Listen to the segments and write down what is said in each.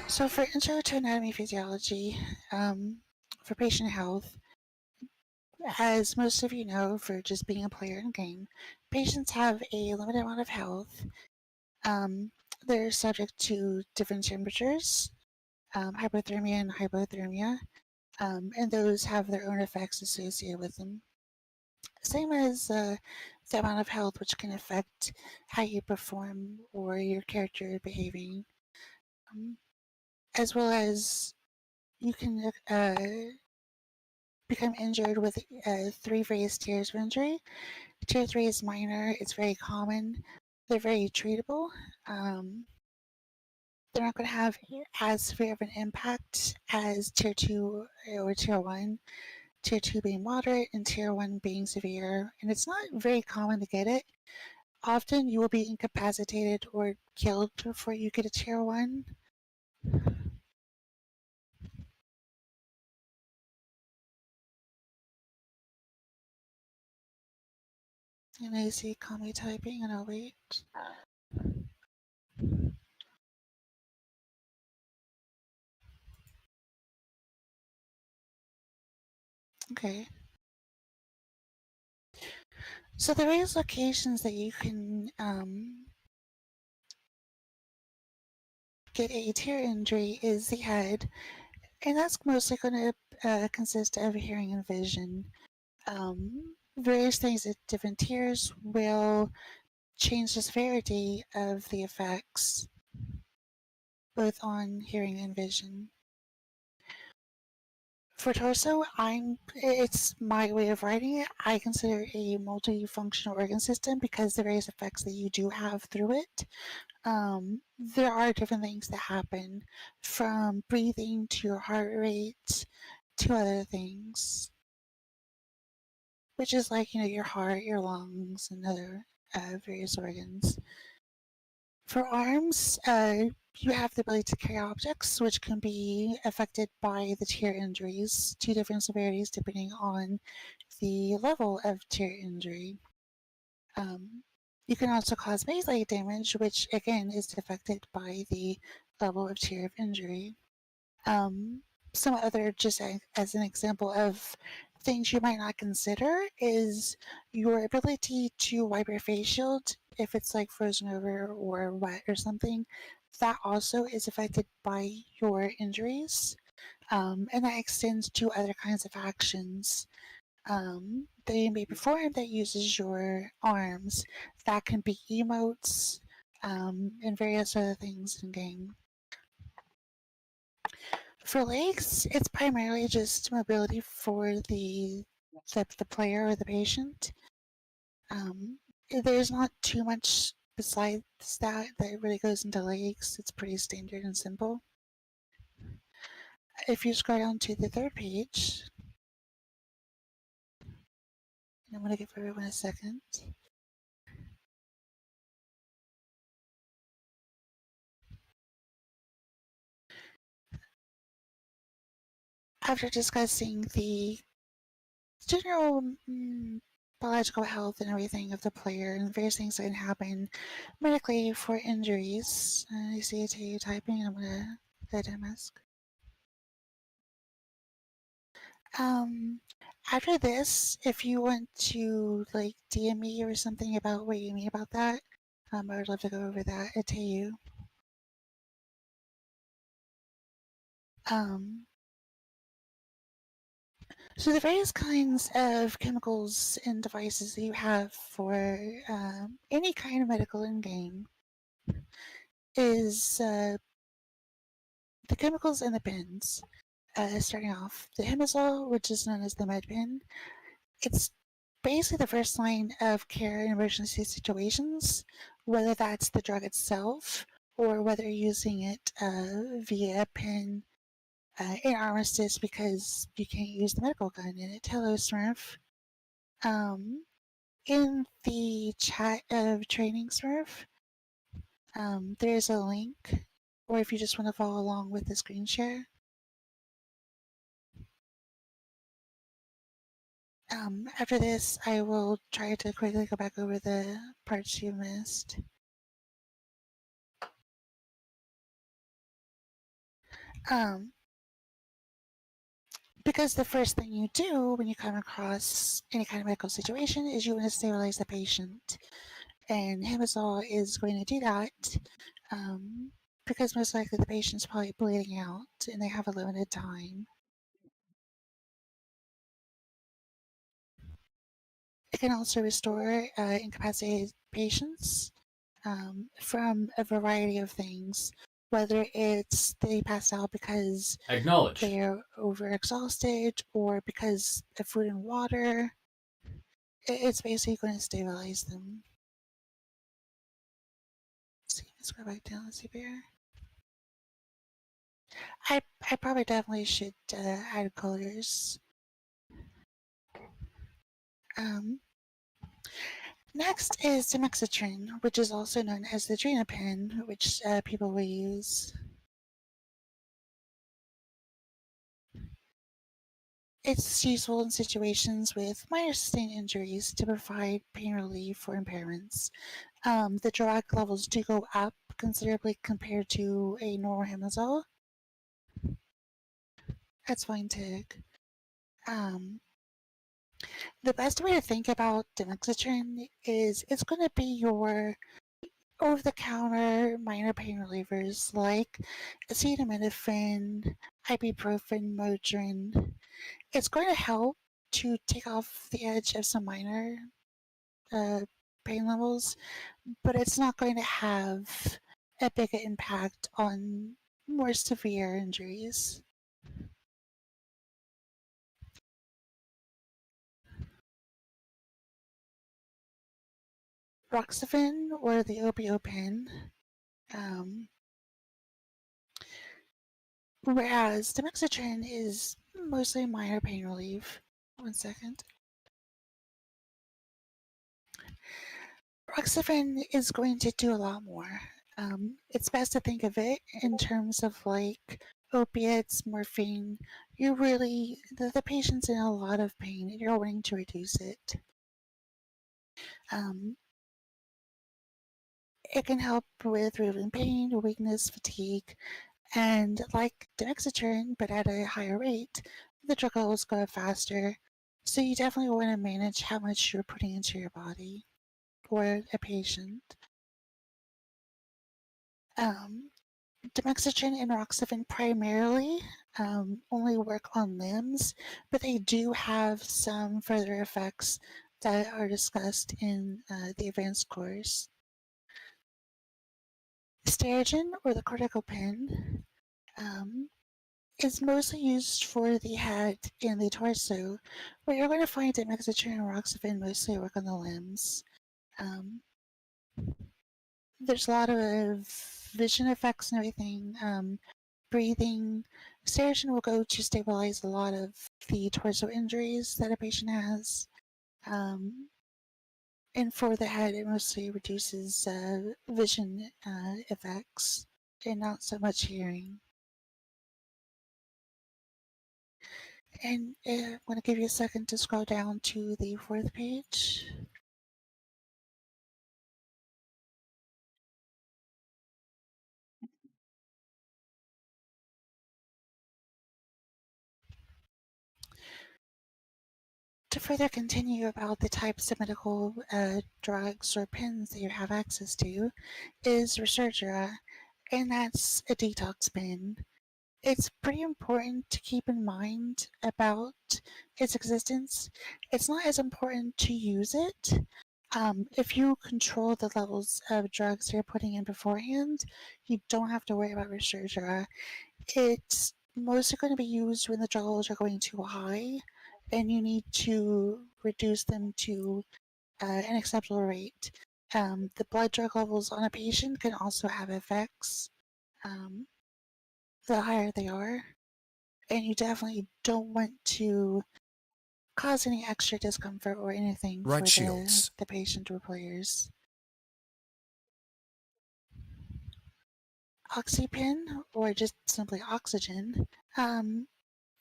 So for Intro to Anatomy Physiology, for patient health, as most of you know, for just being a player in game, patients have a limited amount of health. They're subject to different temperatures, hypothermia and hypothermia, and those have their own effects associated with them. Same as the amount of health, which can affect how you perform or your character behaving, as well as you can become injured with 3 various tiers of injury. Tier 3 is minor, it's very common, they're very treatable. They're not going to have as severe of an impact as Tier 2 or Tier 1. Tier 2 being moderate and Tier 1 being severe, and it's not very common to get it. Often you will be incapacitated or killed before you get a Tier 1. And I see call me typing and I'll wait. Okay. So the various locations that you can get a tear injury is the head, and that's mostly going to consist of hearing and vision. Various things at different tiers will change the severity of the effects, both on hearing and vision. For torso, it's my way of writing it. I consider it a multifunctional organ system because the various effects that you do have through it. There are different things that happen, from breathing to your heart rate to other things, which is like, your heart, your lungs, and other various organs. For arms, you have the ability to carry objects, which can be affected by the tear injuries to different severities depending on the level of tear injury. You can also cause melee damage, which again is affected by the level of tear of injury. Some other, just as an example of things you might not consider, is your ability to wipe your face shield if it's like frozen over or wet or something. That also is affected by your injuries, and that extends to other kinds of actions that you may perform that uses your arms. That can be emotes and various other things in game. For legs, it's primarily just mobility for the player or the patient. There's not too much besides that really goes into legs. It's pretty standard and simple. If you scroll down to the third page, and I'm going to give everyone a second. After discussing the general biological health and everything of the player and various things that can happen medically for injuries, I see it you typing. I'm gonna let him ask. After this, if you want to like DM me or something about what you mean about that, I would love to go over that to you. So the various kinds of chemicals and devices that you have for any kind of medical in game is the chemicals in the pins. Starting off, the Hemazole, which is known as the med pin, it's basically the first line of care in emergency situations, whether that's the drug itself or whether you're using it via pin in Armistice because you can't use the medical gun in it. Hello, Smurf. In the chat of Training Smurf, there's a link, or if you just want to follow along with the screen share. After this, I will try to quickly go back over the parts you missed. Um, because the first thing you do when you come across any kind of medical situation is you want to stabilize the patient. And Hemazole is going to do that because most likely the patient's probably bleeding out and they have a limited time. It can also restore incapacitated patients from a variety of things, whether it's they pass out because Acknowledged. they're overexhausted or because of food and water. It's basically going to stabilize them. Let's go back down. Let's see here. I probably definitely should add colors. Um, Next is demoxitrin, which is also known as the Drenapin, which people will use. It's useful in situations with minor sustained injuries to provide pain relief for impairments. The drug levels do go up considerably compared to a normal Hemazole. That's fine, Tig. The best way to think about demoxitrin is it's going to be your over-the-counter minor pain relievers like acetaminophen, ibuprofen, Motrin. It's going to help to take off the edge of some minor uh, pain levels, but it's not going to have a big impact on more severe injuries. Roxafen or the Opiopen, um, whereas demoxitrin is mostly minor pain relief. One second. Roxafen is going to do a lot more. It's best to think of it in terms of like opiates, morphine. You're really, the patient's in a lot of pain and you're wanting to reduce it. Um, it can help with relieving pain, weakness, fatigue, and like demoxitrin, but at a higher rate, the drug levels go up faster. So you definitely want to manage how much you're putting into your body for a patient. Um, Demoxitrin and Roxafen primarily only work on limbs, but they do have some further effects that are discussed in the advanced course. Sterigen, or the corticopin, um, is mostly used for the head and the torso, but you're going to find demoxitrin and Roxafen mostly work on the limbs. Um, there's a lot of vision effects and everything. Breathing. Sterigen will go to stabilize a lot of the torso injuries that a patient has. Um, and for the head, it mostly reduces vision effects and not so much hearing. And I'm going to give you a second to scroll down to the fourth page. To further continue about the types of medical drugs or pens that you have access to is Resurgera, and that's a detox pen. It's pretty important to keep in mind about its existence. It's not as important to use it. If you control the levels of drugs you're putting in beforehand, you don't have to worry about Resurgera. It's mostly going to be used when the drug levels are going too high and you need to reduce them to an acceptable rate. The blood drug levels on a patient can also have effects um, the higher they are, and you definitely don't want to cause any extra discomfort or anything Right for the, shields. the patient or players. Oxypen, or just simply oxygen, um,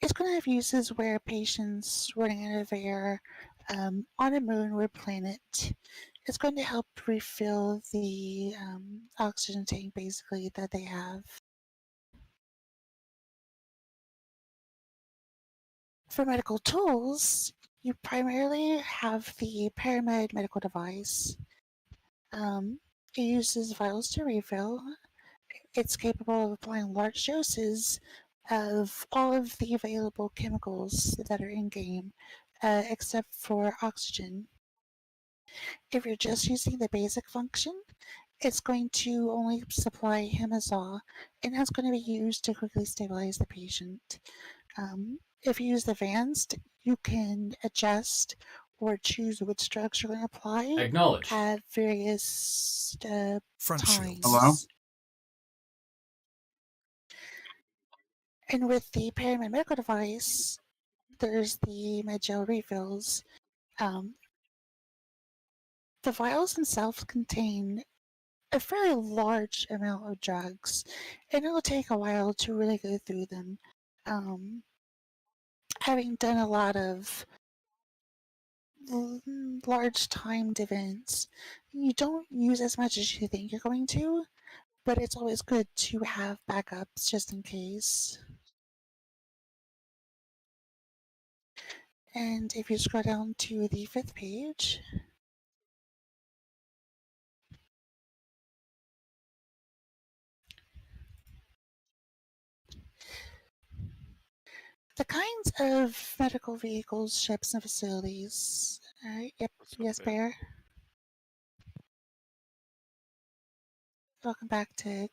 it's going to have uses where patients running out of air on a moon or planet. It's going to help refill the oxygen tank basically that they have. For medical tools, you primarily have the Paramed medical device. It uses vials to refill. It's capable of applying large doses of all of the available chemicals that are in game, except for oxygen. If you're just using the basic function, it's going to only supply Hemazole, and that's going to be used to quickly stabilize the patient. If you use the advanced, you can adjust or choose which drugs you're going to apply Acknowledged. at various Front times. shield. Hello? And with the Paramed medical device, there's the Medgel refills. The vials themselves contain a fairly large amount of drugs, and it'll take a while to really go through them. Having done a lot of large timed events, you don't use as much as you think you're going to, but it's always good to have backups just in case. And if you scroll down to the 5th page, the kinds of medical vehicles, ships, and facilities. Yep, yes, Bear. Welcome back, Tig.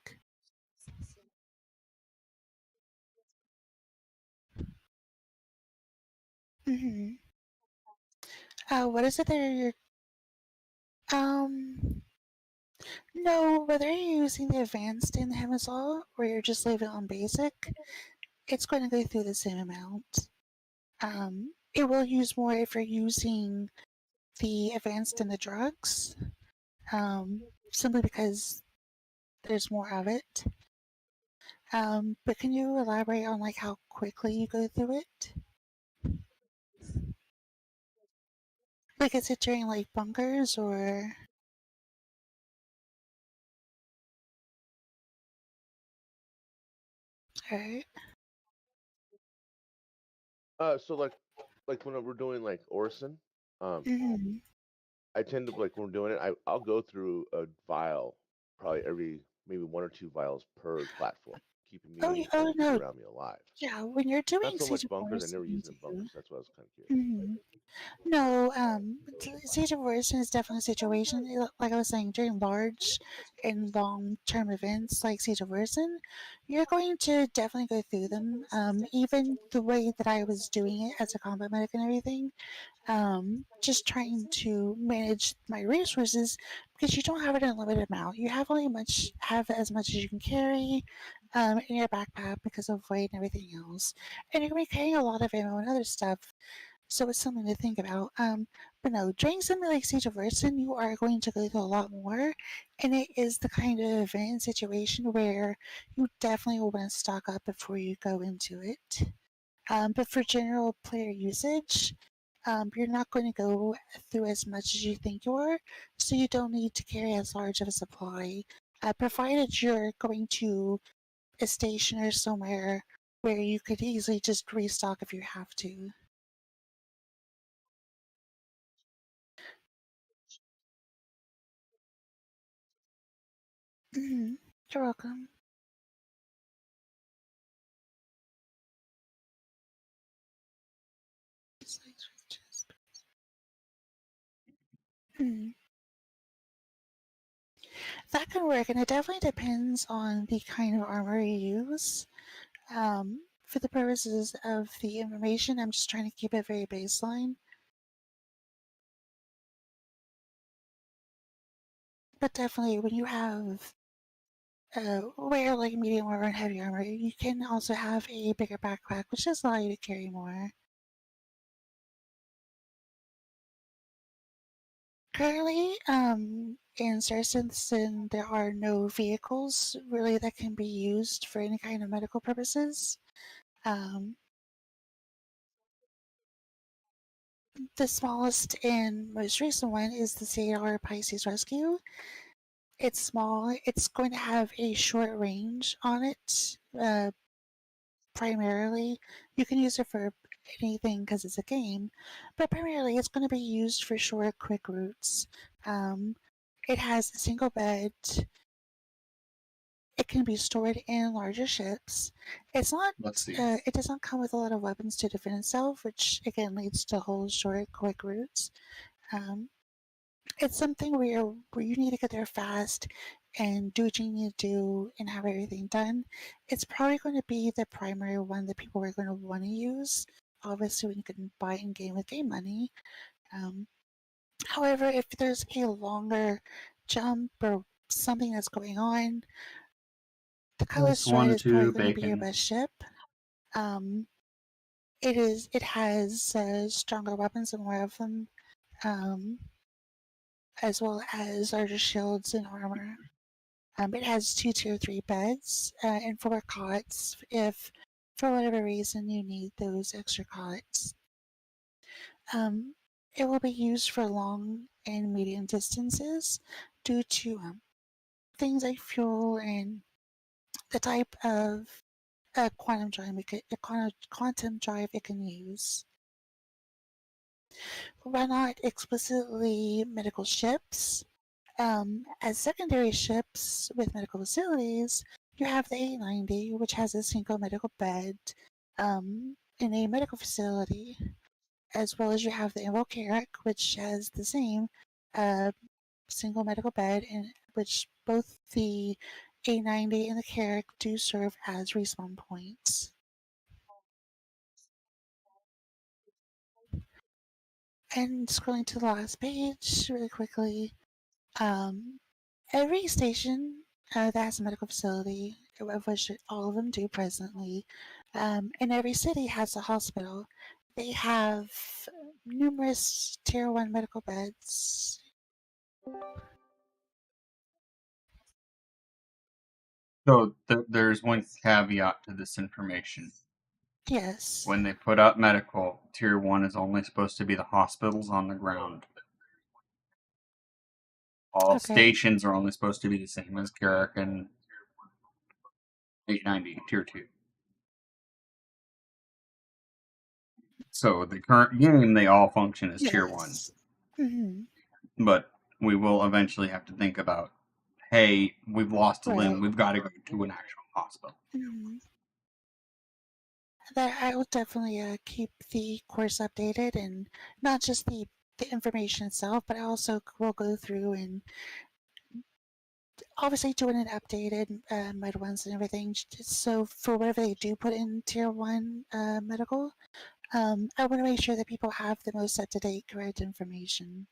Mm-hmm. What is it that you're... No, whether you're using the advanced in Hemazole or you're just leaving it on basic, it's going to go through the same amount. It will use more if you're using the advanced in the drugs, simply because there's more of it. But can you elaborate on like how quickly you go through it? Like, is it during like bunkers or? Alright. So like when we're doing like Orson, Mm-hmm. I tend to like when we're doing it, I'll go through a vial probably every maybe 1 or 2 vials per platform, keeping me and No. around me alive. Yeah, when you're doing Not so Siege much of bunkers. I never Orison use it in too. bunkers. That's what I was kind of curious. Mm-hmm. No, Siege of Orison is definitely a situation, like I was saying, during large and long-term events like Siege of Orison, you're going to definitely go through them. Even the way that I was doing it as a combat medic and everything, just trying to manage my resources because you don't have an unlimited amount. You have as much as you can carry in your backpack because of weight and everything else, and you're going to be carrying a lot of ammo and other stuff. So it's something to think about. But no, during something like Siege of Orison, you are going to go through a lot more, and it is the kind of event and situation where you definitely will want to stock up before you go into it. But for general player usage, you're not going to go through as much as you think you are, so you don't need to carry as large of a supply, provided you're going to a station or somewhere where you could easily just restock if you have to. Mm-hmm. You're welcome. Hmm. That can work, and it definitely depends on the kind of armor you use. For the purposes of the information, I'm just trying to keep it very baseline. But definitely, when you have rare, like medium armor and heavy armor, you can also have a bigger backpack, which does allow you to carry more. Currently, in Saracen, there are no vehicles really that can be used for any kind of medical purposes. The smallest and most recent one is the CR Pisces Rescue. It's small. It's going to have a short range on it, primarily. You can use it for anything because it's a game, but primarily it's going to be used for short, quick routes. Um, it has a single bed. It can be stored in larger ships. It's not. Let's see. It does not come with a lot of weapons to defend itself, which again leads to whole short, quick routes. Um, it's something where you need to get there fast and do what you need to do and have everything done. It's probably going to be the primary one that people are going to want to use. Obviously, when you can buy in game with game money. Um, However, if there's a longer jump or something that's going on, the Cutlass Stride is probably going to be your best ship. Um, it has stronger weapons and more of them, um, as well as larger shields and armor. It has 2 tier 3 beds and 4 cots if, for whatever reason, you need those extra cots. Um, it will be used for long and medium distances due to things like fuel and the type of quantum drive it can use. Why not explicitly medical ships? As secondary ships with medical facilities, you have the A90, which has a single medical bed in a medical facility, as well as you have the Invocarric, which has the same uh, single medical bed, in which both the A90 and the Carrick do serve as respawn points. And scrolling to the last page really quickly, every station that has a medical facility, of which all of them do presently, and every city has a hospital. They have numerous Tier 1 medical beds. So there's one caveat to this information. Yes. When they put out medical, Tier 1 is only supposed to be the hospitals on the ground. All stations are only supposed to be the same as Carrick and 890, Tier 2. So the current game, they all function as Tier 1. Mm-hmm. But we will eventually have to think about, hey, we've lost a limb, we've got to go to an actual hospital. Mm-hmm. That I will definitely keep the course updated, and not just the information itself, but I also will go through and obviously doing it updated med ones and everything. So for whatever they do put in Tier 1 medical, I want to make sure that people have the most up-to-date correct information.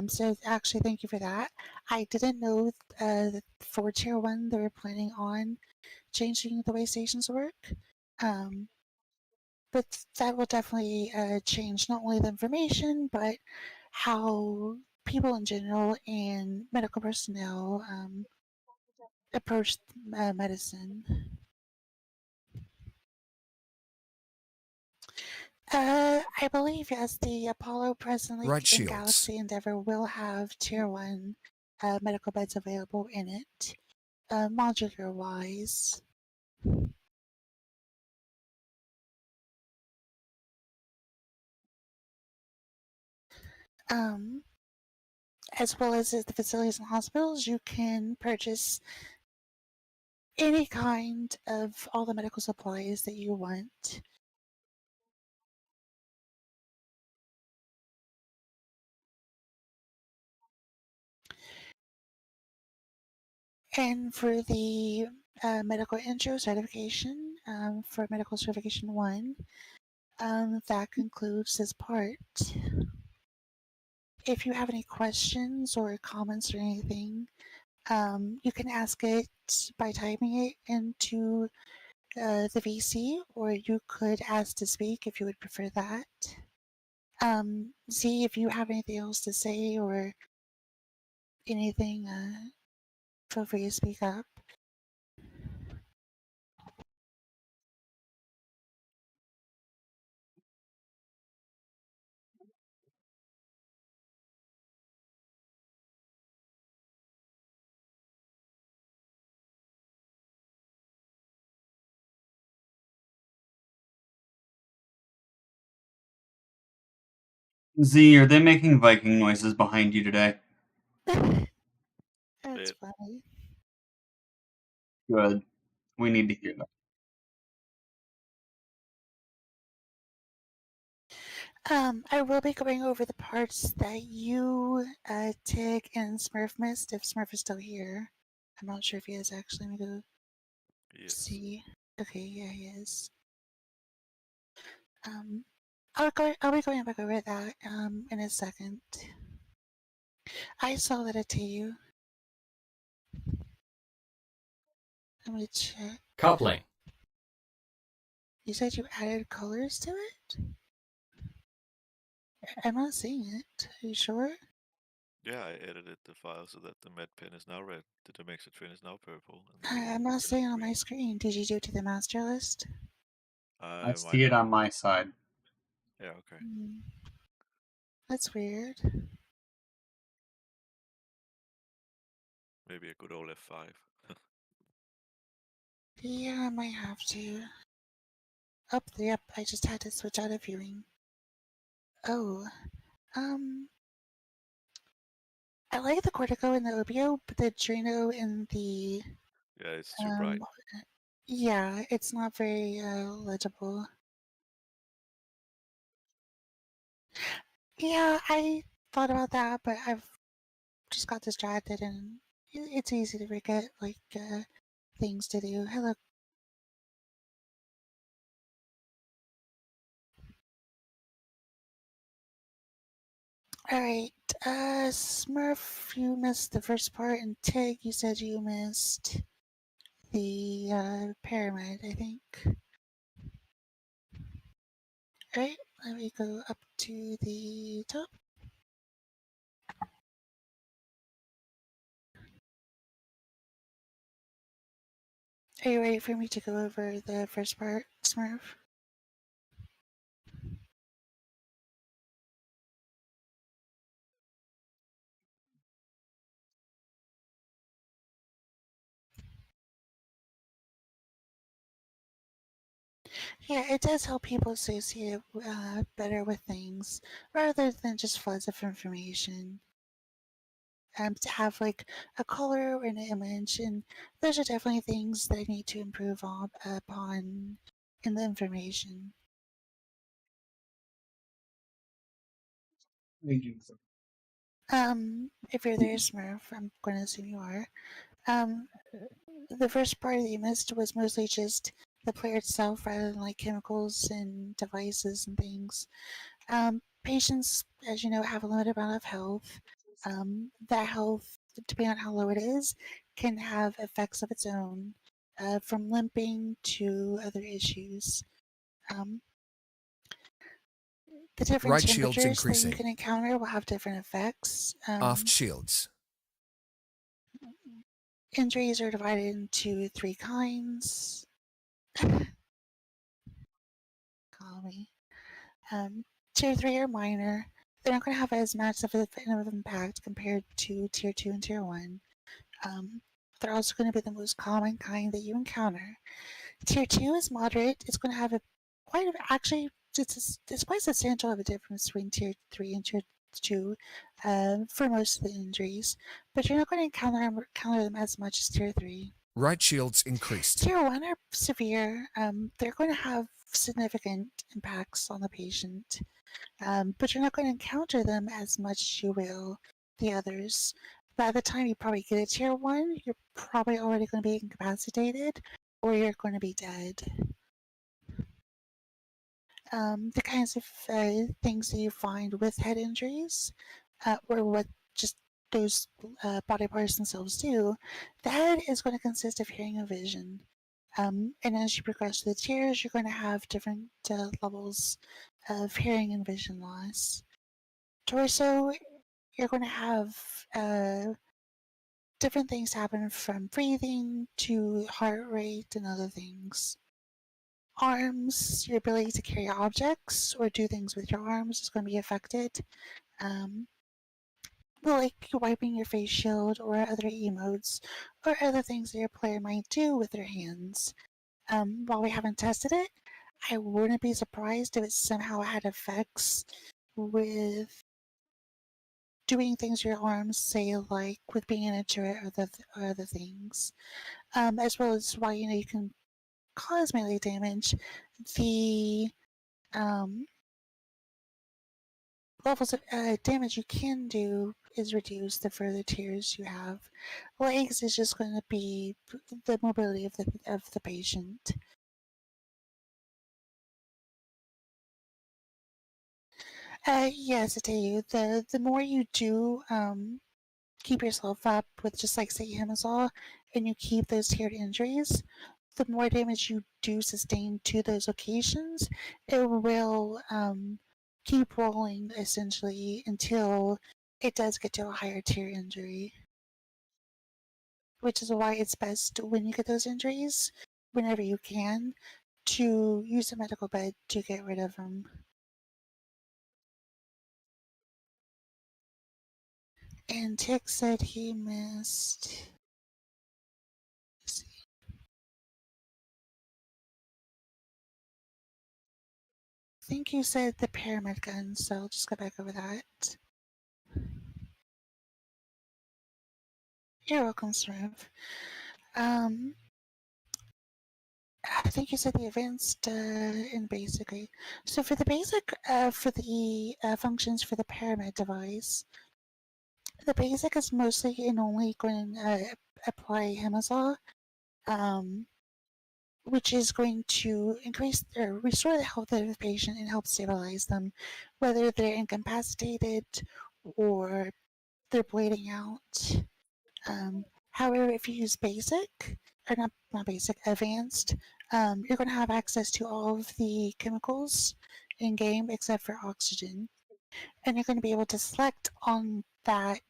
So actually, thank you for that. I didn't know that for Tier 1 they were planning on changing the way stations work. But that will definitely change not only the information, but how people in general and medical personnel approach medicine. I believe, yes, the Apollo presently Right in shields. Galaxy Endeavor will have Tier 1 medical beds available in it, modular wise. As well as the facilities and hospitals, you can purchase any kind of all the medical supplies that you want. And for the medical intro certification, for medical certification 1, that concludes this part. If you have any questions or comments or anything, you can ask it by typing it into the VC, or you could ask to speak if you would prefer that. See if you have anything else to say or anything, feel free to speak up. Z, are they making Viking noises behind you today? That's funny. Good. We need to hear that. I will be going over the parts that you, Tig, and Smurf missed, if Smurf is still here. I'm not sure if he is actually. Let me go see. Okay, yeah, he is. I'll be going back over that, in a second. I saw that to you. Let me check. Coupling. You said you added colors to it? I'm not seeing it. Are you sure? Yeah, I edited the file so that the med pen is now red, the Demexatrin is now purple. I'm not seeing it on my screen. Did you do it to the master list? I see it on my side. Yeah, okay. That's weird. Maybe a good old F5. Yeah, I might have to. Oh, yep, I just had to switch out of viewing. Oh, I like the Cortico and the Obio, but the Drano and the... Yeah, it's too bright. Yeah, it's not very legible. Yeah, I thought about that, but I've just got distracted, and it's easy to forget, like, things to do. Hello. Alright, Smurf, you missed the first part, and Tig, you said you missed the pyramid, I think. Alright, let me go up to the top. Are you ready for me to go over the first part, Smurf? Yeah, it does help people associate better with things rather than just floods of information. To have like a color or an image, and those are definitely things that I need to improve upon in the information. If you're there, Smurf, I'm going to assume you are. The first part that you missed was mostly just the player itself rather than like chemicals and devices and things. Patients, as you know, have a limited amount of health. That health, depending on how low it is, can have effects of its own, from limping to other issues. The different Right shields temperatures that you increasing. can encounter will have different effects. Aft shields. Injuries are divided into 3 kinds. Call me. Tier 3 are minor. They're not going to have as much of an impact compared to Tier 2 and Tier 1. They're also going to be the most common kind that you encounter. Tier 2 is moderate. It's going to have it's quite substantial of a difference between Tier 3 and Tier 2 for most of the injuries, but you're not going to encounter them as much as Tier 3. Right shields increased. Tier 1 are severe. They're going to have significant impacts on the patient, but you're not going to encounter them as much as you will the others. By the time you probably get a Tier 1, you're probably already going to be incapacitated, or you're going to be dead. The kinds of things that you find with head injuries, or what just those body parts themselves do, the head is going to consist of hearing and vision. And as you progress through the tiers, you're going to have different levels of hearing and vision loss. Torso, you're going to have different things happen, from breathing to heart rate and other things. Arms, your ability to carry objects or do things with your arms is going to be affected. Like wiping your face shield or other emotes or other things that your player might do with their hands. While we haven't tested it, I wouldn't be surprised if it somehow had effects with doing things with your arms, say like with being in a turret or other things, as well as why you can cause melee damage. The levels of damage you can do is reduced the further tiers you have. Legs is just going to be the mobility of the patient. Yes, I tell you, the more you do keep yourself up with just like say Hemazol, and you keep those tiered injuries, the more damage you do sustain to those locations, it will keep rolling essentially until it does get to a higher tier injury. Which is why it's best when you get those injuries, whenever you can, to use a medical bed to get rid of them. And Tick said he missed. Let's see. I think you said the pyramid gun, so I'll just go back over that. You're welcome, Smurf. I think you said the advanced and basic. So for the basic, for the functions for the pyramid device, the basic is mostly and only going to apply Hemazol, which is going to increase or restore the health of the patient and help stabilize them, whether they're incapacitated or they're bleeding out. However, if you use basic, or not basic, advanced, you're going to have access to all of the chemicals in game except for oxygen. And you're going to be able to select on that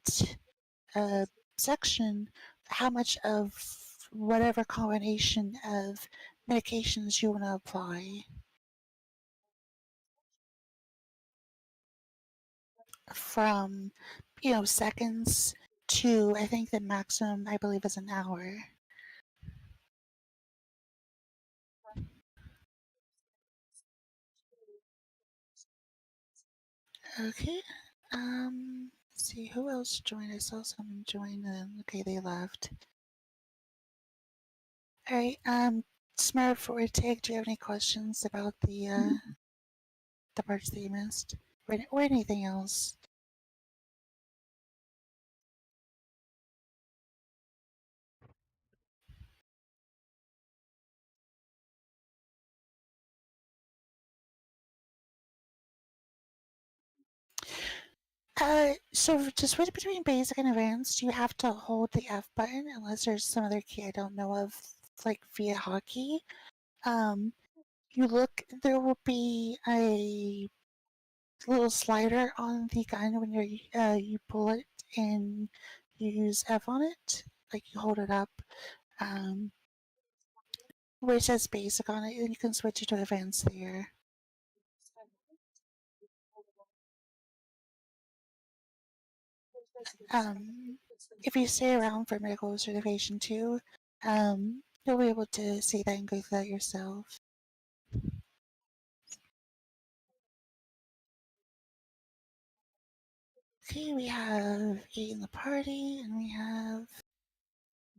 section how much of whatever combination of medications you want to apply. From, seconds to, I think the maximum, I believe, is an hour. Okay. Let's see who else joined. I saw someone join and okay, they left. Alright, Smurf or Tig, do you have any questions about the parts that you missed? Or anything else? So to switch between basic and advanced, you have to hold the F button unless there's some other key I don't know of, like via hotkey. You look, there will be a little slider on the gun when you pull it and you use F on it, like you hold it up, where it says basic on it, and you can switch it to advanced there. If you stay around for medical certification too, you'll be able to see that and go through that yourself. Okay, we have 8 in the party, and we have.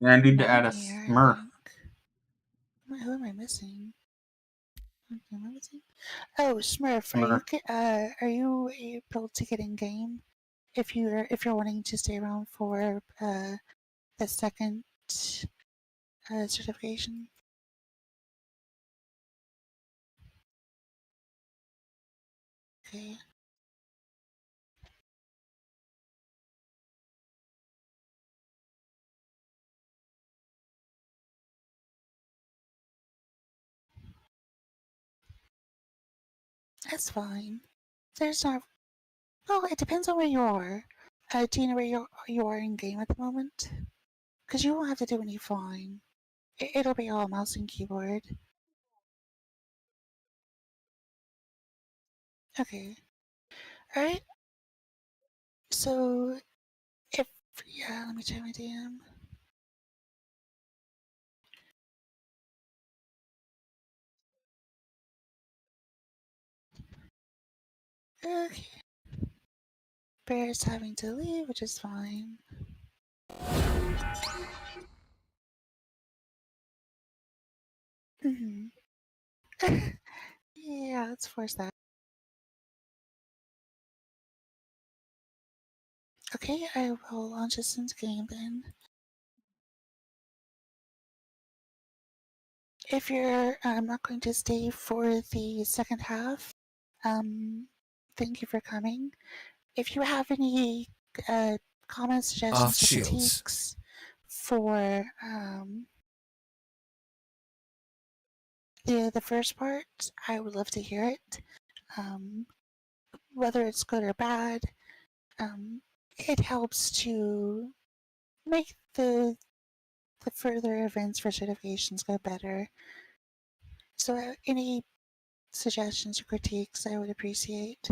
Yeah, I need to 9 add a here, Smurf. Who am I missing? Am I missing? Oh, Smurf, Smurf. are you able to get in game if you're wanting to stay around for the second certification? Okay. That's fine. There's not. Well, it depends on where you are. Do you know where you are in game at the moment? Because you won't have to do any flying. It'll be all mouse and keyboard. Okay. Alright. So, yeah, let me check my DM. Okay. Bear's having to leave, which is fine. Mm-hmm. Yeah, let's force that. Okay, I will launch this into game then. If you're not going to stay for the second half, thank you for coming. If you have any comments, suggestions, Off or shields. critiques for the first part, I would love to hear it. Whether it's good or bad, it helps to make the further events for certifications go better. So any suggestions or critiques I would appreciate.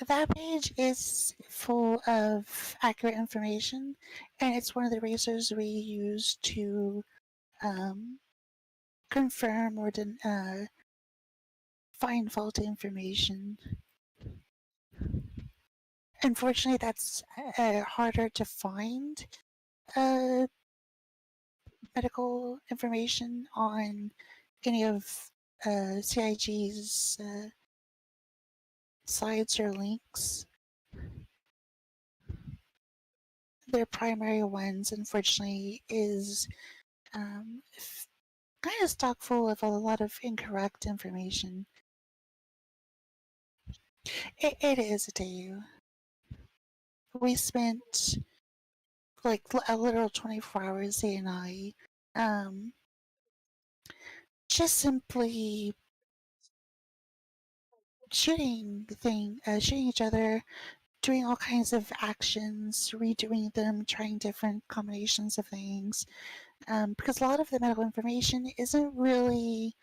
That page is full of accurate information, and it's one of the razors we use to confirm or find faulty information. Unfortunately, that's harder to find medical information on any of CIG's sites or links. Their primary ones, unfortunately, is kind of stock full of a lot of incorrect information. It is a day. We spent like a literal 24 hours, day and night, just simply shooting each other, doing all kinds of actions, redoing them, trying different combinations of things. Because a lot of the medical information isn't really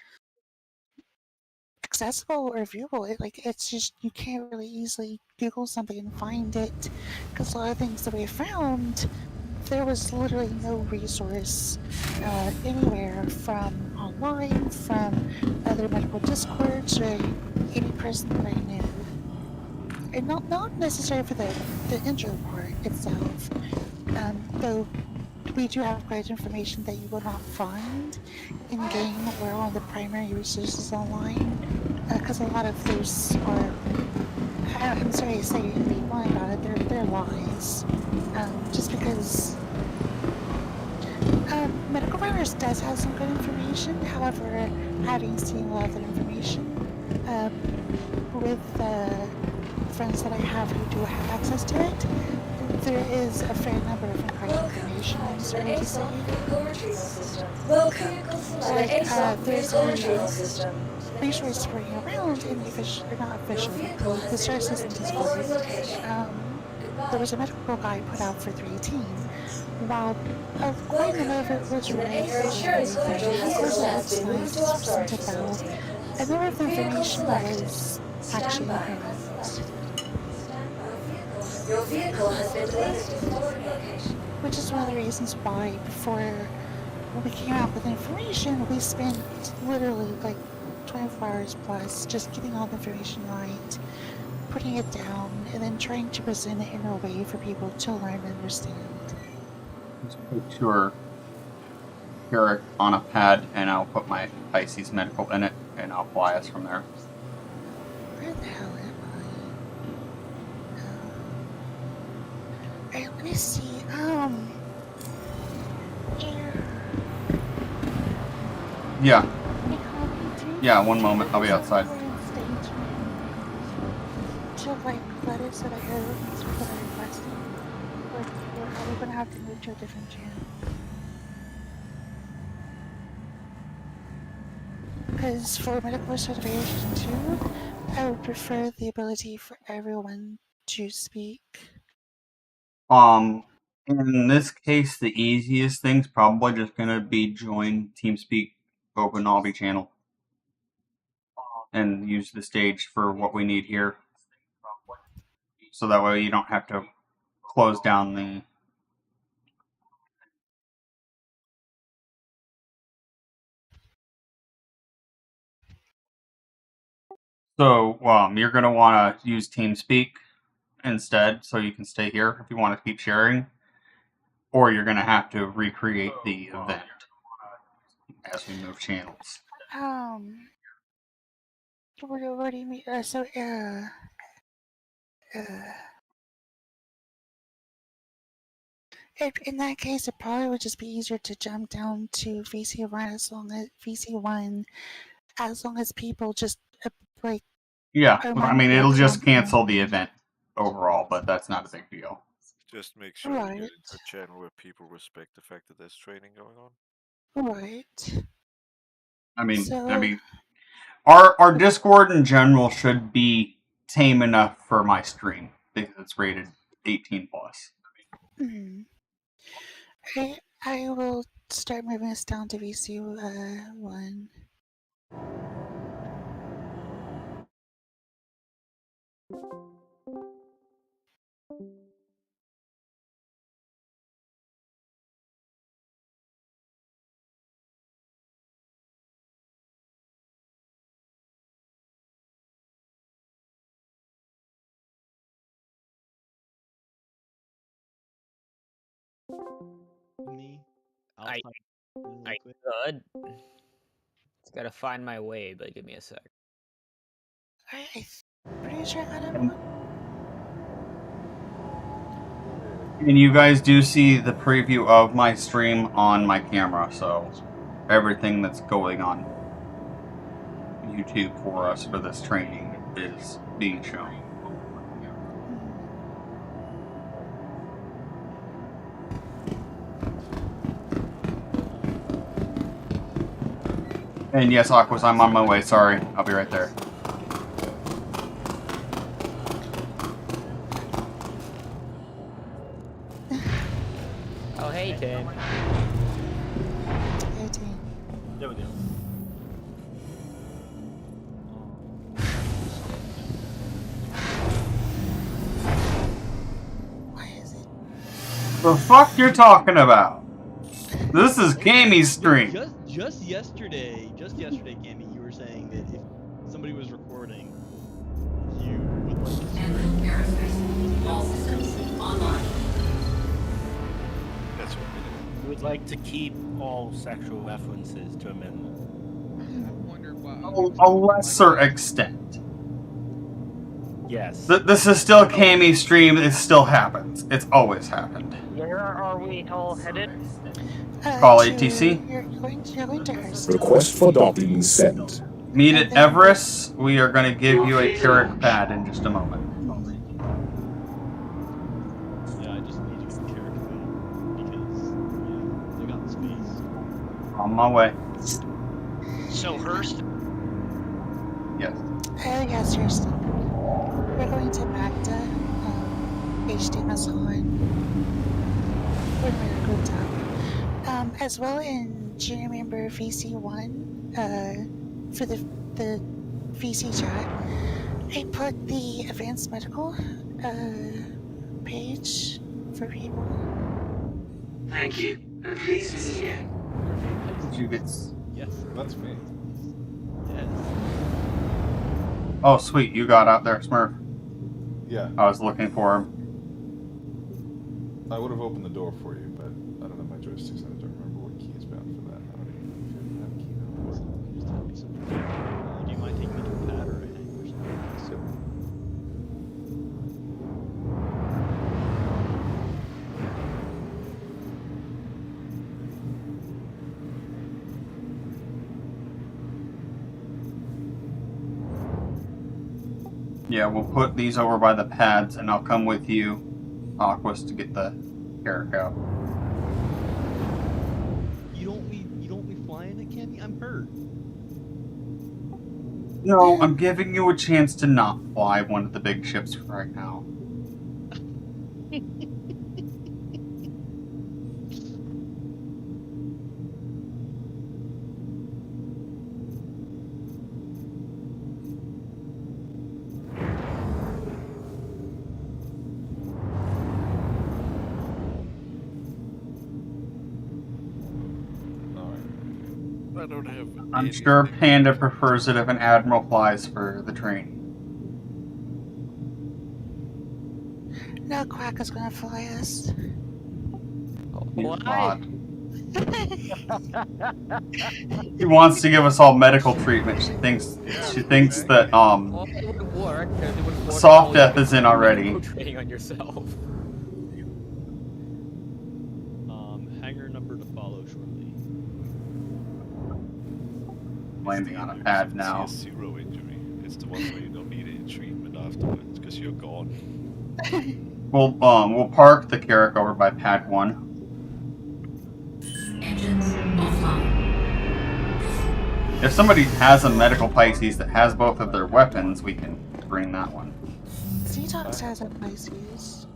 accessible or viewable. It's just you can't really easily Google something and find it. Because a lot of things that we found, there was literally no resource anywhere from online, from other medical discords, or any person that I knew. And not necessarily for the injured part itself, though we do have quite information that you will not find in game or on the primary resources online, because a lot of those are, I'm sorry to say and be blunt about it, they're lies. Just because Medical Runners does have some good information, however, having seen a lot of that information with friends that I have who do have access to it, there is a fair number of incorrect information, I'm sorry to say. There's a resource spreading around in the official, or not official, the Star System Discord. There was a medical guide put out for 318. While quite a number of it was right, of course it looks nice, presented well, a number of the information was actually incorrect. Your vehicle has been placed in storing location. Which is one of the reasons why before we came out with information, we spent literally like 24 hours plus just getting all the information right, putting it down, and then trying to present it in a way for people to learn and understand. Just picture Eric on a pad, and I'll put my Pisces medical in it, and I'll fly us from there. Where the hell am I? Alright, let me see. Yeah. Yeah, one moment. I'll be outside. To like letters that I heard that I requested, or we're gonna have to move to a different channel. Because for medical certification too, I would prefer the ability for everyone to speak. In this case, the easiest thing's probably just gonna be join TeamSpeak OpenLobby channel and use the stage for what we need here. So that way you don't have to close down So, you're going to want to use TeamSpeak instead, so you can stay here if you want to keep sharing, or you're going to have to recreate the event as we move channels. What do you mean? In that case, it probably would just be easier to jump down to VC1 as long as people just like. Yeah, are I mean, it'll just mindful. cancel the event overall, but that's not a big deal. Just make sure you Right. get into a channel where people respect the fact that there's training going on. Right. I mean, So- our Discord in general should be tame enough for my stream because it's rated 18 plus. I will start moving us down to VC1. Me? I could. Just gotta find my way, but give me a sec. I'm pretty sure I got him. And you guys do see the preview of my stream on my camera, so everything that's going on YouTube for us for this training is being shown. And yes, Aquas, I'm on my way. Sorry, I'll be right there. Oh, hey, Tim. Hey, Tim. There we go. Why is it? The fuck you're talking about? This is Cammy's stream. Just yesterday, Cammy, you were saying that if somebody was recording, you would like to Aerospace. All systems online. That's what We would like to keep all sexual references to a minimum. A lesser extent. Yes. This is still Cammy's stream. It still happens. It's always happened. Where are we all headed? Call ATC. You're going to Hearst. Request for docking sent. Meet at Everest. We are going to give you a Carrick pad in just a moment. Yeah, I just need to get the character because they got the space. On my way. So, Hearst? Yes. Yes, Hearst. We're going to Magda. HD Masan. We're very good time. As well do you remember VC1? For the VC chat, I put the advanced medical page for people. Thank you. And please visit again. Did you get? Yes. That's me. Yes. Oh, sweet. You got out there, Smurf. Yeah. I was looking for him. I would have opened the door for you, but I don't know my joysticks. I don't remember what key is bound for that. I don't even know if you have a key now. Just tell me something. Do you mind taking me to a pad or anything? Or something? So, Yeah, we'll put these over by the pads, and I'll come with you, Aquas, to get the Carrick out. You don't want me flying it, Cammy? I'm hurt. No, I'm giving you a chance to not fly one of the big ships right now. I don't have. I'm sure Panda prefers it if an admiral flies for the training. No, Quack is gonna fly us. He's Why? odd. He wants to give us all medical treatment. She thinks that Well, it would work. 'Cause it would force soft all death you is in to do already. medical training on yourself. Hangar number to follow shortly. Landing on a pad now. It's a zero injury. It's the one where you don't need any treatment afterwards because you're gone. We'll park the Carrack over by pad 1. Engines offline. If somebody has a medical Pisces that has both of their weapons, we can bring that one. Xetox has a Pisces.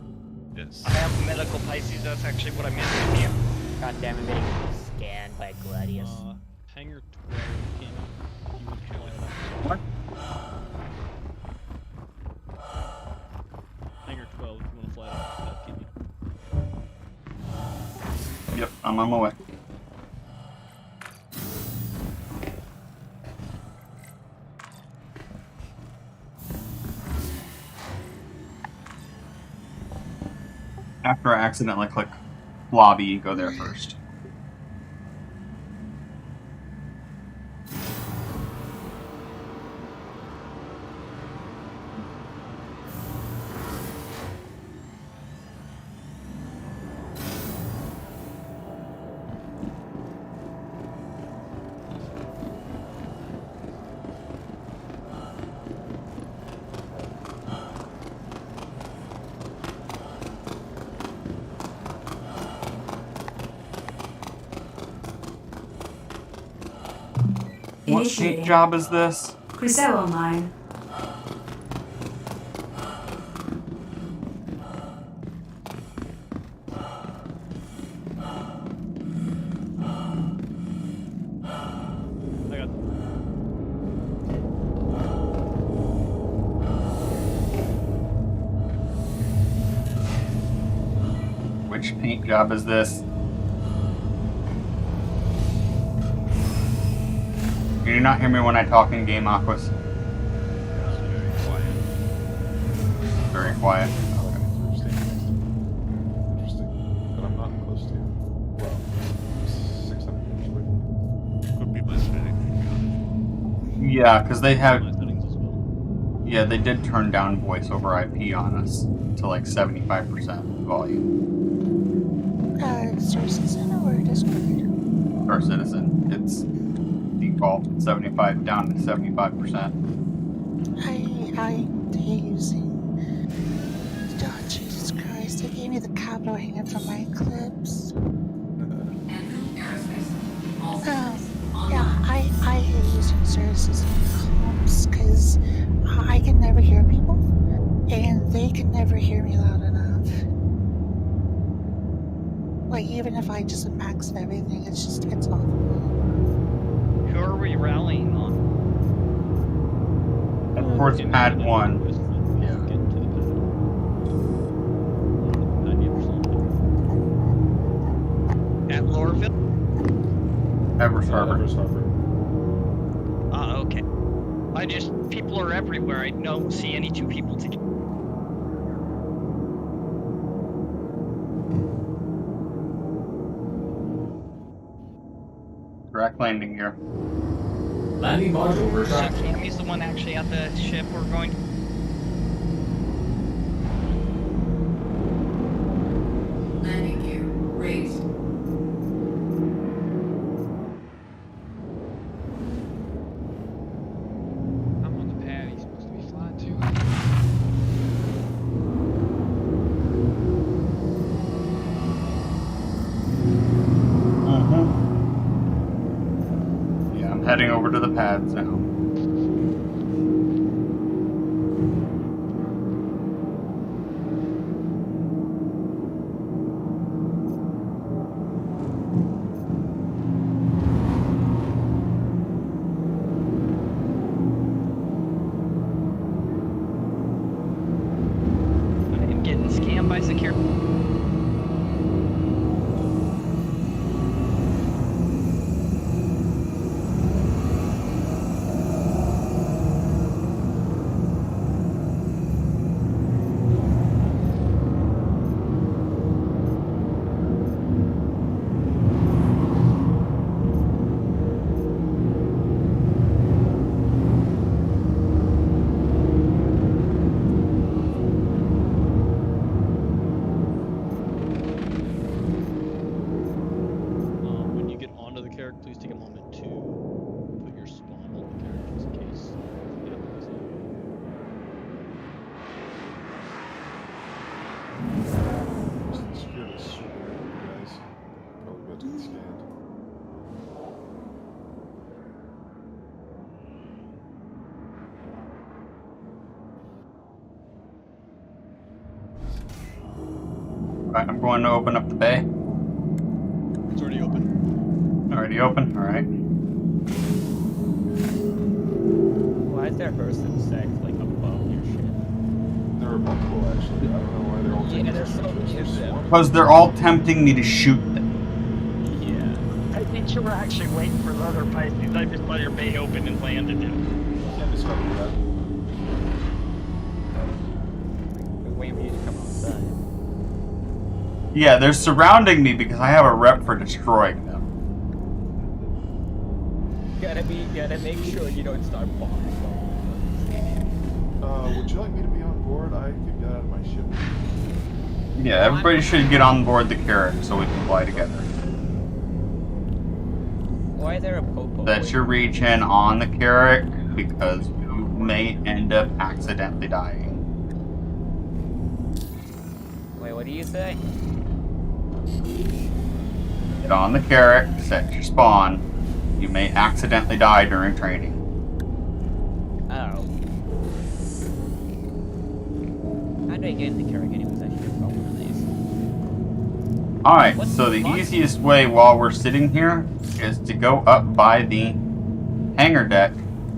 Yes. I have medical Pisces, that's actually what I'm in here. God damn it, getting scanned by Gladius. Hangar 12, Kenny. You would fly it up. What? Hangar 12, if you want to fly it up, Kenny. Yep, I'm on my way. After I accidentally click lobby, go there first. What paint job is this? Crusoe online. I got Which paint job is this? Can you not hear me when I talk in game, Aquas? Very quiet. Very quiet. Interesting. But I'm not close to you. Well, 600 meters away from you. Could be my setting. Yeah, because they have. my settings as well. Yeah, they did turn down voice over IP on us to like 75% volume. Star Citizen or Discord? Star Citizen, it's default 75 down to 75%. I hate using. Oh, Jesus Christ! They gave me the capital hanging from my clips. Yeah, I hate using services comps because I can never hear people, and they can never hear me loud enough. Like even if I just max everything, it's awful. Who are we rallying on? And towards pad 1. Yeah. Get to the pad. At Lorville? Everest Harbor. Everest Harbor. Okay. People are everywhere. I don't see any two people together. Direct landing gear. Landing module So retracted. Cammy's the one actually at the ship we're going to. Landing gear raised. I'm on the pad. He's supposed to be flying too. Yeah, I'm heading over to the pads now. I am getting scammed by security. Alright, I'm going to open up the bay. It's already open. Already open? Alright. Why is there person sex like above your ship? There are multiple, actually. I don't know why they're all taking Yeah, there's so pictures. many of them. Because they're all tempting me to shoot them. Yeah. I think you were actually waiting for the other Pisces. I just let your bay open and landed it. You can't discover that. We're waiting for you to come outside. Yeah, they're surrounding me because I have a rep for destroying them. Gotta make sure you don't start bombing. Would you like me to be on board? I could get out of my ship. Yeah, everybody should get on board the Carrack so we can fly together. Why is there a popo? That's your regen on the Carrack because you may end up accidentally dying. Wait, what do you say? Get on the Carrack, set your spawn. You may accidentally die during training. Oh. How do I get in the Carrack anyways? I should have got one of these. Alright, What so the the fuck? easiest way while we're sitting here is to go up by the hangar deck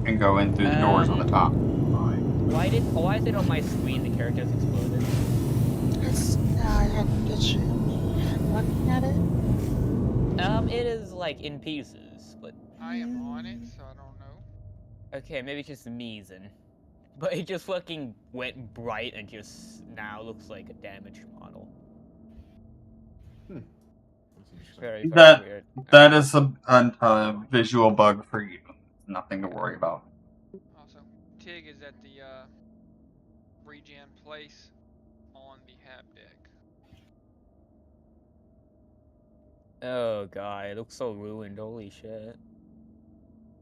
and go in through the doors on the top. Why is it on my screen the Carrack just exploded? It's it shouldn't be looking at it. It is like in pieces, but I am on it, so I don't know. okay, maybe it's just me then. But it just fucking went bright and just now looks like a damaged model. That's interesting. Very That weird. that is a visual bug for you. Nothing to worry about. Also, Tig is at the regen place on the hab deck. Oh god, it looks so ruined, holy shit.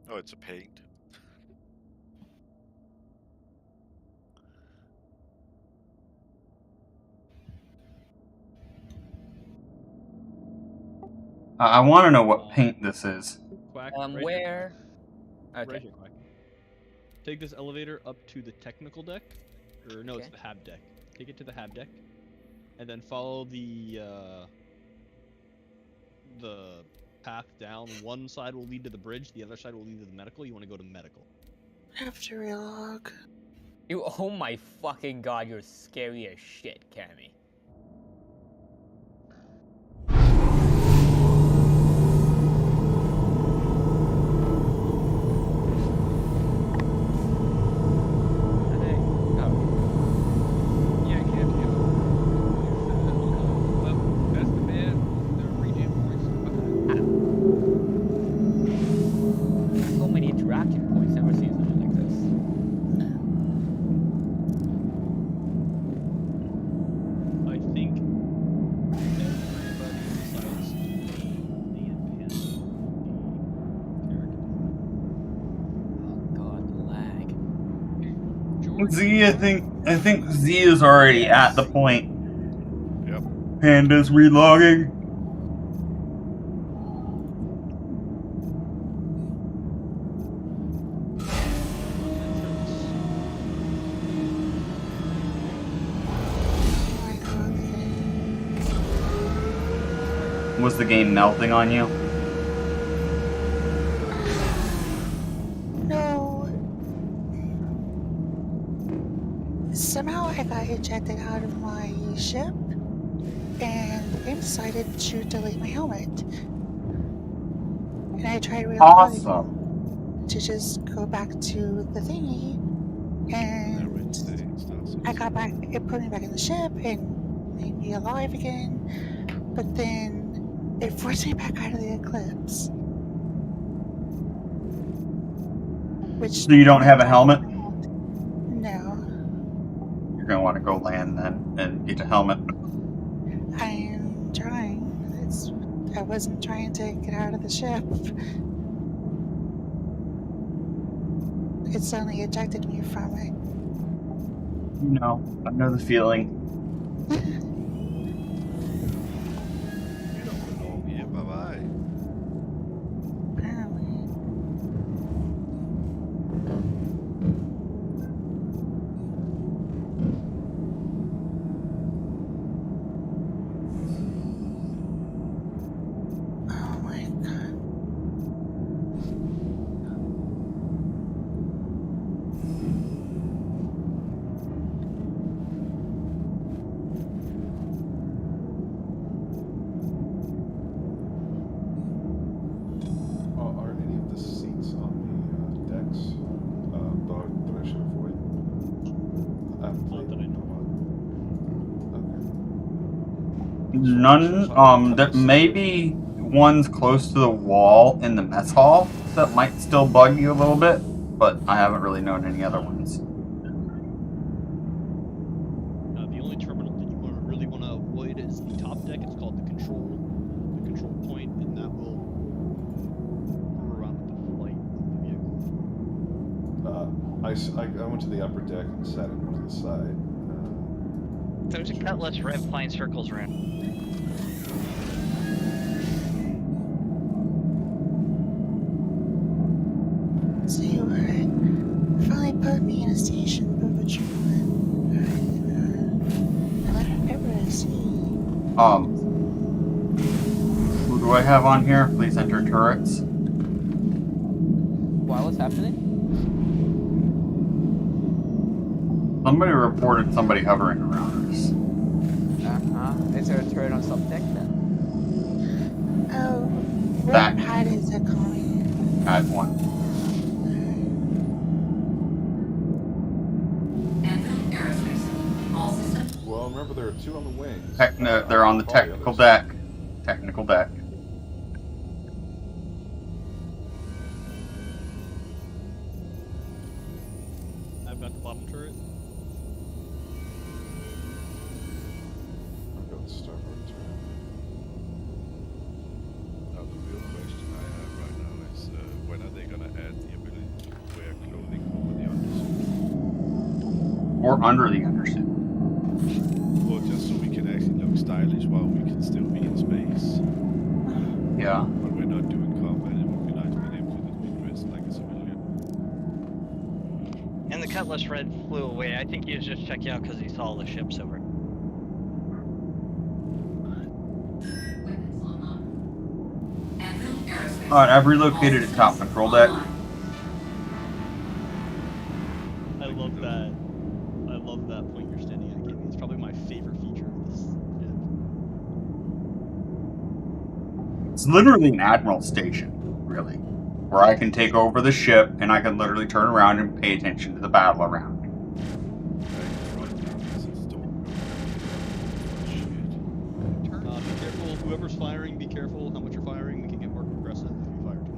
Oh, it's a paint. I want to know what paint this is. Quack, right here, Where? Quack. Okay. Right here, Quack. Take this elevator up to the technical deck. Or no, it's Okay. the hab deck. Take it to the hab deck. And then follow the path down. One side will lead to the bridge, the other side will lead to the medical. You want to go to medical. I have to relog. You, oh my fucking god, you're scary as shit, Cammy. Yeah, I can't do well, that's the bed. The regen points behind. So many interaction points, never seen something like this. I think everybody besides me and Panda Oh god, the lag. Z, I think Z is already at the point. Yep. Panda's relogging. Was the game melting on you? No. Somehow I got ejected out of my ship, and the game decided to delete my helmet. And I tried reloading Awesome. to just go back to the thingy, and I got back. It put me back in the ship and made me alive again. But then it forced me back out of the eclipse. Which So you don't have a helmet? No, You're gonna want to go land then and get a helmet. I am trying. I wasn't trying to get out of the ship. It suddenly ejected me from it. No, I know the feeling. Yeah, bye-bye. Apparently. haven't Not played that I know None. There may be ones close to the wall in the mess hall that might still bug you a little bit, but I haven't really known any other ones. The only terminal that you really want to avoid is the top deck. It's called the control point, and that will screw around with the flight of the vehicle. I went to the upper deck and sat him to the side. There's a Cutlass Rev flying circles around. So you were finally put me in a station for patrolling. Everest. Who do I have on here? Please enter turrets. Why? What's happening? Somebody reported somebody hovering around us. Is there a turret on subdeck then? Oh, That- what height is it calling? At one. Well, remember there are two on the wings. They're on the technical deck. Technical deck. I've got the bottom turret. I've got the starboard turret. Now the real question I have right now is when are they gonna add the ability to wear clothing over the undersuit? Or under the undersuit. Well, just so we can actually look stylish while we can still be in space. Yeah. But we're not doing combat, it would be nice being able to just be dressed like a civilian. And the Cutlass Red flew away. I think he was just checking out because he saw the ships over. Alright, I've relocated at top control deck. I love that. I love that point you're standing at, Kimmy. It's probably my favorite feature of this ship. It's literally an admiral station, really. Where I can take over the ship and I can literally turn around and pay attention to the battle around me. Be careful, whoever's firing, be careful how much you're firing. We can get more aggressive if you fire too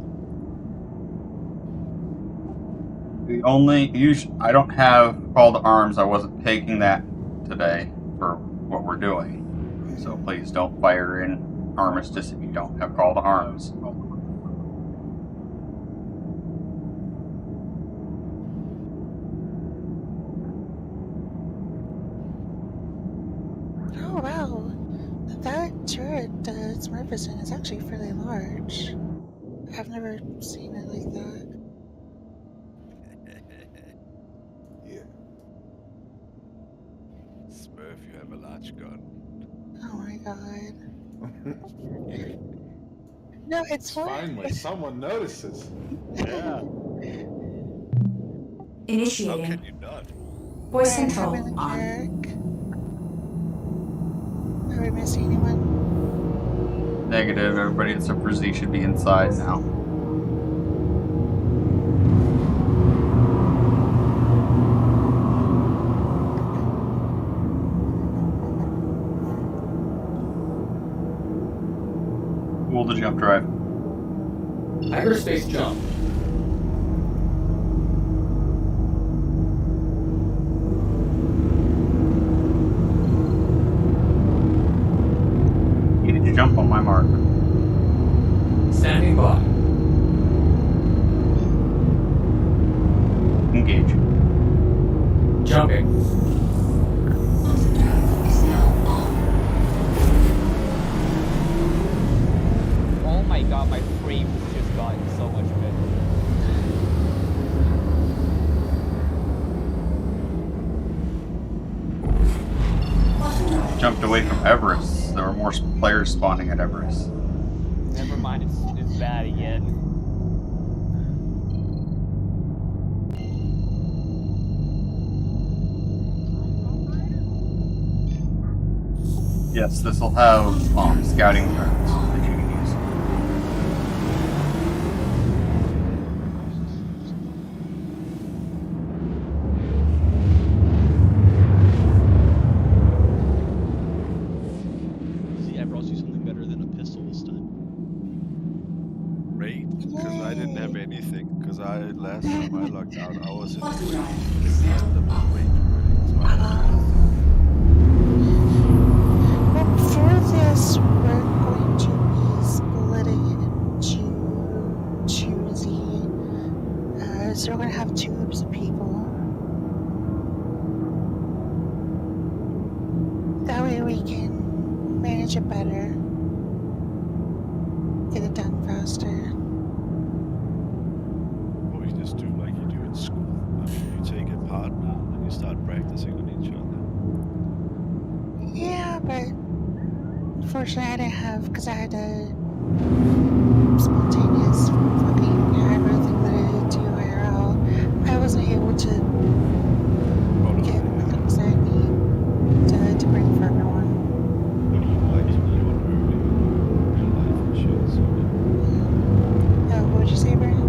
much. I don't have call to arms. I wasn't taking that today for what we're doing. So please don't fire in Armistice if you don't have call to arms. Oh wow, that turret that's Smurfison is actually fairly large. I've never seen it like that. Yeah. Smurf, you have a large gun. Oh my god. No, it's more. Finally, someone notices. Yeah. How Initiating. can you not? Voice Alright, control Herman on. Carrick. Are we missing anyone? Negative. Everybody except for Z should be inside now. Pull the jump drive. Hyperspace jump. You need to jump on my mark. Standing by. Engage. Jumping. Oh my god, my frame just got so much better. Jumped away from Everest. There were more players spawning at Everest. Never mind, it's bad again. Yes, this will have scouting turrets that you can use. Well, for this, we're going to be splitting into choosy. So we're going to have 2 groups of people. That way we can manage it better. Get it done faster. Or we just do like you do in school. I mean, you take a partner and you start practicing on each other. Yeah, but unfortunately I didn't have, because I had a spontaneous fucking hybrid thing that I did do IRL. I wasn't able to get the things I need to bring for everyone. But you like to be on early real life and shit, so What would you say, Brian?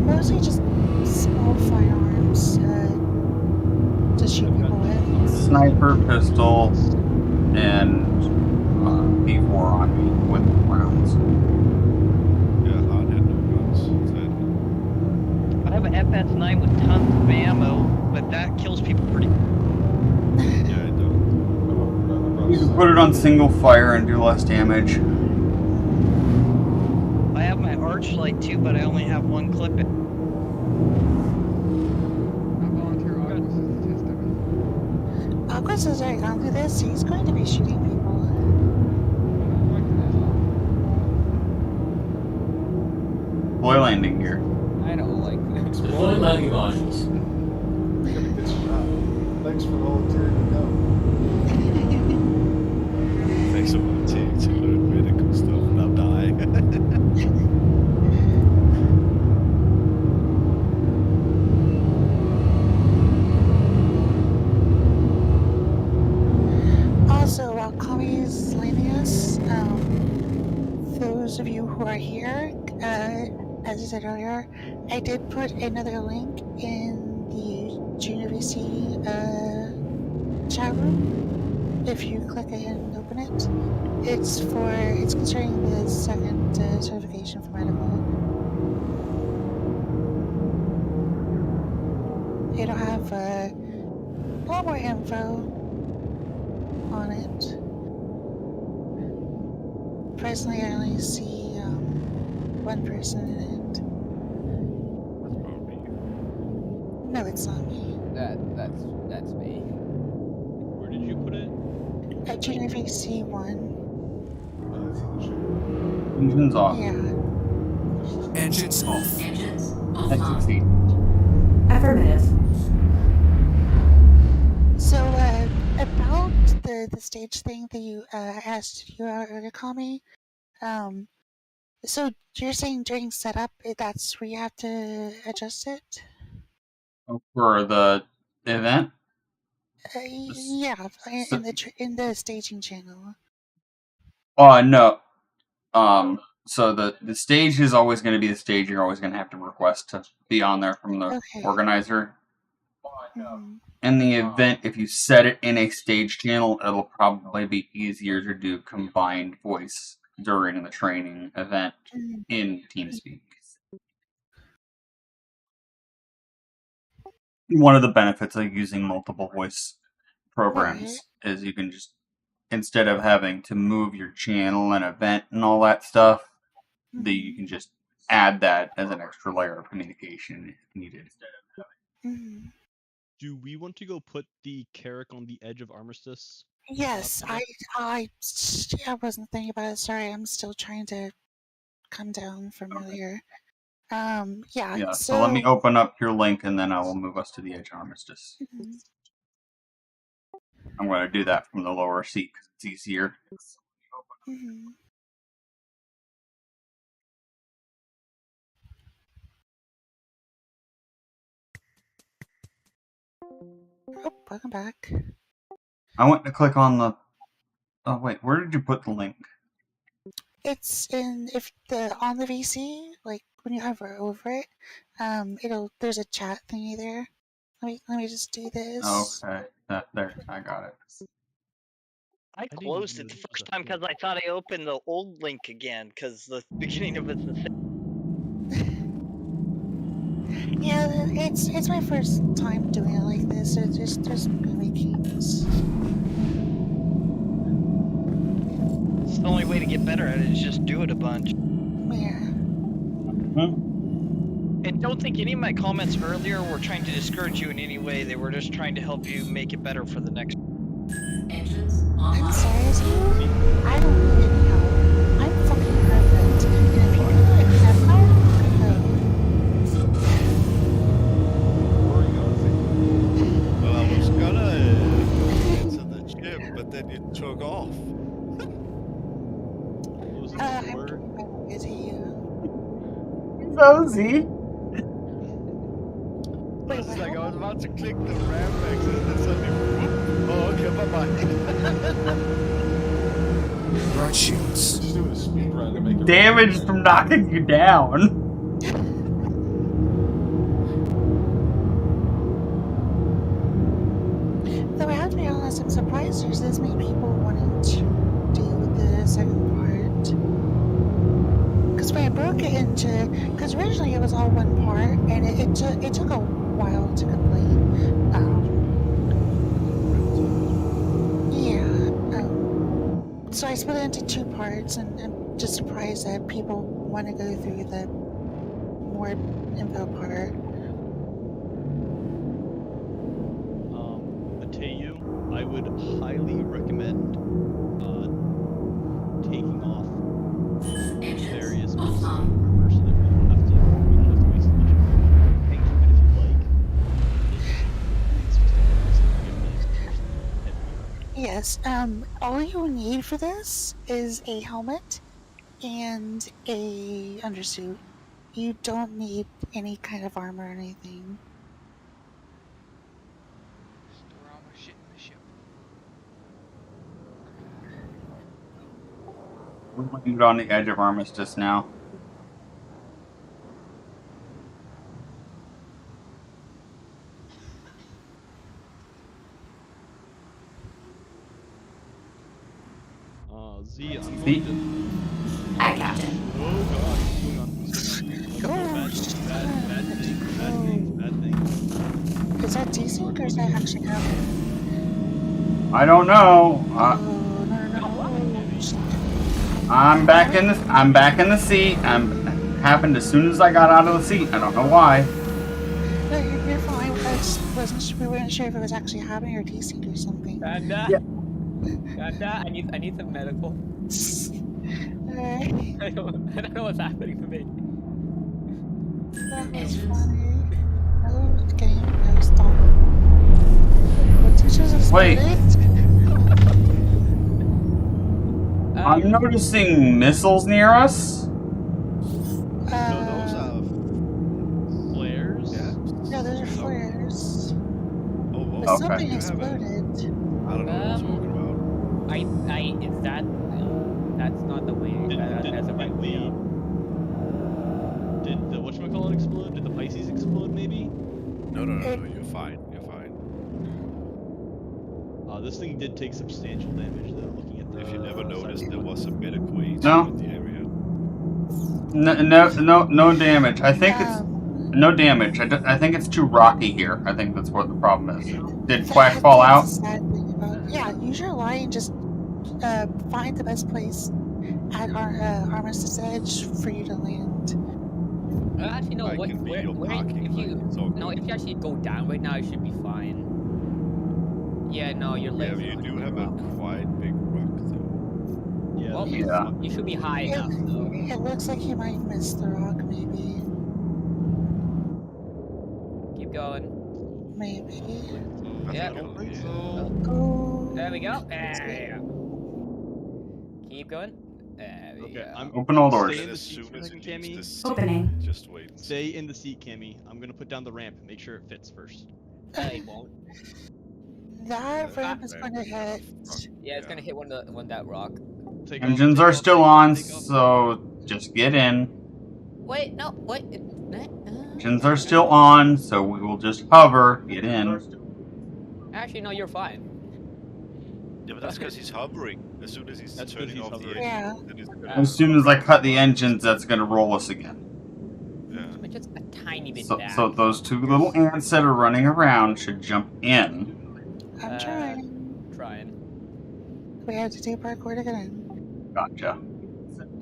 Mostly just small firearms to shoot people with. Sniper, pistol, and B4 on me with rounds. yeah, hard hit no guns. Exactly. I have an FS9 with tons of ammo, but that kills people pretty. Yeah, I don't. You can put it on single fire and do less damage. I have my Archlight too, but I only have 1 clip. August has already gone through this. He's going to be shooting people. Deploy landing gear. I don't like that. Deploy landing modules. Thanks for volunteering to go. Thanks for volunteering to learn medical stuff without dying. Also, while Kami's landing us, those of you who are here, as I said earlier, I did put another link in the Junior VC chat room. If you click it and open it, it's concerning the second certification for medical. It'll have a lot more info on it. Personally, I only see 1 person in it. No, it's not me. That's me. Where did you put it? At Junior VC 1. Engines off. Yeah. Engines off. I succeed. Affirmative. So, about the stage thing that you asked you earlier, Kami, so you're saying during setup, that's where you have to adjust it? For the event? Yeah, in the staging channel. No. So the stage is always going to be the stage. You're always going to have to request to be on there from the organizer. In the event, if you set it in a stage channel, it'll probably be easier to do combined voice during the training event in TeamSpeak. One of the benefits of using multiple voice programs is you can just, instead of having to move your channel and event and all that stuff, you can just add that as an extra layer of communication if needed. Do we want to go put the Carrack on the edge of Armistice? Yes, I wasn't thinking about it. Sorry, I'm still trying to come down from earlier. Yeah. So let me open up your link and then I will move us to the edge of Armistice. I'm going to do that from the lower seat because it's easier. Oh, welcome back. I went to click on the... Oh, wait, where did you put the link? It's on the VC, like when you hover over it, there's a chat thingy there. Let me just do this. Okay, there, I got it. I closed it the first time because I thought I opened the old link again because the beginning of it's the same. Yeah, it's my first time doing it like this. It's just there's many keys. It's the only way to get better at it is just do it a bunch. Yeah. And don't think any of my comments earlier were trying to discourage you in any way. They were just trying to help you make it better for the next. I'm sorry, Steve. I don't need any help. I'm fucking perfect. And if you can accept that, Well, I was gonna get to the gym, but then you took off. I'm busy. Rosie. It's like I was about to click the ramp exit and then suddenly, oh, okay, bye-bye. Bright shields. Just doing a speed run to make it Damage from knocking you down. Though I have to be honest, I'm surprised there's this many people wanting to do the second part. Because when I broke it into, because originally it was all one part, and it took a while to complete. So I split it into 2 parts, and I'm just surprised that people want to go through the more info part. Mateo, I would highly recommend taking off various pieces of armor so that we don't have to waste much of it. Hang from it if you like. It's just a Yes, all you need for this is a helmet and a undersuit. You don't need any kind of armor or anything. Store all my shit in the ship. We're on the edge of Armistice now. Z, I'm going to... Hi, Captain. Oh god, what's going on? Bad things. Is that desync or is that actually happening? I don't know. I'm back in the seat. Happened as soon as I got out of the seat. I don't know why. No, you're fine. We weren't sure if it was actually happening or desync or something. Panda, I need some medical. Alright. I don't know what's happening to me. That was funny. No game, no stop. What teaches us Wait. it? I'm noticing missiles near us. Those are flares? Yeah. No, those are flares. Oh, But okay. something exploded. I don't know what I'm talking about. Is that that's not the way. That's the right way. Did the whatchamacallit explode? Did the Pisces explode maybe? No, you're fine. You're fine. This thing did take substantial damage though, looking at the... If you never noticed, there was a bit of quake No. in the area. No damage. I think it's no damage. I think it's too rocky here. I think that's what the problem is. Did Quack fall out? Yeah, use your light and just find the best place at our Armistice Edge for you to land. Actually, no. I can be your parking if you light, it's all if you actually go down right now, it should be fine. Yeah, no, you're Yeah, late. but you do have a quite big rock though. Yeah, Well, Yeah. you should be high enough. Though. It looks like you might miss the rock, maybe. Keep going. Maybe. Yeah. Oh. There we go. There you go. Keep going. There we Okay, go. I'm Open all doors. stay in the As seat soon for a as second, it leaves Cammy. the seat, Opening. just wait and see. Stay in the seat, Cammy. I'm gonna put down the ramp. Make sure it fits first. It won't. That ramp is going to hit. Yeah, it's gonna hit that rock. Take Engines off, are take off, still take off, on, take off. so just get in. Wait, no, wait. Engines are still on, so we will just hover. Get in. Actually, no, you're fine. Yeah, but that's because he's hovering. As soon as he's That's 'cause turning he's off hovering. the Yeah. engine, then he's gonna As soon as I cut the engines, that's gonna roll us again. Yeah. But just a tiny bit So, back. so those two little ants that are running around should jump in. I'm trying. Trying. We have to do parkour to get in. Gotcha.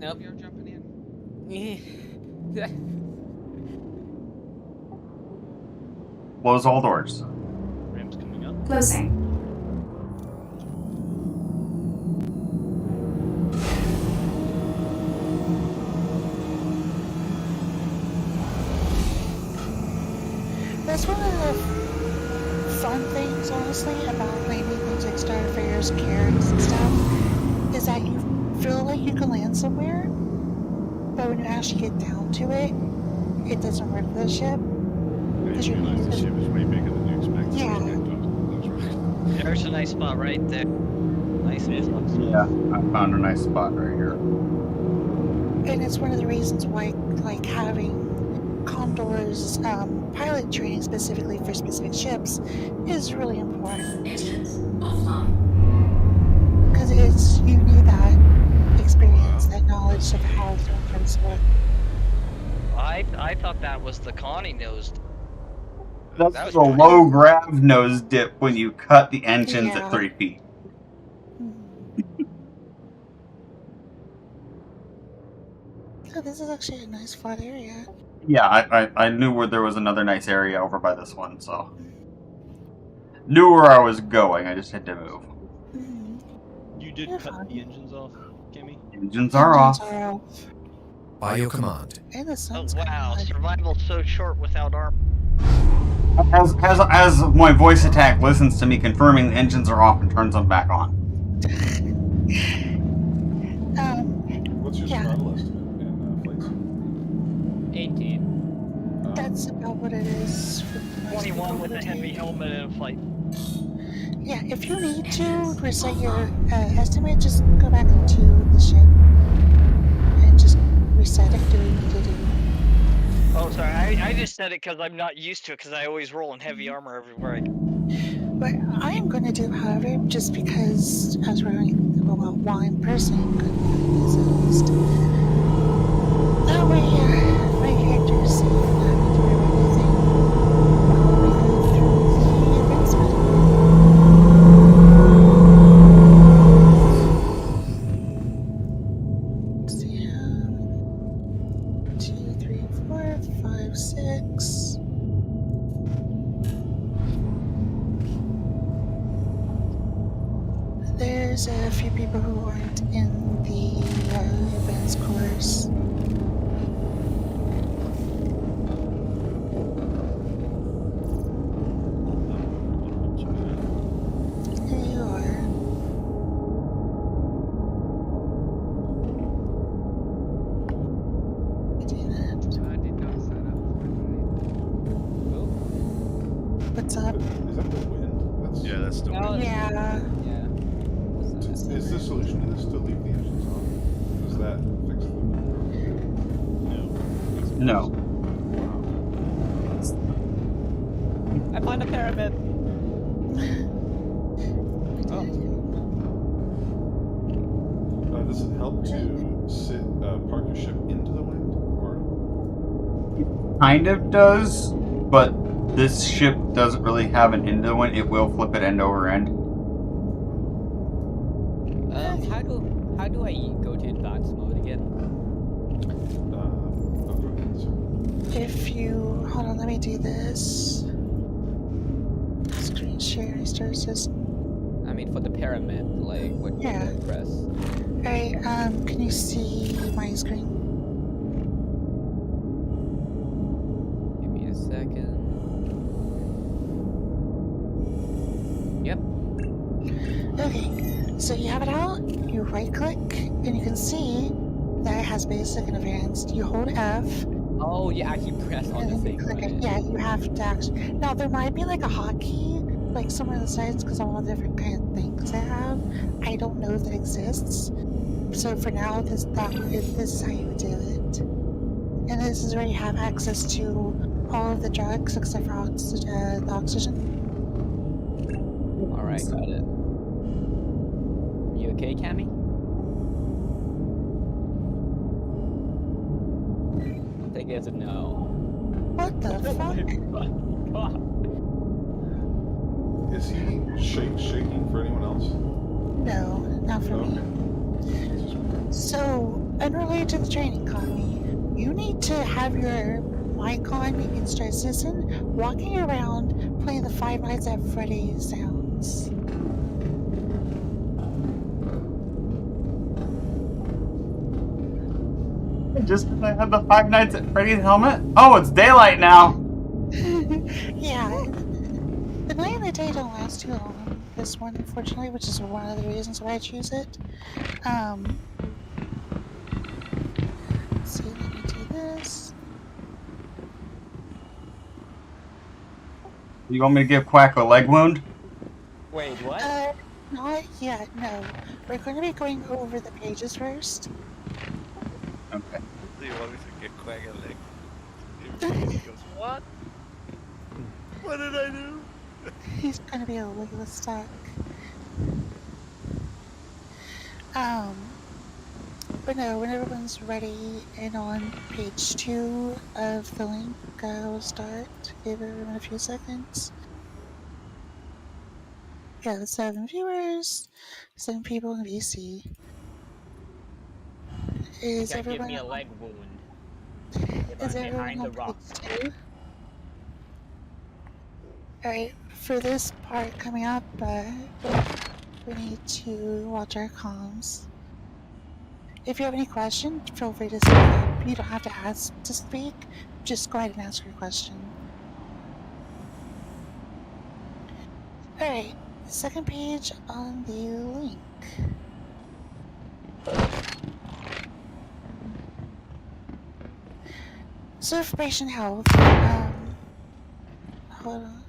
Nope. You're jumping in. Close all doors. Ram's coming up. Closing. That's one of the fun things, honestly, about maybe things like Starfire's carrots and stuff, is that you feel like you can land somewhere, but when you actually get down to it, it doesn't work for the ship. Because You realize the ship is way bigger than you expected. Yeah. That's right. There's a nice spot right there. Nice spot. Yeah, I found a nice spot right here. And it's one of the reasons why, like, having Condor's pilot training specifically for specific ships is really important. Engines offline. Because it's, you need that experience, that knowledge of how things work. I thought that was the Connie nosed. That's That was the pretty- low grav nose dip when you cut the engines Yeah. at 3 feet. So this is actually a nice flat area. Yeah, I knew where there was another nice area over by this one, so. Knew where I was going, I just had to move. You did You're cut fine. the engines off, Kimmy? Engines are off. Engines are off. By your command. And the Oh sun's wow, coming out. survival's so short without armor. As my voice attack listens to me confirming the engines are off and turns them back on. What's your Yeah. throttle estimate in flights? 18. That's about what it is for most 21 people with a today. heavy helmet and a flight. Yeah, if you need to reset your estimate, just go back into the ship and just reset it, do what you need to do. Oh, sorry, I just said it because I'm not used to it because I always roll in heavy armor everywhere I go. But I am going to do, however, just because as we're going, well, while I'm personally going to do this at least. That way, my character's safe and not having to worry about anything while we go through the events menu. Let's see, 2, 3, 4, 5, 6. There's a few people who aren't in the advanced course. There you are. Do that. I did not sign up for it. What's up? Is that the wind? That's, Yeah, that's the No, wind. Yeah. Yeah. Is the solution to this to leave the engines on? Does that fix the No. I find a pyramid. Does it help to park your ship into the wind, or Kind of does, but this ship doesn't really have an end to the wind. It will flip it end over end. How do I go to advanced mode again? oh, go ahead, sir. If you hold on, let me do this. Screen share, restart system. I mean, for the pyramid, like, what do Yeah. I press? Alright, can you see my screen? Give me a second. Yep. Okay, so you have it out, you right click, and you can see that it has basic and advanced. You hold F, Oh, you actually press on and the then you thing. click it. right? Yeah, you have to actually. Now, there might be like a hotkey, like somewhere on the sides, because all the different kind of things I have. I don't know if that exists. So for now, this is how you would do it. And this is where you have access to all of the drugs except for the oxygen. Alright, got it. You okay, Cammy? I'll take it as a no. What the fuck? Is he shaking for anyone else? No, not for me. So, unrelated to the training, Connie, you need to have your mic on and start listening, walking around, playing the Five Nights at Freddy's sounds. Just because I have the Five Nights at Freddy's helmet? Oh, it's daylight now! Yeah, the night and the day don't last too long. This one, unfortunately, which is one of the reasons why I choose it. Let's see, let me do this. You want me to give Quack a leg wound? Wait, what? Not yet, no. We're going to be going over the pages first. Okay. Do you want me to get Quack a leg? He goes, what? What did I do? He's going to be a little stuck. But no, when everyone's ready and on page 2 of the link, I'll start. Give everyone a few seconds. Yeah, 7 viewers, 7 people in VC. Is Can't give everyone me a on, leg wound. is I'm everyone behind on the rock. page 2? Alright, for this part coming up, we need to watch our comms. If you have any questions, feel free to speak up. You don't have to ask to speak, just go ahead and ask your question. Alright, second page on the link. So for patient health, hold on.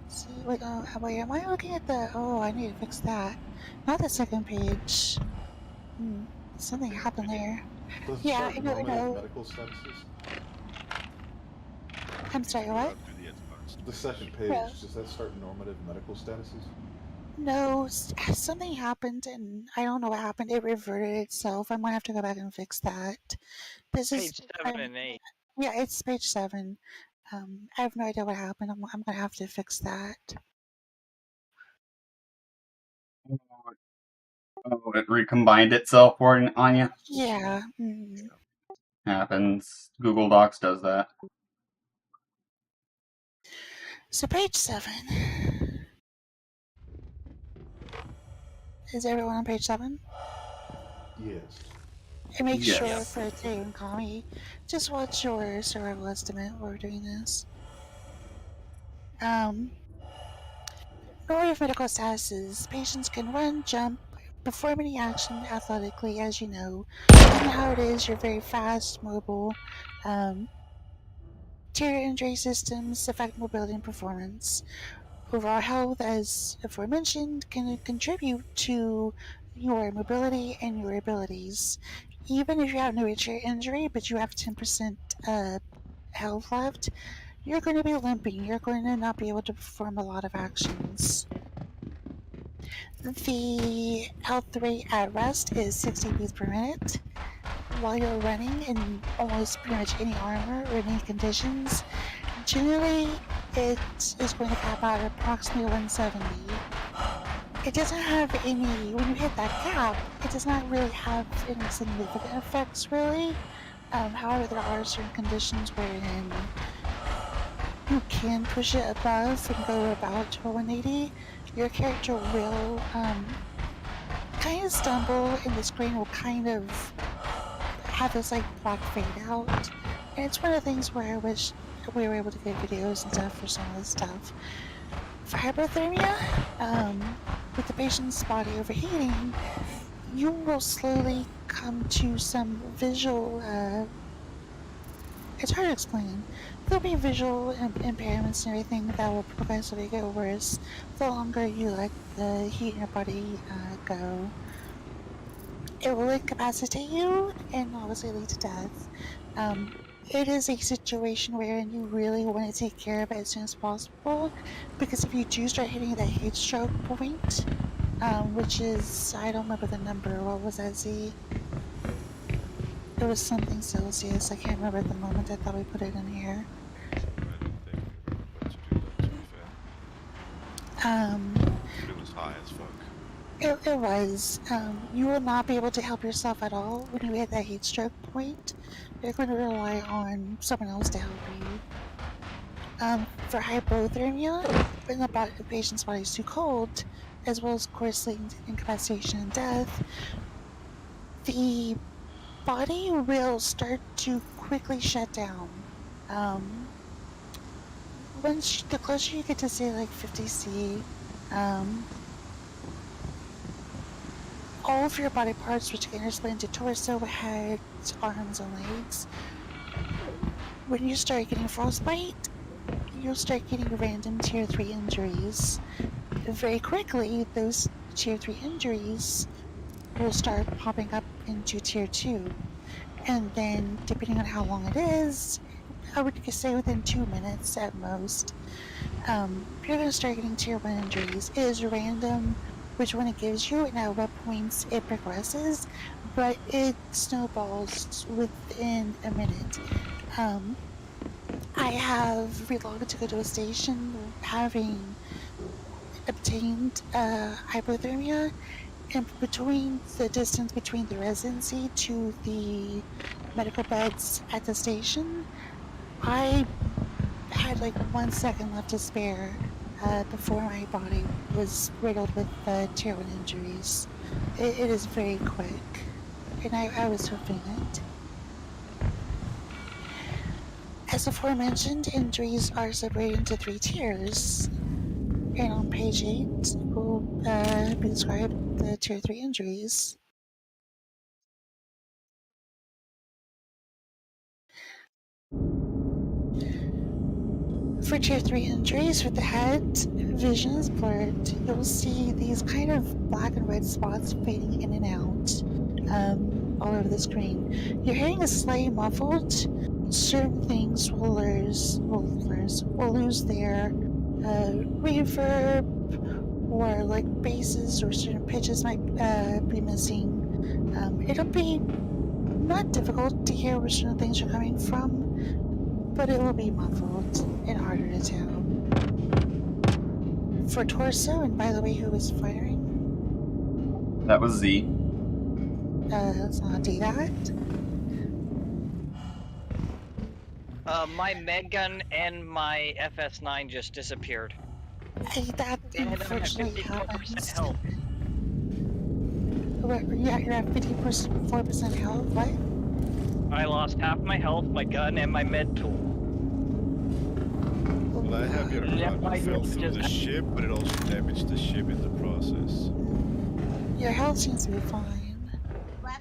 See, wait, wait, am I looking at the, oh, I need to fix that. Not the second page. Something happened there. Does it Yeah, start I know, normative medical statuses? I'm sorry, what? The second page, does that start normative medical statuses? No, something happened and I don't know what happened. It reverted itself. I might have to go back and fix that. This is Page 7 and 8. Yeah, it's page 7. I have no idea what happened. I'm gonna have to fix that. Oh, it recombined itself for Anya? Yeah. Happens. Google Docs does that. So page 7. Is everyone on page 7? Yes. And make Yes. sure for Tay and Kami, just watch your survival estimate while we're doing this. Normative medical statuses. Patients can run, jump, perform any action athletically, as you know. You know how it is, you're very fast, mobile. Tear injury systems affect mobility and performance. Overall health, as aforementioned, can contribute to your mobility and your abilities. Even if you have no major injury, but you have 10% health left, you're going to be limping. You're going to not be able to perform a lot of actions. The health rate at rest is 60 beats per minute. While you're running in almost pretty much any armor or any conditions, generally it is going to cap out at approximately 170. It doesn't have any, when you hit that cap, it does not really have any significant effects really. However, there are certain conditions wherein you can push it above and go about to a 180. Your character will kind of stumble and the screen will kind of have this like black fade out. And it's one of the things where I wish we were able to get videos and stuff for some of this stuff. For hypothermia, with the patient's body overheating, you will slowly come to some visual, it's hard to explain. There'll be visual impairments and everything that will progressively get worse the longer you let the heat in your body go. It will incapacitate you and obviously lead to death. It is a situation wherein you really want to take care of it as soon as possible, because if you do start hitting that heat stroke point, which is, I don't remember the number. What was that, Z? It was something Celsius. I can't remember at the moment. I thought we put it in here. I don't think we were about to do that, to be fair. But it was high as fuck. It was. You will not be able to help yourself at all when you hit that heat stroke point. You're going to rely on someone else to help you. For hypothermia, when the patient's body is too cold, as well as, of course, incapacitation and death, the body will start to quickly shut down. The closer you get to, say, like 50C, all of your body parts, which can explain to torso, head, arms, and legs, when you start getting frostbite, you'll start getting random tier 3 injuries. Very quickly, those tier 3 injuries will start popping up into tier 2. And then, depending on how long it is, I would say within 2 minutes at most, you're going to start getting tier 1 injuries. It is random which one it gives you and at what points it progresses, but it snowballs within a minute. I have reloaded to go to a station having obtained hypothermia, and between the distance between the residency to the medical beds at the station, I had like 1 second left to spare before my body was riddled with tier 1 injuries. It is very quick, and I was hoping it. As aforementioned, injuries are separated into 3 tiers, and on page 8 will be described the tier 3 injuries. For tier 3 injuries with the head, vision is blurred. You'll see these kind of black and red spots fading in and out all over the screen. Your hearing is slightly muffled. Certain things will lose their reverb, or like basses or certain pitches might be missing. It'll be not difficult to hear where certain things are coming from, but it will be muffled and harder to tell. For torso, and by the way, who was firing? That was Z. Let's not do that. My med gun and my FS9 just disappeared. That And I'm at unfortunately 54% happens. health. You're at 54% health, what? I lost half my health, my gun, and my med tool. Well, I have your Yeah, gun I fell just- through the ship, but it also damaged the ship in the process. Your health seems to be fine.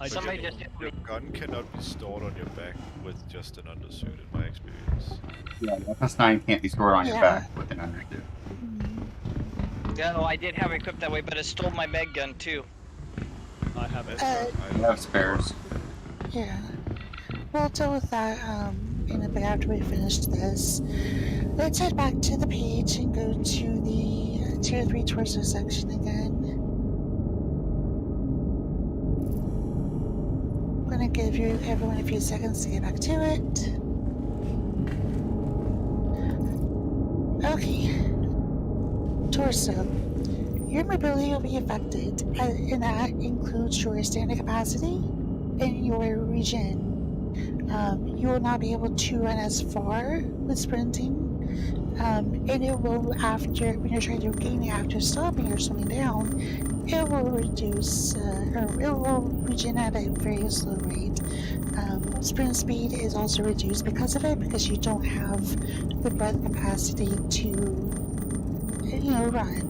I Somebody did- just hit Your me. gun cannot be stored on your back with just an undersuit, in my experience. Yeah, FS9 can't be stored on your Yeah. back with an undersuit. Yeah, no, I did have it equipped that way, but it stole my med gun too. I have it. You have spares. Yeah. We'll deal with that in a bit after we finish this. Let's head back to the page and go to the tier 3 torso section again. I'm gonna give everyone a few seconds to get back to it. Okay. Torso. Your mobility will be affected, and that includes your standing capacity and your regen. You will not be able to run as far with sprinting, and it will, when you're trying to regain it after stopping or slowing down, it will reduce, or it will regen at a very slow rate. Sprint speed is also reduced because of it, because you don't have the breath capacity to, run.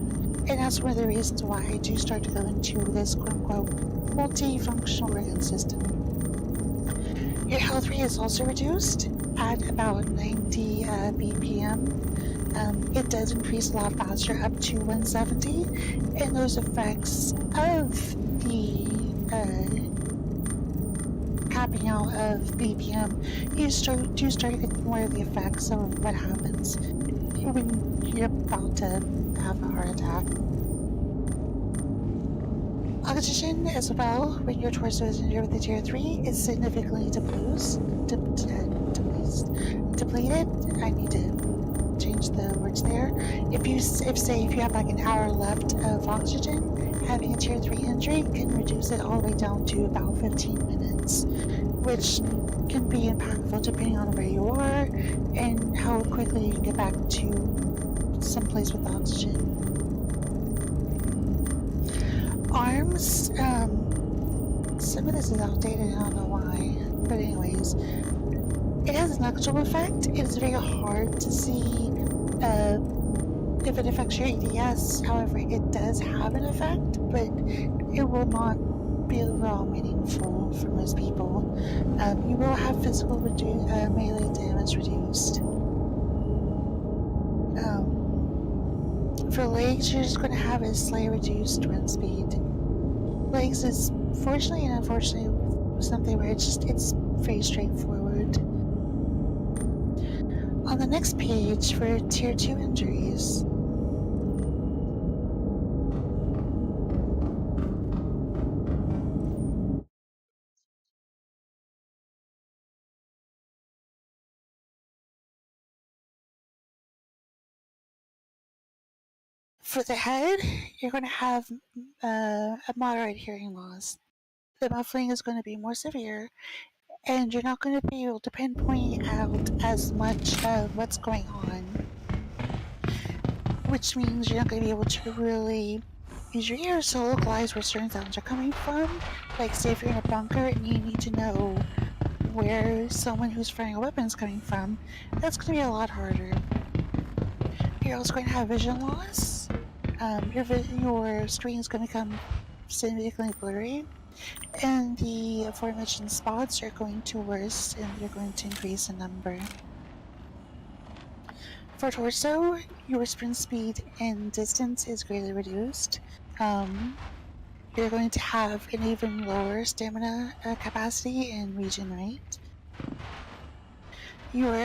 And that's one of the reasons why I do start to go into this quote-unquote multifunctional organ system. Your health rate is also reduced at about 90 BPM. It does increase a lot faster, up to 170, and those effects of the capping out of BPM, you do start to get more of the effects of what happens when you're about to have a heart attack. Oxygen as well, when your torso is injured with a tier 3, is significantly depleted. I need to change the words there. If you have like an hour left of oxygen, having a tier 3 injury can reduce it all the way down to about 15 minutes, which can be impactful depending on where you are and how quickly you can get back to someplace with oxygen. Arms, some of this is outdated, I don't know why, but anyways, it has an actual effect. It is very hard to see if it affects your ADS. However, it does have an effect, but it will not be overall meaningful for most people. You will have physical melee damage reduced. For legs, you're just going to have a slightly reduced run speed. Legs is fortunately and unfortunately something where it's very straightforward. On the next page, for tier 2 injuries, for the head, you're going to have a moderate hearing loss. The muffling is going to be more severe, and you're not going to be able to pinpoint out as much of what's going on, which means you're not going to be able to really use your ears to localize where certain sounds are coming from. Like, say if you're in a bunker and you need to know where someone who's firing a weapon is coming from, that's going to be a lot harder. You're also going to have vision loss. Your screen is going to become significantly blurry, and the aforementioned spots are going to worsen and they're going to increase in number. For torso, your sprint speed and distance is greatly reduced. You're going to have an even lower stamina capacity and regenerate. Your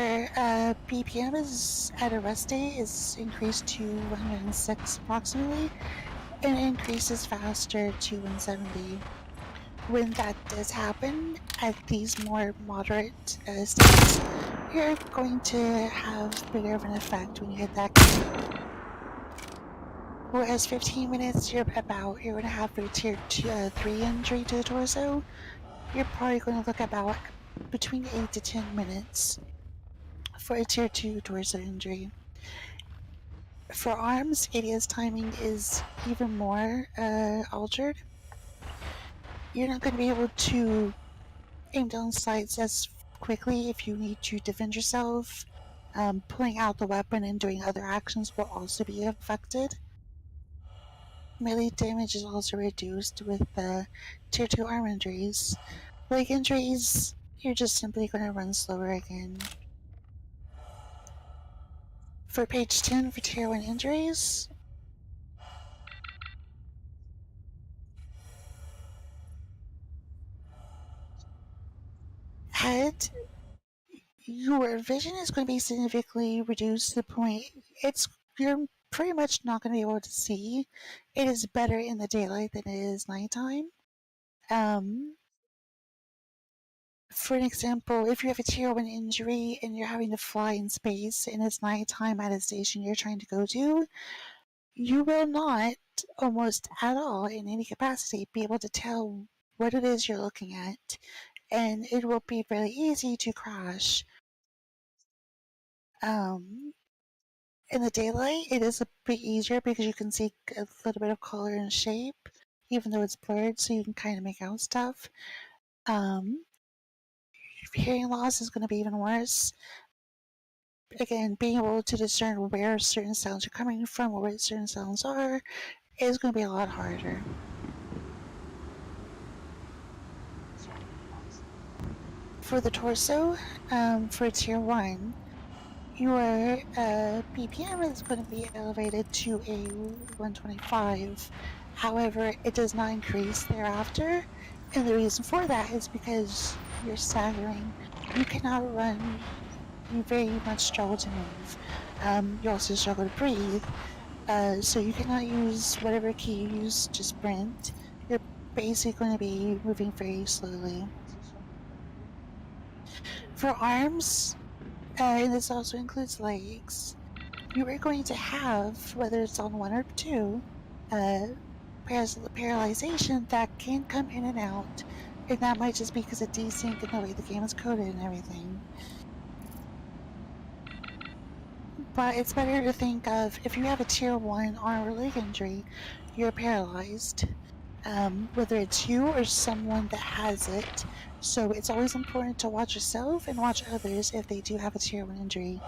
BPM is at a rest day is increased to 106 approximately, and it increases faster to 170. When that does happen at these more moderate states, you're going to have bigger of an effect when you hit that key. Whereas 15 minutes, you're going to have for tier 3 injury to the torso, you're probably going to look about between 8 to 10 minutes for a tier 2 torso injury. For arms, ADS timing is even more altered. You're not going to be able to aim down sights as quickly if you need to defend yourself. Pulling out the weapon and doing other actions will also be affected. Melee damage is also reduced with tier 2 arm injuries. Leg injuries, you're just simply going to run slower again. For page 10 for tier 1 injuries, head, your vision is going to be significantly reduced to the point you're pretty much not going to be able to see. It is better in the daylight than it is nighttime. For an example, if you have a tier 1 injury and you're having to fly in space and it's nighttime at a station you're trying to go to, you will not, almost at all in any capacity, be able to tell what it is you're looking at, and it will be very easy to crash. In the daylight, it is a bit easier because you can see a little bit of color and shape, even though it's blurred, so you can kind of make out stuff. Hearing loss is going to be even worse. Again, being able to discern where certain sounds are coming from or where certain sounds are is going to be a lot harder. For the torso, for tier 1, your BPM is going to be elevated to a 125. However, it does not increase thereafter, and the reason for that is because you're staggering. You cannot run. You very much struggle to move. You also struggle to breathe, so you cannot use whatever key you use to sprint. You're basically going to be moving very slowly. For arms, and this also includes legs, you are going to have, whether it's on 1 or 2, paralyzation that can come in and out, and that might just be because of desync and the way the game is coded and everything. But it's better to think of, if you have a tier 1 arm or leg injury, you're paralyzed. Whether it's you or someone that has it. So it's always important to watch yourself and watch others if they do have a tier 1 injury.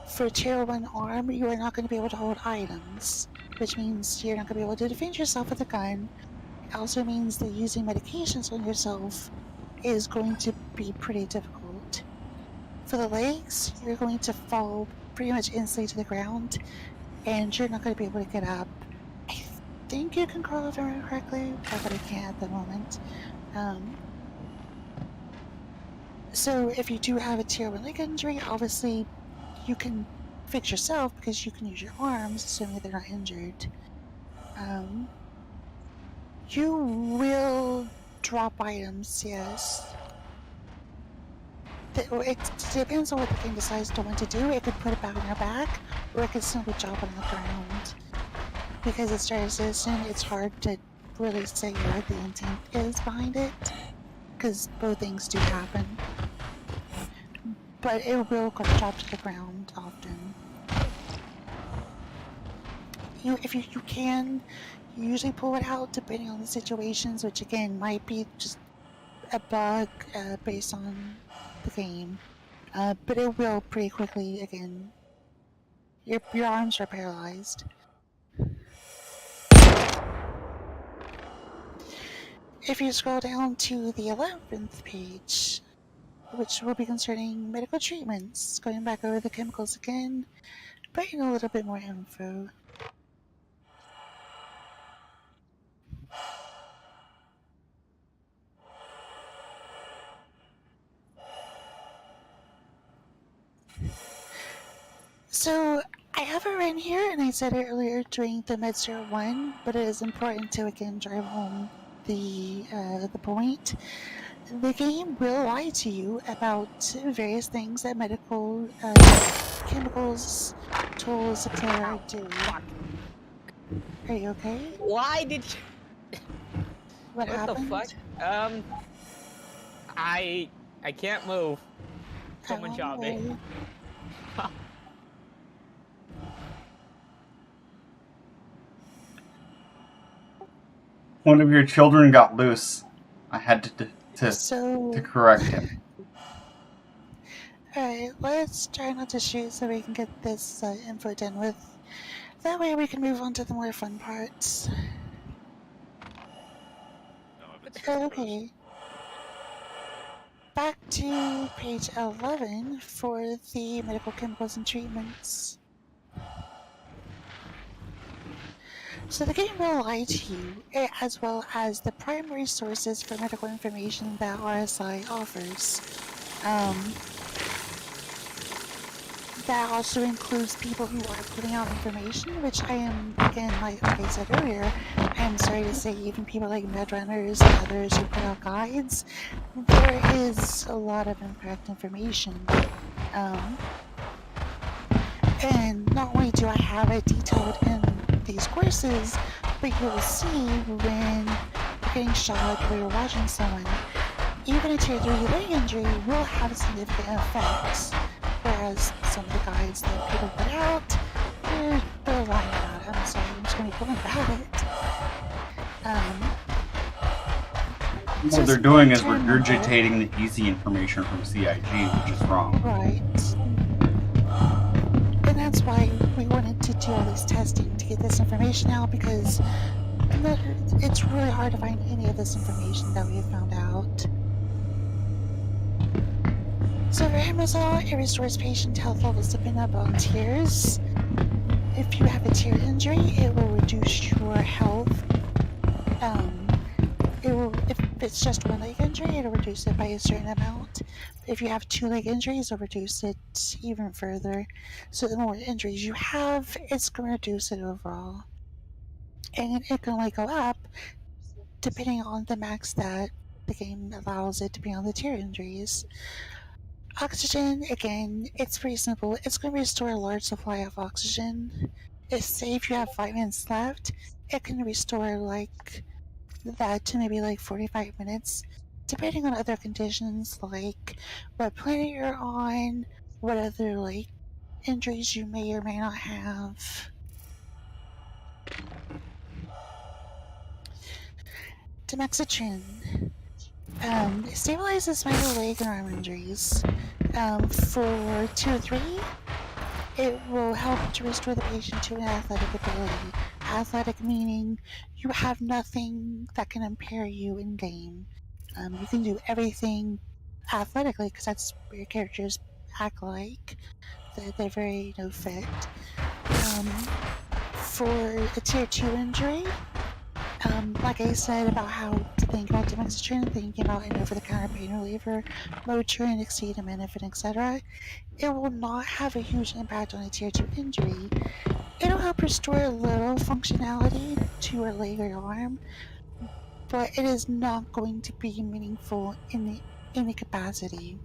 For a tier 1 arm, you are not going to be able to hold items, which means you're not going to be able to defend yourself with a gun. It also means that using medications on yourself is going to be pretty difficult. For the legs, you're going to fall pretty much instantly to the ground, and you're not going to be able to get up. I think you can crawl if I remember correctly, but I can't at the moment. So if you do have a tier 1 leg injury, obviously you can fix yourself because you can use your arms, assuming they're not injured. You will drop items, yes. It depends on what the game decides to want to do. It could put it back on your back, or it could simply drop it on the ground. Because it's Dire Citizen, it's hard to really say what the intent is behind it, because both things do happen. But it will drop to the ground often. If you can usually pull it out depending on the situations, which again might be just a bug based on the game. But it will pretty quickly again. Your arms are paralyzed. If you scroll down to the 11th page, which will be concerning medical treatments, going back over the chemicals again, putting a little bit more info. So I have a run here, and I said it earlier during the MedStar 1, but it is important to again drive home the point. The game will lie to you about various things that medical chemicals, tools, etc. do. Are you okay? Why did you... What happened? The fuck? I can't move. Someone shot me. One of your children got loose. I had to correct him. Alright, let's try not to shoot so we can get this info done with. That way we can move on to the more fun parts. Okay. Back to page 11 for the medical chemicals and treatments. So the game will lie to you, as well as the primary sources for medical information that RSI offers. That also includes people who are putting out information, which I am, again, like I said earlier, I am sorry to say even people like Medrunners and others who put out guides, there is a lot of incorrect information. And not only do I have it detailed in these courses, but you will see when you're getting shot or you're watching someone, even a tier 3 leg injury will have significant effects, whereas some of the guides that people put out, they're lying about it. I'm sorry, I'm just going to be going about it. What they're doing is regurgitating the easy information from CIG, which is wrong. Right. And that's why we wanted to do all this testing to get this information out, because it's really hard to find any of this information that we have found out. So for Amazon, it restores patient health levels depending upon tiers. If you have a tier injury, it will reduce your health. If it's just one leg injury, it'll reduce it by a certain amount. If you have 2 leg injuries, it'll reduce it even further. So the more injuries you have, it's going to reduce it overall. And it can only go up depending on the max that the game allows it to be on the tier injuries. Oxygen, again, it's pretty simple. It's going to restore a large supply of oxygen. Say if you have 5 minutes left, it can restore like that to maybe like 45 minutes, depending on other conditions like what planet you're on, what other like injuries you may or may not have. Demoxitrin stabilizes minor leg and arm injuries. For tier 3, it will help to restore the patient to an athletic ability. Athletic meaning you have nothing that can impair you in game. You can do everything athletically because that's what your characters act like. They're very fit. For a tier 2 injury, like I said about how to think about demoxitrin, thinking about an over-the-counter pain reliever, Motrin, acetaminophen, etc., it will not have a huge impact on a tier 2 injury. It'll help restore a little functionality to your leg or your arm, but it is not going to be meaningful in any capacity.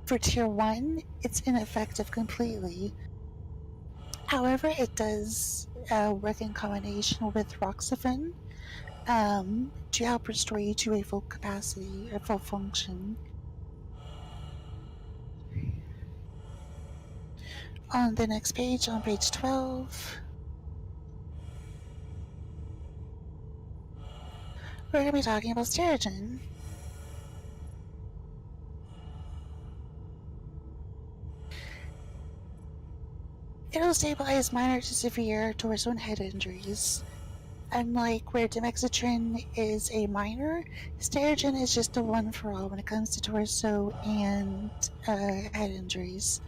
For tier 1, it's ineffective completely. However, it does work in combination with Roxafen to help restore you to a full capacity or full function. On the next page, on page 12, we're going to be talking about Sterigin. It'll stabilize minor to severe torso and head injuries. Unlike where demoxitrin is a minor, Sterigin is just a one for all when it comes to torso and head injuries.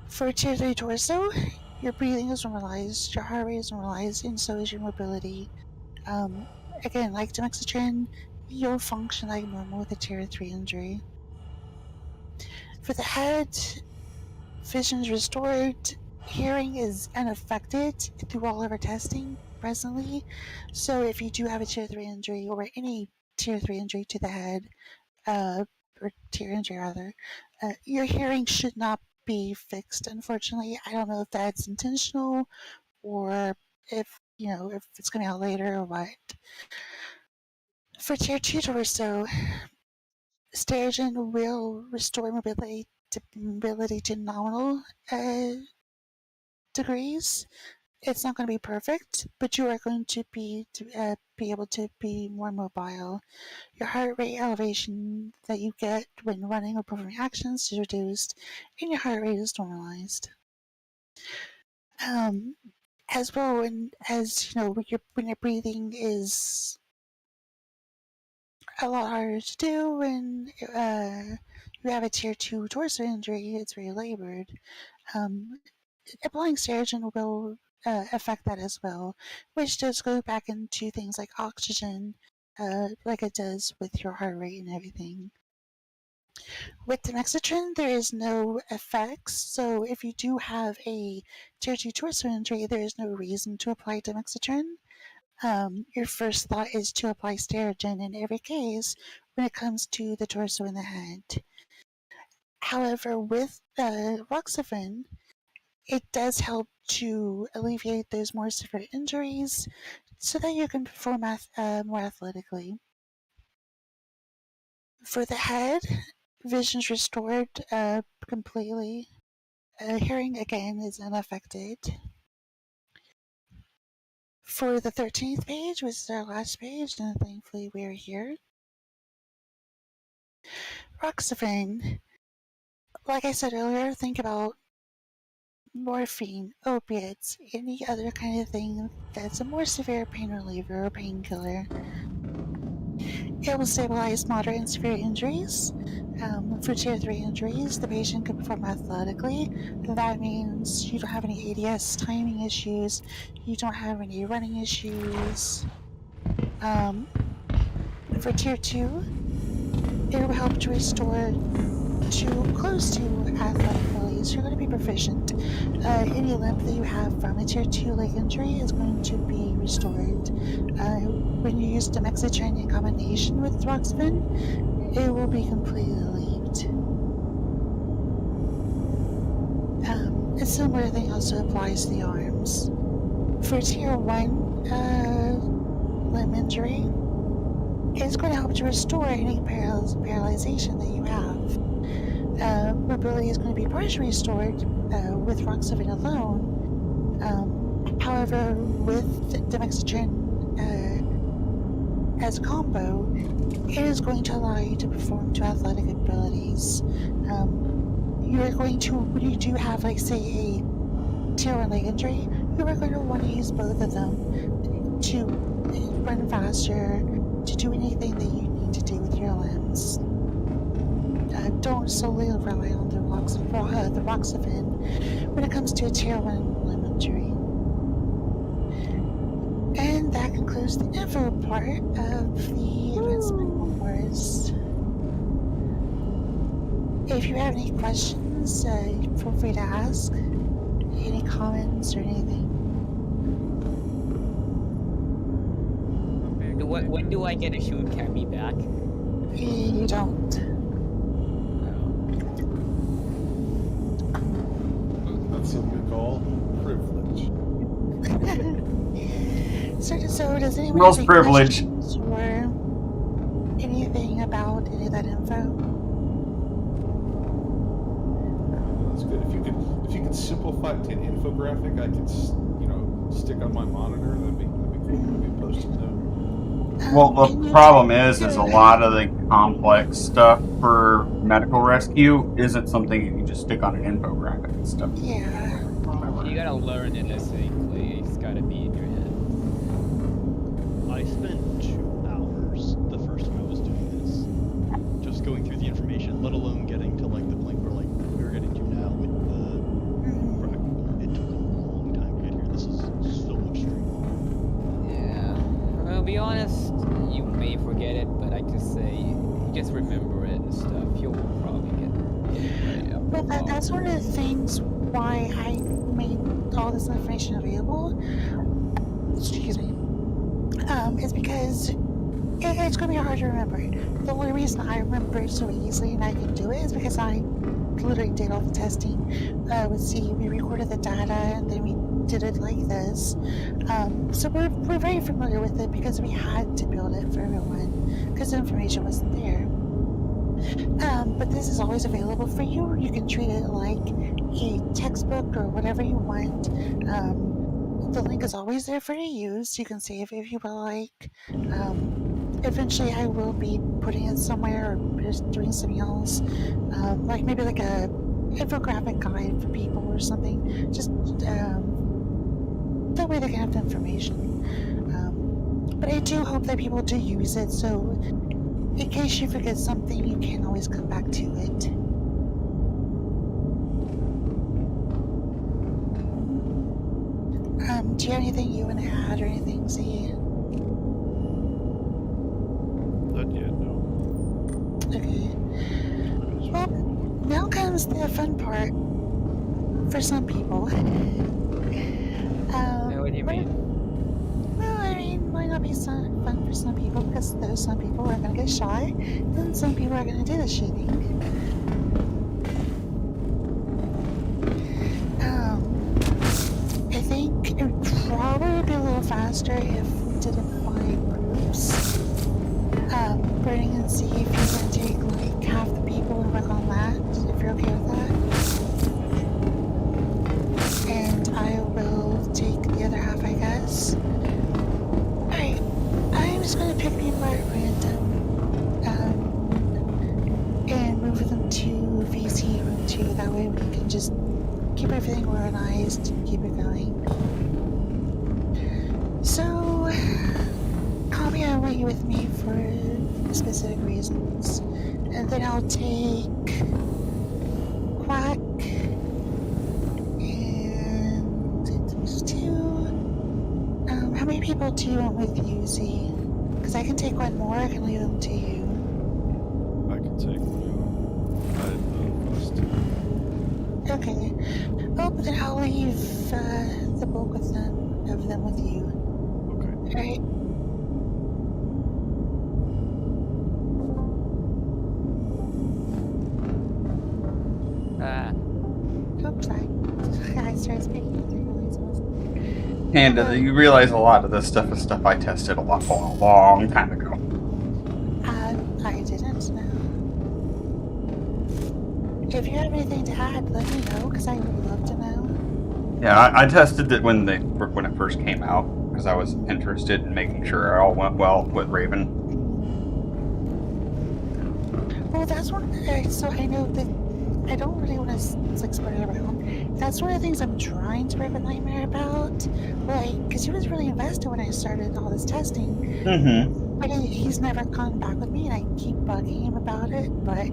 For tier 3 torso, your breathing is normalized, your heart rate is normalized, and so is your mobility. Again, like demoxitrin, you'll function like normal with a tier 3 injury. For the head, vision is restored, hearing is unaffected through all of our testing presently, so if you do have a tier 3 injury or any tier 3 injury to the head, or tier injury rather, your hearing should not be fixed, unfortunately. I don't know if that's intentional or if it's coming out later or what. For tier 2 torso, Sterigin will restore mobility to nominal degrees. It's not going to be perfect, but you are going to be able to be more mobile. Your heart rate elevation that you get when running or performing actions is reduced, and your heart rate is normalized. As well, when your breathing is a lot harder to do when you have a tier 2 torso injury, it's very labored. Applying Sterigin will affect that as well, which does go back into things like oxygen, like it does with your heart rate and everything. With demoxitrin, there is no effects, so if you do have a tier 2 torso injury, there is no reason to apply demoxitrin. Your first thought is to apply Sterigin in every case when it comes to the torso and the head. However, with Roxafen, it does help to alleviate those more severe injuries so that you can perform more athletically. For the head, vision's restored completely. Hearing, again, is unaffected. For the 13th page, which is our last page, and thankfully we are here. Roxafen, like I said earlier, think about morphine, opiates, any other kind of thing that's a more severe pain reliever or painkiller. It will stabilize moderate and severe injuries. For tier 3 injuries, the patient can perform athletically. That means you don't have any ADS timing issues, you don't have any running issues. For tier 2, it will help to restore to close to athletic abilities abilities, you're going to be proficient. Any limp that you have from a tier 2 leg injury is going to be restored. When you use Demoxitrin in combination with Roxafen, it will be completely relieved. A similar thing also applies to the arms. For tier 1 limb injury, it's going to help to restore any paralyzation that you have. Mobility is going to be partially restored with Roxafen alone. However, with Demoxitrin as a combo, it is going to allow you to perform 2 athletic abilities. You're going to, when you do have, like, say, a tier 1 leg injury, you are going to want to use both of them to run faster, to do anything that you need to do with your limbs. Don't solely rely on the Roxafen when it comes to a tier 1 limb injury. And that concludes the info part of the Advancement Wars. If you have any questions, feel free to ask. Any comments or anything? When do I get to shoot Cammy back? You don't. That's what we call privilege. So does anyone Most have any privilege. questions or anything about any of that info? That's good. If you could simplify it to an infographic, I could stick on my monitor. That'd be cool. Maybe post it though. Well, the problem is a lot of the complex stuff for medical rescue isn't something you can just stick on an infographic and stuff. Yeah. You gotta learn it aesthetically. It's gotta be in your head. I spent 2 hours the first time I was doing this, just going through the information, let alone getting to like the point where like we were getting to now with the practical. It took a long time to get here. This is so much streamlined. Yeah. I'll be honest, you may forget it, but I just say, just remember it and stuff. You'll probably get it right. But that's one of the things why I made all this information available. Excuse me. Is because it's going to be hard to remember. The only reason I remember it so easily and I can do it is because I literally did all the testing. We recorded the data and then we did it like this. So we're very familiar with it because we had to build it for everyone because the information wasn't there. But this is always available for you. You can treat it like a textbook or whatever you want. The link is always there for you to use. You can save it if you would like. Eventually I will be putting it somewhere or just doing something else. Like maybe like a infographic guide for people or something. Just that way they can have the information. But I do hope that people do use it, so in case you forget something, you can always come back to it. Do you have anything you want to add or anything, Z? Not yet, no. Okay. Well, now comes the fun part for some people. What do you mean? Well, I mean, might not be fun for some people because there's some people are going to get shy, and some people are going to do the shooting. I think it would probably be a little faster if we did it by groups. Burning and see if you can take like half the people and work on that, if you're okay with that. And I will take the other half, I guess. Alright, I'm just gonna pick people at random. And move them to VC room 2. That way we can just keep everything organized and keep it going. So, Kami, I want you with me for specific reasons. And then I'll take Quack and those 2. How many people do you want with you, Z? Because I can take one more, I can leave them to you. I can take one. I first. Okay. Oh, but then I'll leave the bulk of them with you. Okay. Alright. Oops, I started speaking. I didn't realize it was. And you realize a lot of this stuff is stuff I tested a long time ago. I didn't know. If you have anything to add, let me know, because I would love to know. Yeah, I tested it when it first came out, because I was interested in making sure it all went well with Raven. Well, that's one. So I know that I don't really want to spread it around. That's one of the things I'm trying to break with Nightmare about, like, because he was really invested when I started all this testing. Mm-hmm. But he's never gone back with me, and I keep bugging him about it. But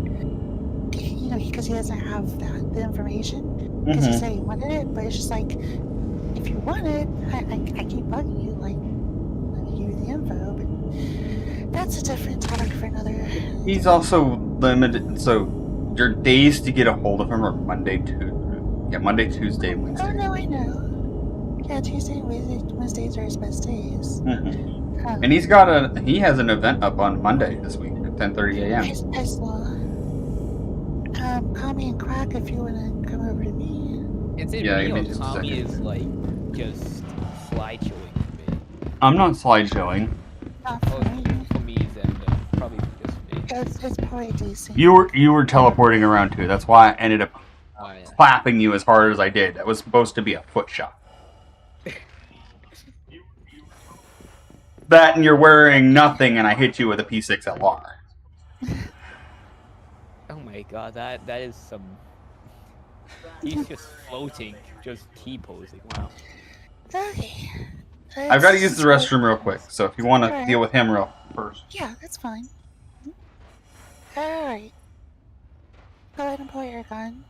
you know, because he doesn't have the information, because he said he wanted it. But it's just like, if you want it, I keep bugging you, like, let me give you the info. But that's a different topic for another. He's also limited, so your days to get a hold of him are Monday, Tuesday, Wednesday. Oh no, I know. Yeah, Tuesday and Wednesdays are his best days. Mm-hmm. And he has an event up on Monday this week at 10:30 a.m. I saw. Call me and Quack if you want to come over to me. Is it Yeah, me give me or just a Tommy second. is like just slideshowing me? I'm not slideshowing. Not for me. For me, then probably just me. It's probably decent. You were teleporting around too. That's why I ended up Oh, yeah. clapping you as hard as I did. That was supposed to be a foot shot. That and you're wearing nothing, and I hit you with a P6LR. Oh my god, that is some. He's just floating, just T-posing. Wow. Okay. I've got to use the restroom real quick, so if you want to deal with him real first. Yeah, that's fine. Alright. Go ahead and pull your gun.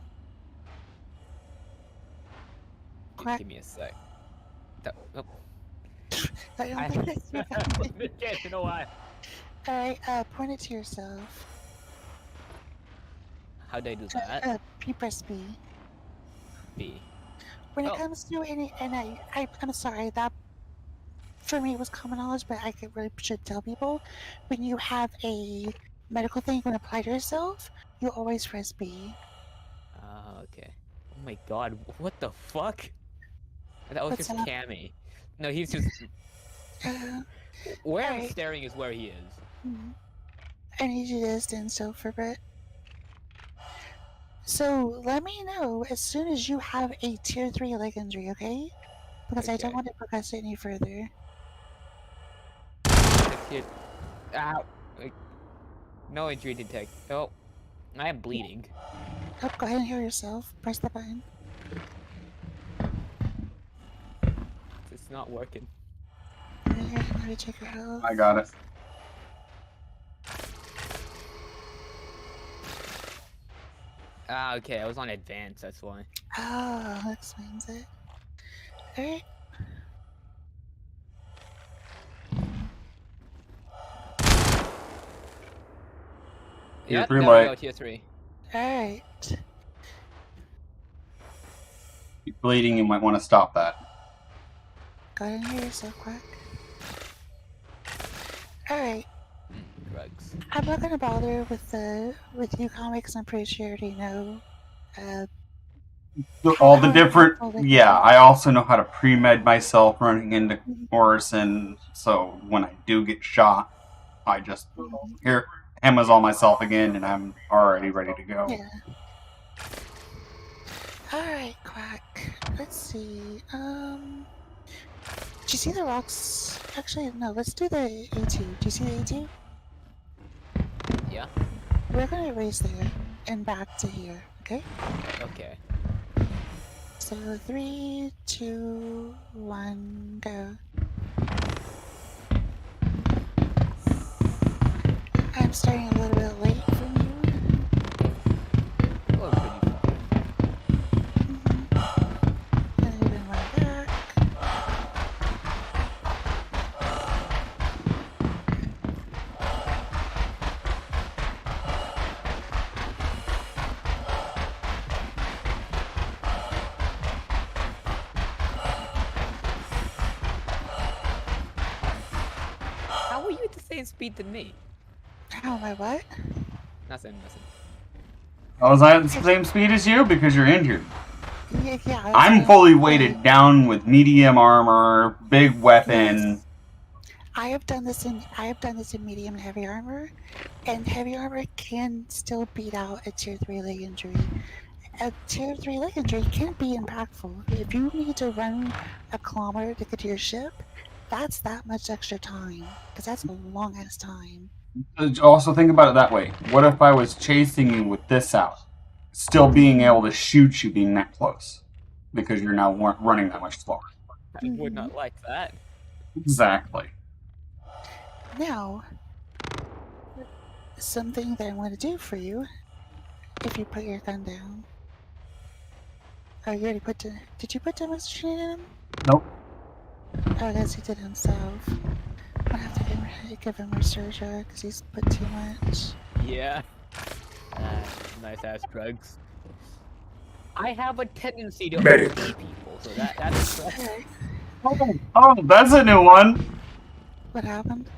Quack. Give me a sec. Oh. I don't think that's your gun. You know what? Alright, point it to yourself. How do I do that? You press B. B. When it comes to any, and I'm sorry, that for me was common knowledge, but I really should tell people, when you have a medical thing you can apply to yourself, you always press B. Okay. Oh my god, what the fuck? That was What's just up? Cammy. No, he's just. Where I'm staring is where he is. I need you to stand still for a bit. So let me know as soon as you have a tier 3 leg injury, okay? Because I don't want to progress it any further. Ow. No injury detect. Oh, I am bleeding. Oh, go ahead and heal yourself. Press the button. It's not working. Here, let me check your health. I got it. Ah, okay, I was on advance, that's why. Oh, that explains it. Alright. Yeah, Tier 3 there we light. go, tier 3. Alright. You're bleeding, you might want to stop that. Go ahead and heal yourself, Quack. Alright. Drugs. I'm not gonna bother with you comics. I'm pretty sure you already know. All the different, yeah, I also know how to pre-med myself running into Morrison, so when I do get shot, I just, here, Emma's myself again, and I'm already ready to go. Yeah. Alright, Quack. Let's see. Do you see the rocks? Actually, no, let's do the A2. Do you see the A2? Yeah. We're gonna race there and back to here, okay? Okay. So 3, 2, 1, go. I'm starting a little bit late from you. Well, pretty far. And even right back. same speed than me. How am I what? Nothing. Oh, was I at the same speed as you? Because you're injured. Yeah. I'm fully weighted down with medium armor, big weapon. I have done this in medium and heavy armor, and heavy armor can still beat out a tier 3 leg injury. A tier 3 leg injury can be impactful. If you need to run a kilometer to get to your ship, that's that much extra time, because that's a long ass time. Also think about it that way. What if I was chasing you with this out? Still being able to shoot you being that close. Because you're now running that much slower. I would not like that. Exactly. Now, something that I'm going to do for you, if you put your gun down. Oh, you already did you put demonstration in him? Nope. Oh, I guess he did himself. I'm gonna have to give him Resurger because he's put too much. Yeah. Nice ass drugs. I have a tendency to Medic. OP people, so that's Oh, that's a new one. What happened?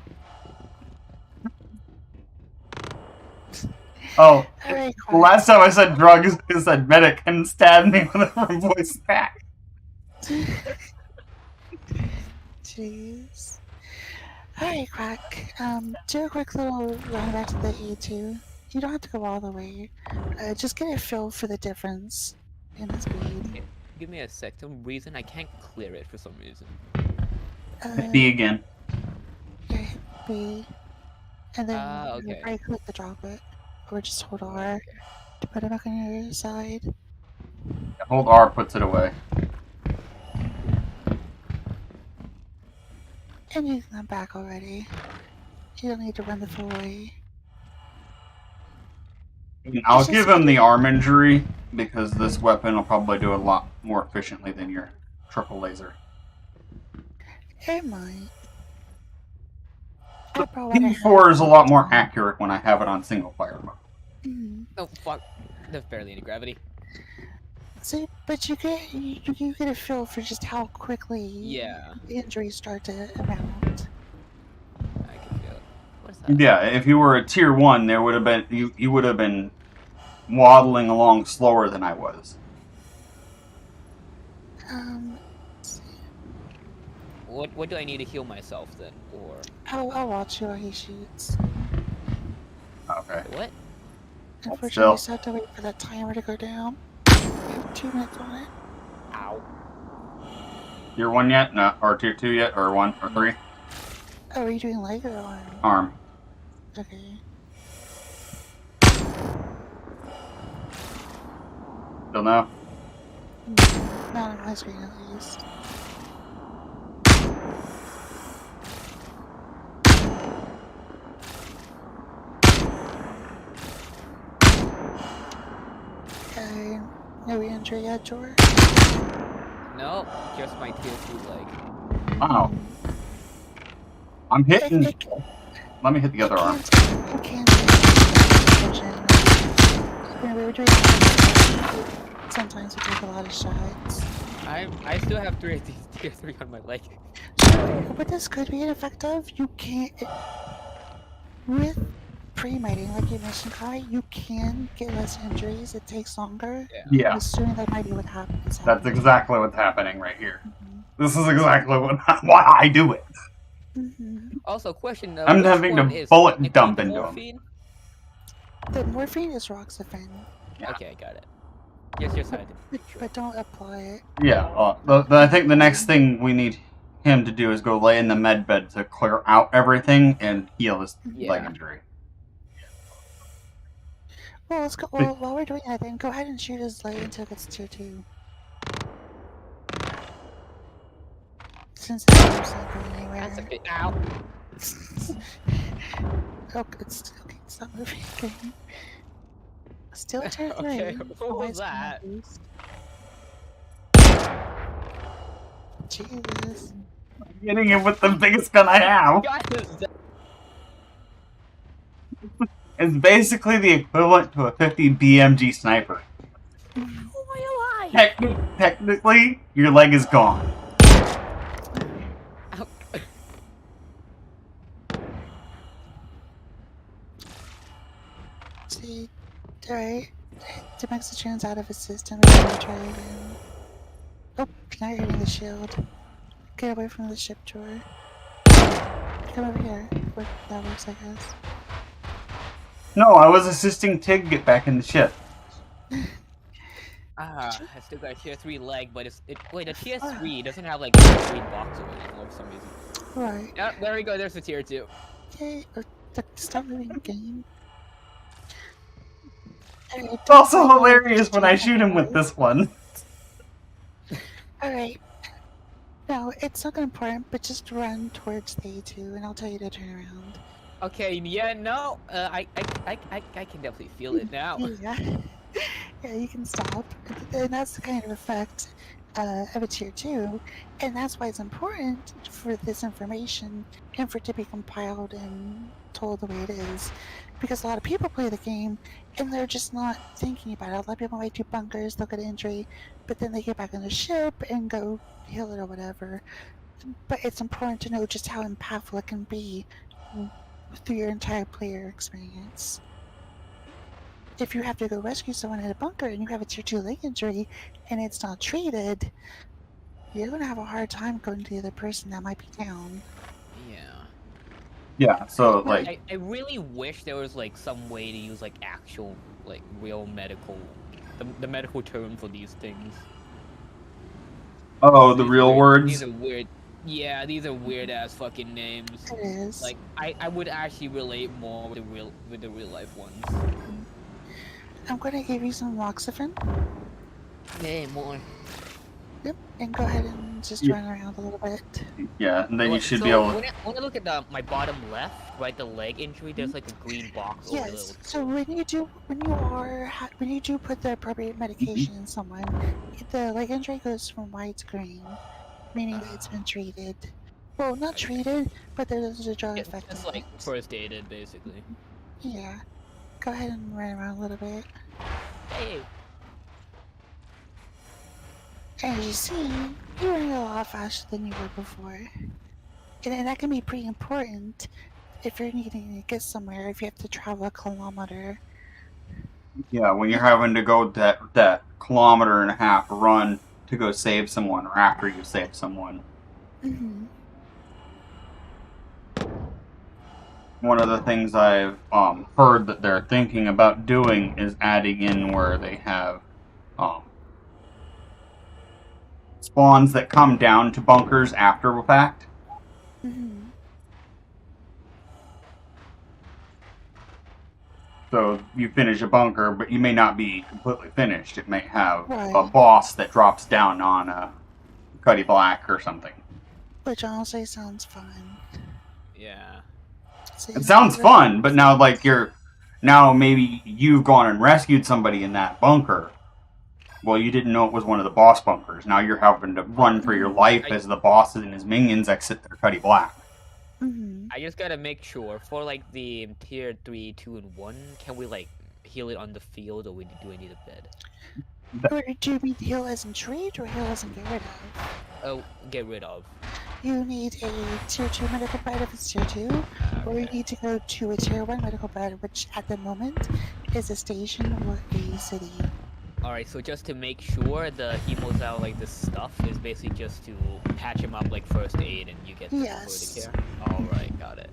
Oh, Alright, the last time I said drugs, I said medic and stabbed me with a voice back. Jeez. Alright, Quack. Do a quick little run back to the E2. You don't have to go all the way. Just get a feel for the difference in the speed. Give me a sec. Some reason I can't clear it for some reason. B again. Okay, B. And then okay. right click to drop it. Or just hold R to put it back on your side. Hold R puts it away. And you can come back already. You don't need to run the full way. I'll give him the arm injury because this weapon will probably do a lot more efficiently than your triple laser. It might. P4 is a lot more accurate when I have it on single fire mode. Oh fuck! There's barely any gravity. See, but you get a feel for just how quickly the injuries start to amount. I can feel it. What's that? Yeah, if you were a tier 1, there would have been you would have been waddling along slower than I was. Let's see. What do I need to heal myself then, or? I'll watch you while he shoots. Okay. What? Unfortunately, you just have to wait for that timer to go down. You have 2 minutes on it. Ow. Tier 1 yet? No, or tier 2 yet? Or 1 or 3? Oh, are you doing leg or arm? Arm. Okay. Still no? Not on my screen at least. Okay. No re-entry yet, Jor? No, just my tier 2 leg. Wow. I'm hitting. Let me hit the other arm. You can't take when we were doing sometimes we take a lot of shots. I still have tier 3 on my leg. But this could be ineffective. You can't with pre-mighting, like you mentioned, Kai, you can get less injuries. It takes longer. Yeah. I'm assuming that might be what happens. That's exactly what's happening right here. This is exactly why I do it. Also, question though. I'm having to bullet dump into him. morphine? The morphine is Roxafen. Okay, I got it. Yes, I did. But don't apply it. Yeah, I think the next thing we need him to do is go lay in the med bed to clear out everything and heal his leg injury. Well, let's go. Well, while we're doing that, then go ahead and shoot his leg until it gets tier 2. Since it's not going anywhere. That's okay. Ow. Oh, it's okay. Stop moving. Okay. Still tier 3. Okay, what was that? Jesus. Hitting him with the biggest gun I have. It's basically the equivalent to a 50 BMG sniper. Technically, your leg is gone. Alright. Demexa turns out of his system and we'll try again. Oh, now you're hitting the shield. Get away from the ship door. Come over here. That works, I guess. No, I was assisting Tig get back in the ship. I still got a tier 3 leg, but wait, the tier 3 doesn't have like a green box over it for some reason. Right. Yeah, there we go, there's the tier 2. Okay, stop moving the game. It's also hilarious when I shoot him with this one. Alright. No, it's not important, but just run towards the A2 and I'll tell you to turn around. Okay, yeah, no, I can definitely feel it now. Yeah. Yeah, you can stop. And that's the kind of effect of a tier 2, and that's why it's important for this information and for it to be compiled and told the way it is. Because a lot of people play the game and they're just not thinking about it. A lot of people might do bunkers, they'll get injury, but then they get back on the ship and go heal it or whatever. But it's important to know just how impactful it can be through your entire player experience. If you have to go rescue someone in a bunker and you have a tier 2 leg injury and it's not treated, you're going to have a hard time going to the other person that might be down. Yeah. Yeah, so like... I really wish there was like some way to use like actual, like real medical, the medical term for these things. Oh, the real words? These are weird. Yeah, these are weird ass fucking names. It is. Like, I would actually relate more with the real life ones. I'm going to give you some Loxaphen. Yeah, more. Yep, and go ahead and just run around a little bit. Yeah, and then you should so be able to... when I look at my bottom left, right, the leg injury, there's like a green box over the Yes, little... so when you do put the appropriate medication in someone, the leg injury goes from white to green, meaning that it's been treated. Well, not treated, but there's a drug effect. It's like first aided, basically. Yeah. Go ahead and run around a little bit. Hey! As you see, you're running a lot faster than you were before. And that can be pretty important if you're needing to get somewhere, if you have to travel a kilometer. Yeah, when you're having to go that kilometer and a half run to go save someone, or after you save someone. Mm-hmm. One of the things I've heard that they're thinking about doing is adding in where they have spawns that come down to bunkers after the fact. Mm-hmm. So you finish a bunker, but you may not be completely finished. It may have a Right. boss that drops down on a Cuddy Black or something. Which honestly sounds fun. Yeah. So It sounds fun, but now like now maybe you've gone and rescued somebody in that bunker. Well, you didn't know it was one of the boss bunkers. Now you're having to run for your life as the boss and his minions exit their Cuddy Black. Mm-hmm. I just gotta make sure, for like the tier 3, 2, and 1, can we like heal it on the field, or do we need a bed? Or do you mean heal as in treat or heal as in get rid of? Oh, get rid of. You need a tier 2 medical bed if it's tier 2, or you need to go to a tier 1 medical bed, which at the moment is a station or a city. Alright, so just to make sure the hemos like this stuff is basically just to patch him up like first aid and you get the Yes. care. Alright, got it.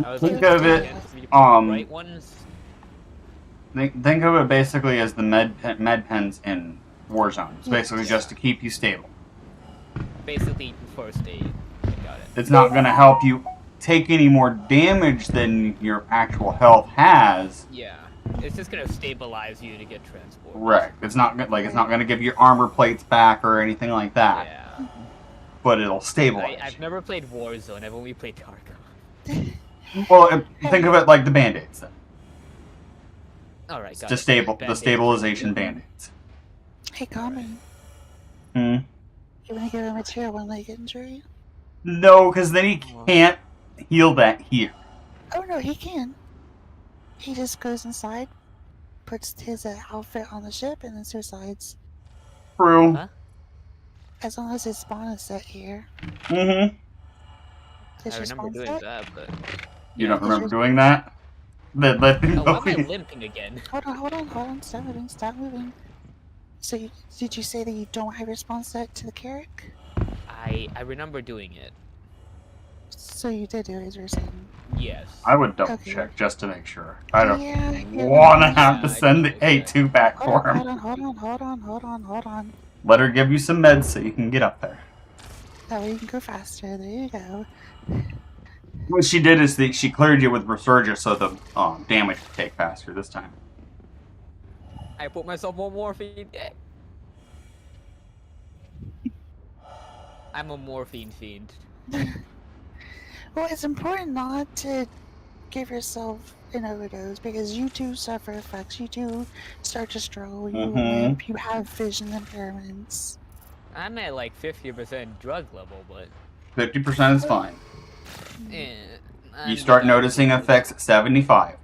I was Think like, of it, right ones? think of it basically as the med pens in Warzone. It's basically just to keep you stable. Basically first aid. Got it. It's not going to help you take any more damage than your actual health has. Yeah. It's just gonna stabilize you to get transported. Right. It's not going to give your armor plates back or anything like that. Yeah. But it'll stabilize. I've never played Warzone, I've only played Tarkov. Well, think of it like the band-aids then. Alright, got It's the stabilization band-aids. Hey, Common, Hmm? you want to give him a tier 1 leg injury? No, because then he can't heal that here. Oh no, he can. He just goes inside, puts his outfit on the ship, and then suicides. True. Huh? As long as his spawn is set here. Mm-hmm. Does I your remember spawn doing set? that, but... You don't remember doing that? Let me Oh, why am I know. limping again? Hold on. Stop moving. So, did you say that you don't have response set to the Carrick? I remember doing it. So you did do it, as you're saying. Yes. I would double Okay. check just to make sure. I don't Yeah, want to have to Yeah, I send the double checked. A2 back for him. Hold on. Let her give you some meds so you can get up there. That way you can go faster. There you go. What she did is she cleared you with Resurgence so the damage would take faster this time. I put myself on morphine. I'm a morphine fiend. Well, it's important not to give yourself an overdose because you do suffer effects. You do start to struggle. You limp. You have vision impairments. I'm at like 50% drug level, but 50% is fine. eh, You start noticing effects at 75.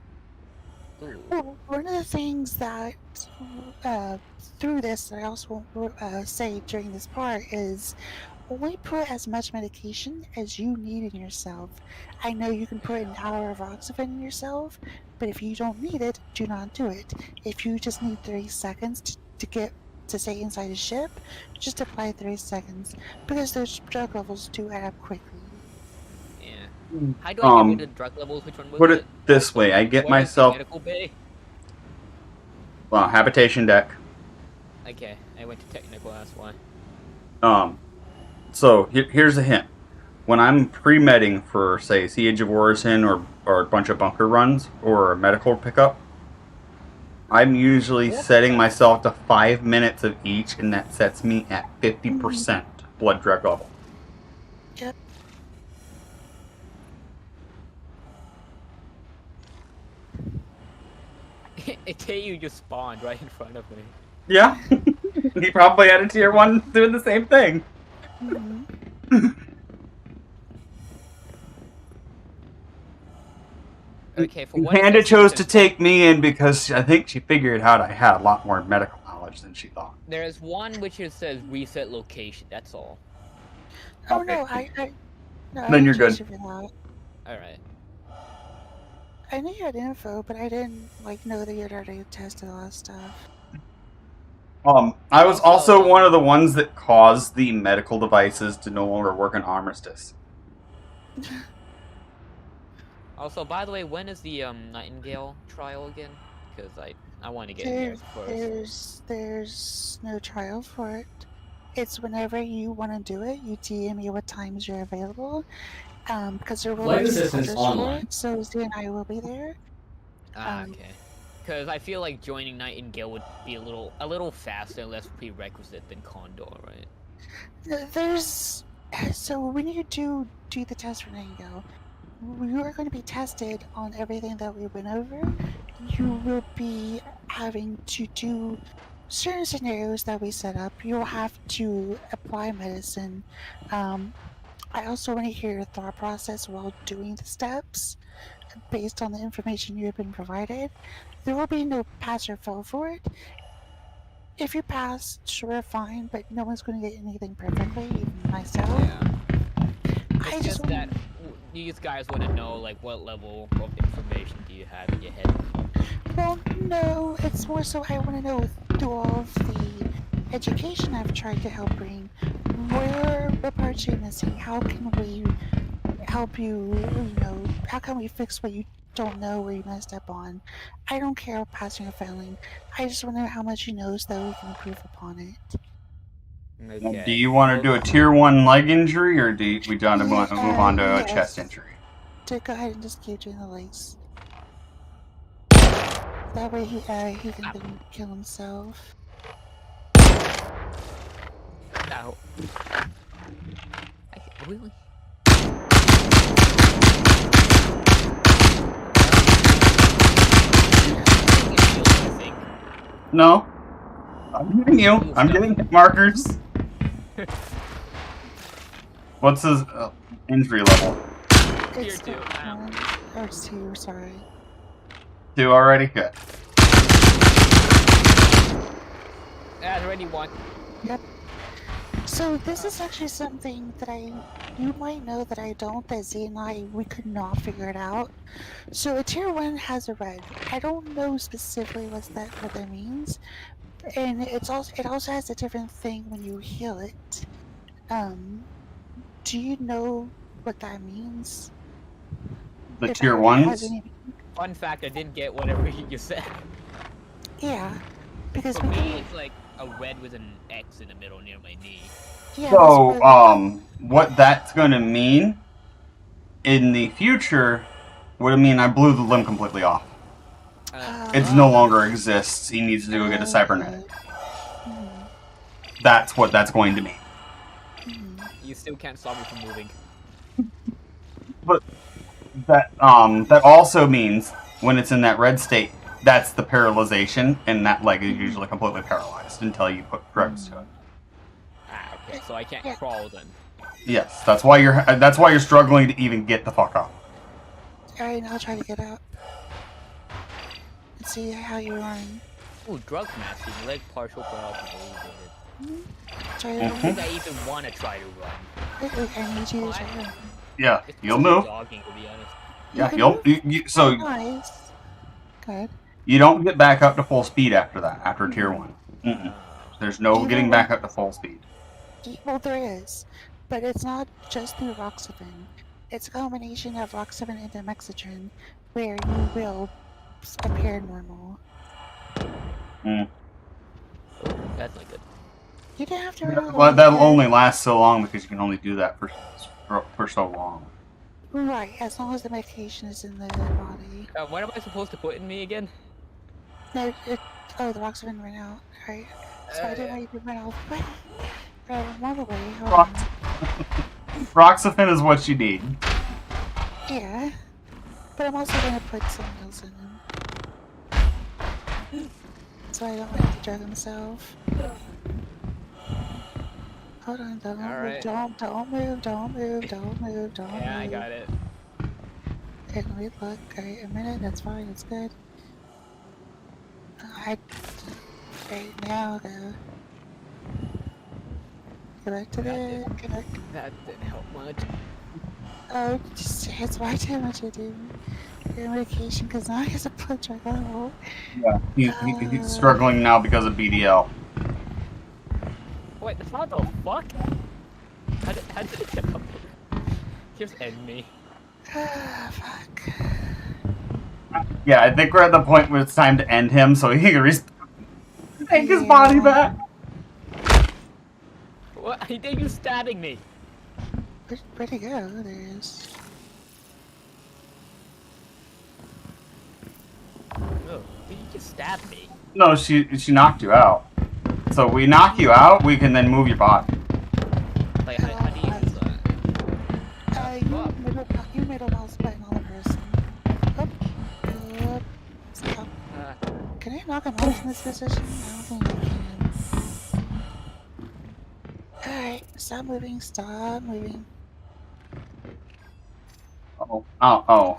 Well, one of the things that through this that I also say during this part is only put as much medication as you need in yourself. I know you can put an hour of Roxafen in yourself, but if you don't need it, do not do it. If you just need 30 seconds to stay inside a ship, just apply 30 seconds because those drug levels do add up quickly. Yeah. How do I get rid of drug levels? Which one was Put it this way, I get What is the myself medical bay? habitation deck. Okay, I went to technical, that's why. So here's a hint. When I'm pre-medding for, say, Siege of Orison or a bunch of bunker runs or a medical pickup, I'm usually setting myself to 5 minutes of each, and that sets me at 50% blood drug level. Yep. I tell you just spawned right in front of me. Yeah. He probably had a tier 1 doing the same thing. Okay, for one Panda second, chose to take me in because I think she figured out I had a lot more medical knowledge than she thought. There's one which it says reset location, that's all. Oh no, no, Then you're good. Alright. I knew you had info, but I didn't know that you had already tested all that stuff. I was also one of the ones that caused the medical devices to no longer work in Armistice. Also, by the way, when is the Nightingale trial again? Because I want to get in there first. There's no trial for it. It's whenever you want to do it, you DM me what times you're available. Because there will Flight be assistance supporters for online. it, so Z and I will be there. Okay. Because I feel like joining Nightingale would be a little faster and less prerequisite than Condor, right? So when you do the test for Nightingale, you are going to be tested on everything that we went over. You will be having to do certain scenarios that we set up. You'll have to apply medicine. I also want to hear your thought process while doing the steps based on the information you have been provided. There will be no pass or fail for it. If you pass, sure, fine, but no one's going to get anything perfectly, even myself. Yeah. It's just that these guys want to know, what level of information do you have in your head? Well, no, it's more so I want to know through all of the education I've tried to help bring, what parts are you missing? How can we help you, how can we fix what you don't know or you messed up on? I don't care about passing or failing. I just want to know how much you know so that we can improve upon it. Okay. Do you want to do a tier 1 leg injury, or do we want to move on to a Yes. chest injury? To go ahead and just keep doing the legs. That way he can then kill himself. Ow. Really? No. I'm getting you. I'm getting hit markers. What's his injury level? It's tier 1. Or 2, sorry. 2 already? Good. That's already 1. Yep. So So this is actually something that you might know that I don't, that Z and we could not figure it out. So a tier 1 has a red. I don't know specifically what that means. And it also has a different thing when you heal it. Do you know what that means? The If tier it has ones? any- Fun fact, I didn't get whatever you said. Yeah, because For we me, can, it's like a red with an X in the middle near my knee. yeah. So, that's what- what that's gonna mean in the future would mean I blew the limb completely off. It no longer exists. He needs to get a cybernetic. That's what that's going to mean. You still can't stop me from moving. But that also means when it's in that red state, that's the paralyzation, and that leg is usually completely paralyzed until you put drugs to it. Ah, okay, so I can't crawl then. Yes, that's why you're struggling to even get the fuck up. Alright, I'll try to get out. Let's see how you run. Ooh, drug masking, leg partial paralysis. Try I to don't think I even want to try to run. Wait, I need you to try to run. Yeah, It's you'll mostly move. Jogging, to be honest. Yeah, so Nice. Good. you don't get back up to full speed after that, after tier 1. There's no getting back up to full speed. Well, there is, but it's not just through Roxafen. It's a combination of Roxafen and Demoxitrin, where you will appear normal. That's not good. You don't have to run. Well, that'll only last so long because you can only do that for so long. Right, as long as the medication is in the body. What am I supposed to put in me again? No, the Roxafen ran out. Alright, so I didn't know you could run off. Run away. Hold on. Roxafen is what you need. Yeah, but I'm also gonna put something else in him. So I don't have to drug himself. Hold on, don't move, don't move. Yeah, I got it. Okay, let me look. Alright, a minute, that's fine, that's good. Right now, go. Go back to the... Go back. That didn't help much. Oh, it's my damage to do. Your medication, because now he has a blood drug level. Yeah, he's struggling now because of BDL. Wait, what the fuck? How did it get up? Just end me. Ah, fuck. Yeah, I think we're at the point where it's time to end him so he can take his body back. What? I think you're stabbing me. Where'd he go? There he is. Oh, you just stabbed me. No, she knocked you out. So we knock you out, we can then move your body. Like, how do you use that? You middle mouse button on the person. Up. Stop. Can I knock him out in this position? I don't think I can. Alright, stop moving. Oh,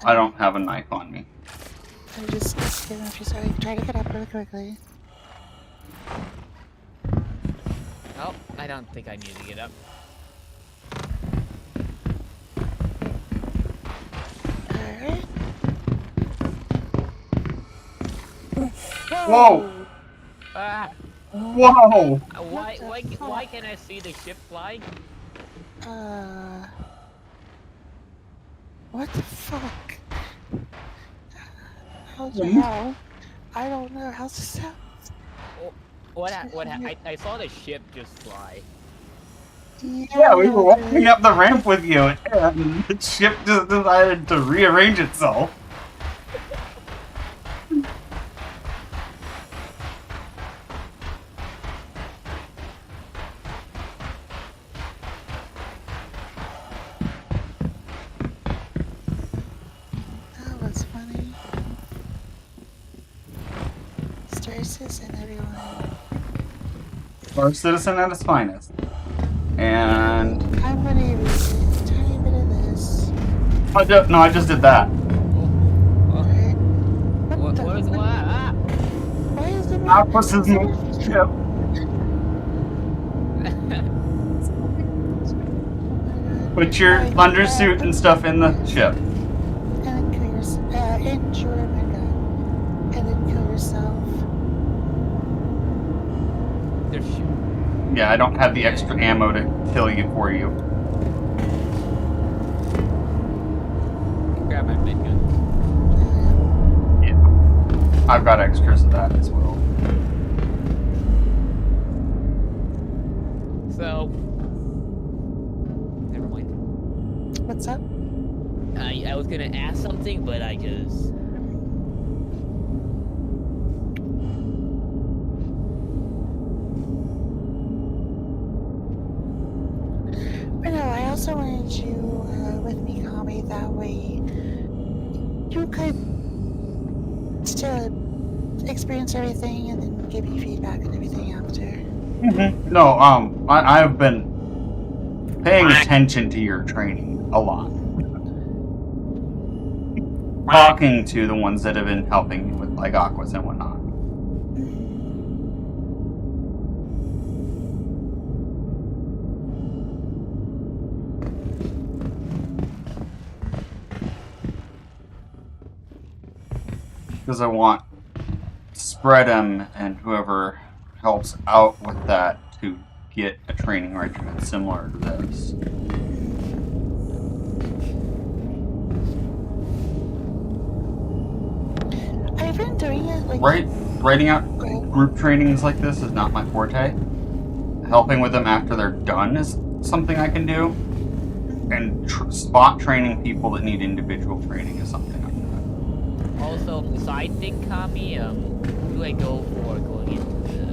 I don't have a knife on me. I'm just giving a few seconds. Try to get up really quickly. Oh, I don't think I need to get up. Alright. Whoa! Ah! Whoa! Why can't I see the ship flying? What the fuck? How's it how? I don't know. How's it sound? I saw the ship just fly. Yeah, we were walking up the ramp with you, and the ship just decided to rearrange itself. That was funny. Star Citizen, everyone. Our citizen at his finest. And... I'm gonna use a tiny bit of this. No, I just did that. What is what? Why is the Octopus is moving the ship. Put your undersuit and stuff in the ship. And then kill yourself. Injure my gun. And then kill yourself. They're shooting. Yeah, I don't have the extra ammo to kill you for you. Grab my mid gun. Yeah. I've got extras of that as well. So, never mind. What's up? I was gonna ask something, but I just. But no, I also wanted you with me, Kami. That way, you could still experience everything and then give me feedback and everything after. No, I've been paying attention to your training a lot. Talking to the ones that have been helping you with like aquas and whatnot. Because I want Spread 'em and whoever helps out with that to get a training regimen similar to this. I've been doing it like Writing out group trainings like this is not my forte. Helping with them after they're done is something I can do. And spot training people that need individual training is something I can do. Also, side thing, Kami, who do I go for going into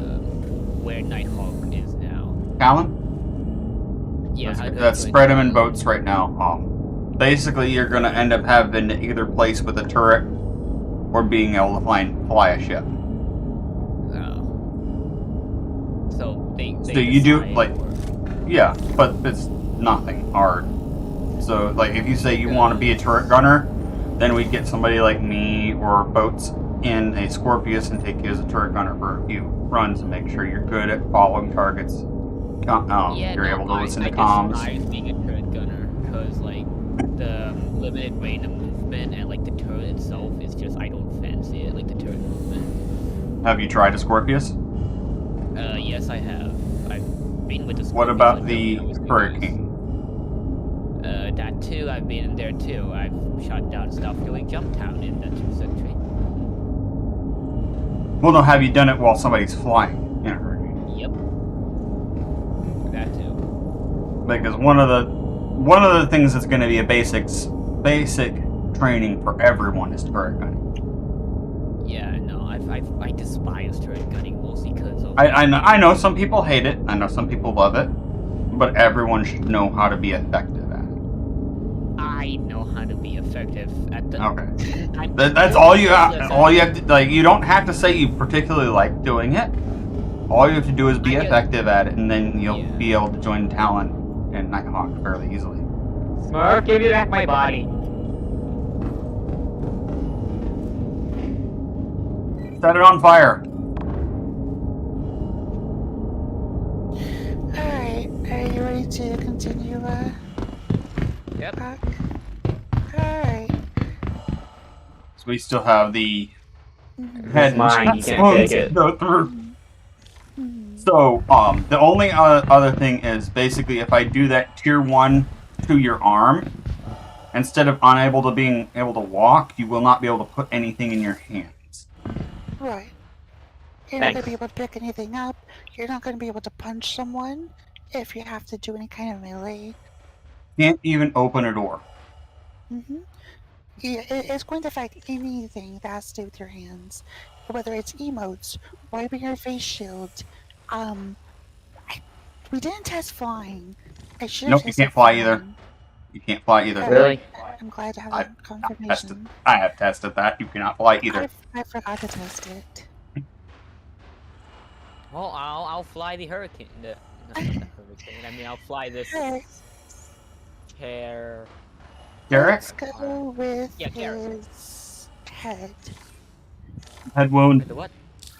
where Nighthawk is now? Talon? Yeah, That's Spread 'em in boats right now. Basically, you're going to end up having to either place with a turret or being able to fly a ship. So they So you do decide like, yeah, but it's nothing hard. So like, if you say you want to be a turret gunner, then we'd get somebody like me or boats in a Scorpius and take you as a turret gunner for a few runs and make sure you're good at following targets. You're able to listen to comms. I was being a turret gunner because like the limited range of movement and like the turret itself is just I don't fancy it, like the turret movement. Have you tried a Scorpius? Yes, I have. I've been with the Scorpius. What about the Hurricane? That too, I've been in there too. I've shot down stuff doing Jumptown in that 2 century. Well, no, have you done it while somebody's flying in a hurricane? Yep. That too. Because one of the things that's going to be a basic training for everyone is turret gunning. Yeah, no, I despise turret gunning mostly because of. I know some people hate it. I know some people love it, but everyone should know how to be effective at it. I know how to be effective at the. Okay. That's all you have. All you have to, like. You don't have to say you particularly like doing it. All you have to do is be effective at it, and then you'll be able to join Talon and Nighthawk fairly easily. Smurf, give me back my body. Set it on fire. Alright, are you ready to continue, Yep. Back? Alright. So we still have the head mine, you can't take it. go through. So, the only other thing is basically if I do that tier 1 to your arm, instead of unable to being able to walk, you will not be able to put anything in your hands. Right. You're not going to be able to pick anything up. You're not going to be able to punch someone if you have to do any kind of melee. Can't even open a door. Yeah, it's going to affect anything that has to do with your hands. Whether it's emotes, wiping your face shield. We didn't test flying. I should Nope, you can't fly either. You can't fly either. Really? I'm glad to have that confirmation. I have tested that. You cannot fly either. I forgot to test it. Well, I'll fly the hurricane. No, not the hurricane. I mean, I'll fly this chair. Garrett? Let's go with Garrett. his head. Head wound. The what?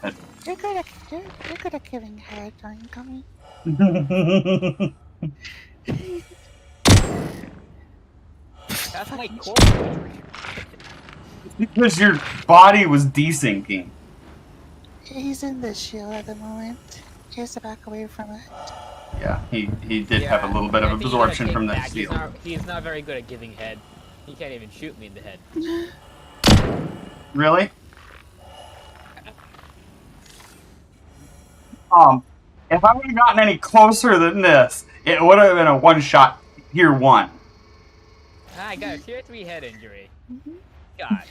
Head. You're good at giving head, aren't you, Kami? That's my fucking core. Because your body was desyncing. He's in the shield at the moment. He has to back away from it. Yeah, he did have a little bit of I think he's gonna absorption take from that back. shield. He's not very good at giving head. He can't even shoot me in the head. Really? If I would have gotten any closer than this, it would have been a one-shot tier 1. I got a tier 3 head injury. God.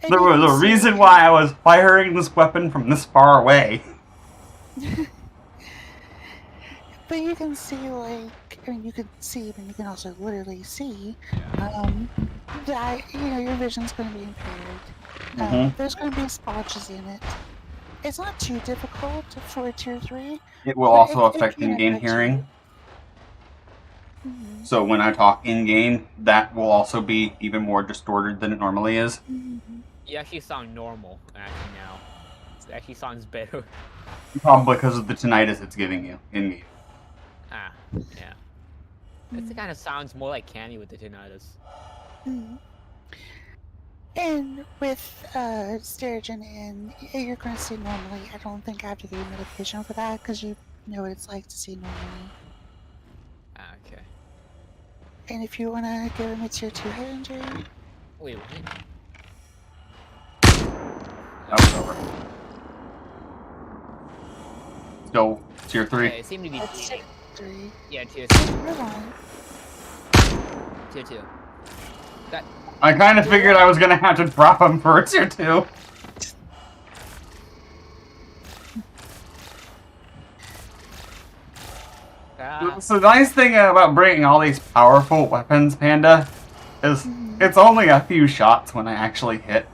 There was a reason why I was firing this weapon from this far away. But you can see, like, I mean, you can see, but you can also literally see, that, you know, your vision's going to be impaired. There's going to be splotches in it. It's not too difficult for a tier 3. It will also affect in-game hearing. So when I talk in-game, that will also be even more distorted than it normally is. You actually sound normal, actually, now. It actually sounds better. Probably because of the tinnitus it's giving you in-game. Ah, yeah. It kind of sounds more like Candy with the tinnitus. And with Sterigin in, you're going to see normally. I don't think I have to give you medication for that, because you know what it's like to see normally. Ah, okay. And if you want to give him a tier 2 head injury... Wait, what? That was over. Let's go tier 3. Yeah, it seemed to be That's bleeding. tier 3. Yeah, tier 3. Hold on. Tier 2. That... I kind of figured I was going to have to drop him for a tier 2. So the nice thing about bringing all these powerful weapons, Panda, is it's only a few shots when I actually hit.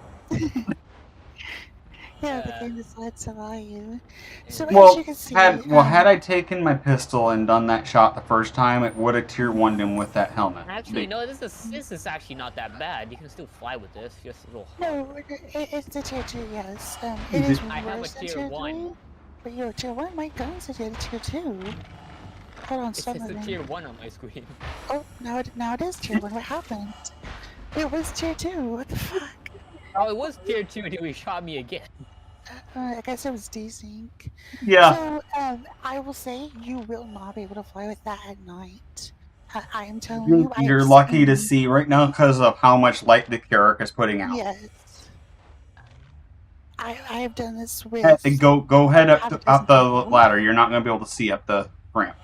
Yeah, the game decides to allow you. So Well, as you can see, had I taken my pistol and done that shot the first time, it would have tier 1'd him with that helmet. Actually, no, this is actually not that bad. You can still fly with this, just a little... No, it's a tier 2, yes. It is I have a worse than tier tier 1. 3, but your tier 1 might go into tier 2. Hold on, It's stop just a moving. tier 1 on my screen. Oh, now it is tier 1. What happened? It was tier 2. What the fuck? Oh, it was tier 2 until he shot me again. I guess it was desync. Yeah. So, I will say you will not be able to fly with that at night. I am telling you. You're lucky to see right now because of how much light the Carrack is putting out. Yes. I have done this with... Go head up the ladder. You're not going to be able to see up the ramp.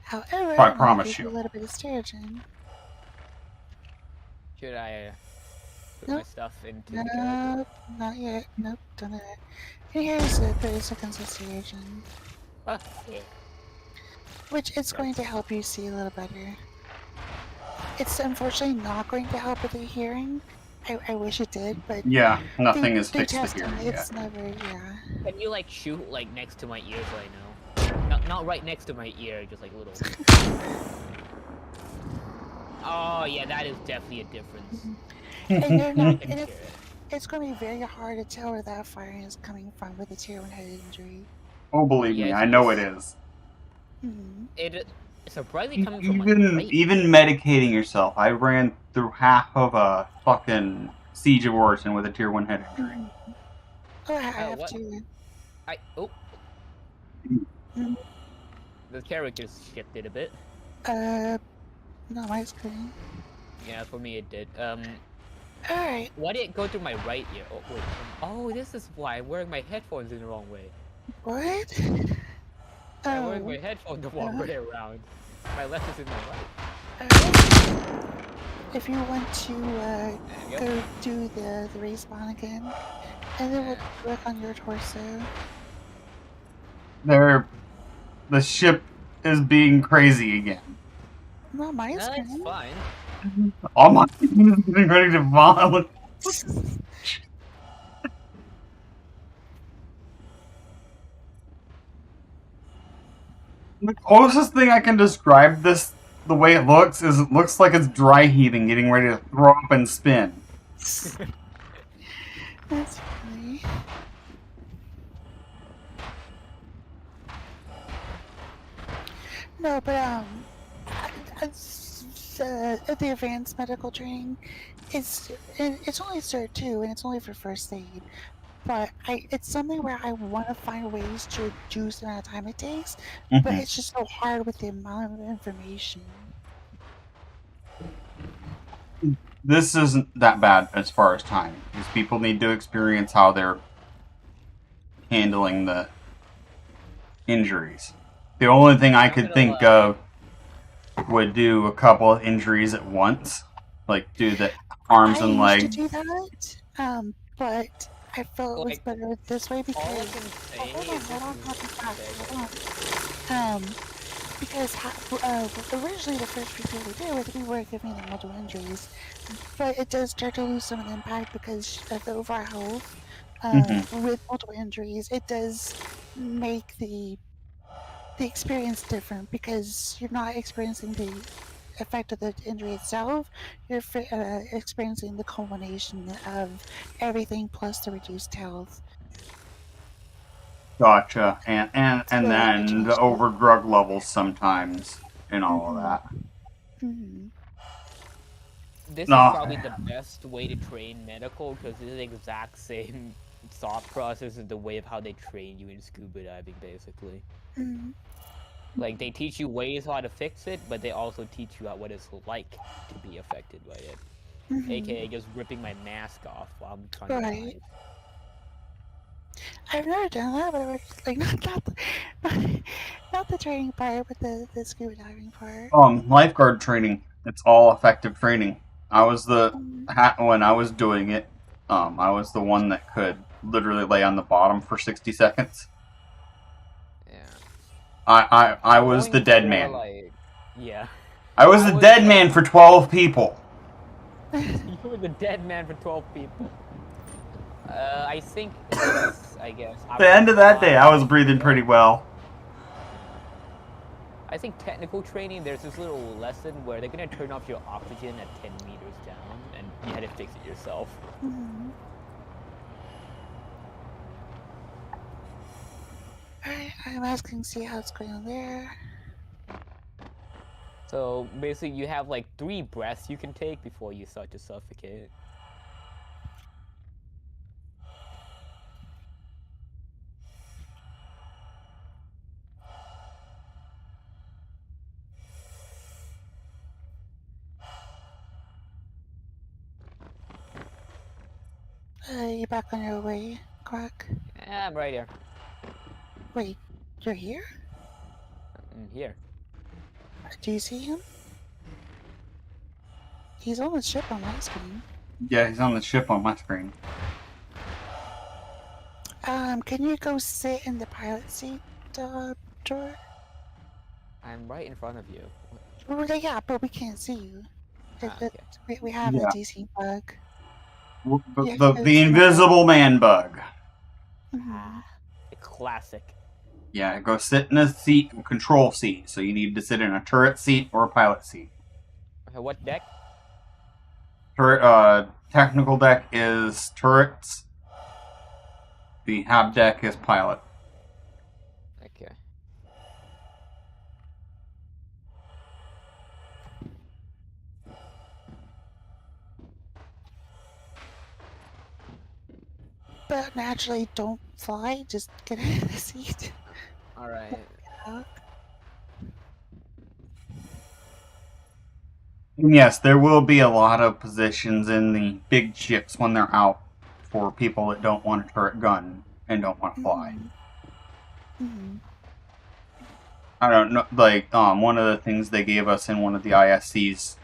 However, I promise you. A little bit of Sterigin. Should I put my stuff into the Nope, not yet. Nope, don't do that. Here's the 30 seconds of Sterigin. Okay. Which is going to help you see a little better. It's unfortunately not going to help with the hearing. I wish it did, but... Yeah, nothing is through fixed the testing, hearing it's yet. never, yeah. Can you like shoot like next to my ear so I know? Not right next to my ear, just like little. Oh yeah, that is definitely a difference. And you're not, and it's going to be very hard to tell where that firing is coming from with a tier 1 head injury. Oh, believe me, Yes, I know it is. It's surprisingly coming from my right. Even medicating yourself, I ran through half of a fucking Siege of Orison with a tier 1 head injury. Oh, I have what? to. The characters shifted a bit. Not my screen. Yeah, for me it did. Alright. Why did it go through my right ear? Oh, wait. Oh, this is why I'm wearing my headphones in the wrong way. What? I'm wearing my headphones the wrong way around. My left is in my right. If you want to go do the respawn again, and then we'll work on your torso. The ship is being crazy again. Not my No, screen. it's fine. All my team is getting ready to vomit. The closest thing I can describe this, the way it looks, is it looks like it's dry heaving, getting ready to throw up and spin. That's funny. No, but the advanced medical training, it's only Cert 2 and it's only for first aid. But it's something where I want to find ways to reduce the amount of time it takes, but Mhm. it's just so hard with the amount of information. This isn't that bad as far as time, because people need to experience how they're handling the injuries. The only thing I could think of would do a couple of injuries at once, like do the arms and I used legs. to do that, but I felt it was better this way because. Because originally the first people we did was we were giving them multiple injuries, but it does start to lose some of the impact because of the overall health. With multiple injuries, it does make the experience different because you're not experiencing the effect of the injury itself. You're experiencing the culmination of everything plus the reduced health. Gotcha. And then the over drug levels sometimes and all of that. This No. is probably the best way to train medical because it's the exact same thought process as the way of how they train you in scuba diving, basically. Like, they teach you ways how to fix it, but they also teach you what it's like to be affected by it. AKA just ripping my mask off while I'm trying to dive. I've never done that, but like not the training part, but the scuba diving part. Lifeguard training. It's all effective training. I was when I was doing it, I was the one that could literally lay on the bottom for 60 seconds. Yeah. I was the dead man. Yeah. I was the dead man for 12 people. You were the dead man for 12 people. I think, I guess. At the end of that day, I was breathing pretty well. I think technical training, there's this little lesson where they're going to turn off your oxygen at 10 meters down, and you had to fix it yourself. Alright, I'm asking see how it's going on there. So, basically, you have like 3 breaths you can take before you start to suffocate. You back on your way, Quack? Yeah, I'm right here. Wait, you're here? I'm here. Do you see him? He's on the ship on my screen. Yeah, he's on the ship on my screen. Can you go sit in the pilot seat, Tor? I'm right in front of you. Well, yeah, but we can't see you. We have a DC bug. The invisible man bug. A classic. Yeah, go sit in a seat, control seat. So you need to sit in a turret seat or a pilot seat. What deck? Turret, technical deck is turrets. The hab deck is pilot. Okay. But naturally, don't fly. Just get in the seat. All right. And yes, there will be a lot of positions in the big ships when they're out for people that don't want a turret gun and don't want to fly. I don't know, like, one of the things they gave us in one of the ISCs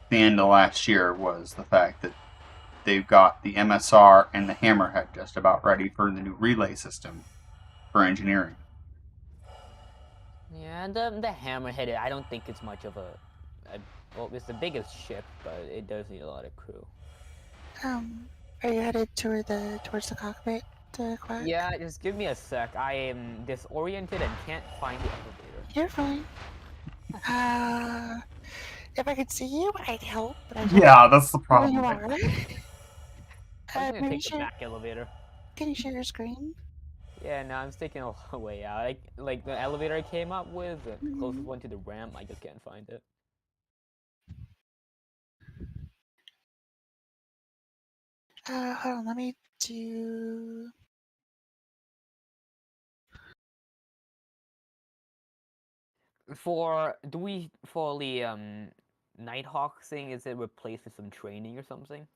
the end of last year was the fact that they've got the MSR and the Hammerhead just about ready for the new relay system for engineering. Yeah, the Hammerhead, I don't think it's much of a well, it's the biggest ship, but it does need a lot of crew. Are you headed towards the cockpit, Quack? Yeah, just give me a sec. I am disoriented and can't find the elevator. You're fine. If I could see you, I'd help, but I don't. Yeah, that's the problem. You are. I'm gonna take the back elevator. Can you share your screen? Yeah, no, I'm sticking a way out. Like the elevator I came up with, the closest one to the ramp, I just can't find it. Hold on, let me do. For the Nighthawk thing, is it replaced with some training or something?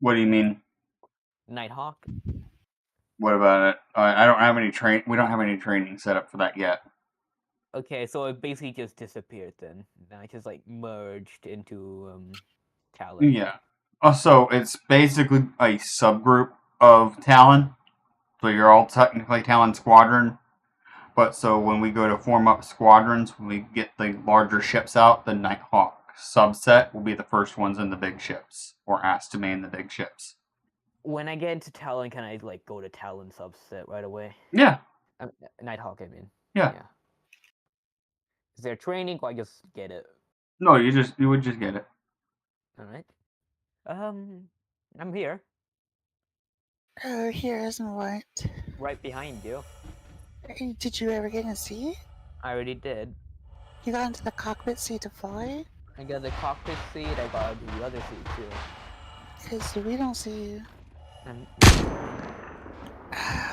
What do you mean? Nighthawk? What about it? I don't have any We don't have any training set up for that yet. Okay, so it basically just disappeared then. Now it just like merged into Talon. Yeah. Also, it's basically a subgroup of Talon. So you're all technically Talon Squadron. But so when we go to form up squadrons, when we get the larger ships out, the Nighthawk subset will be the first ones in the big ships, or asked to man the big ships. When I get into Talon, can I like go to Talon subset right away? Yeah. Nighthawk, I mean. Yeah. Is there training, or I just get it? No, you would just get it. Alright. I'm here. Oh, here isn't what? Right behind you. Did you ever get in a seat? I already did. You got into the cockpit seat to fly? I got the cockpit seat, I got the other seat too. Because we don't see you. Hold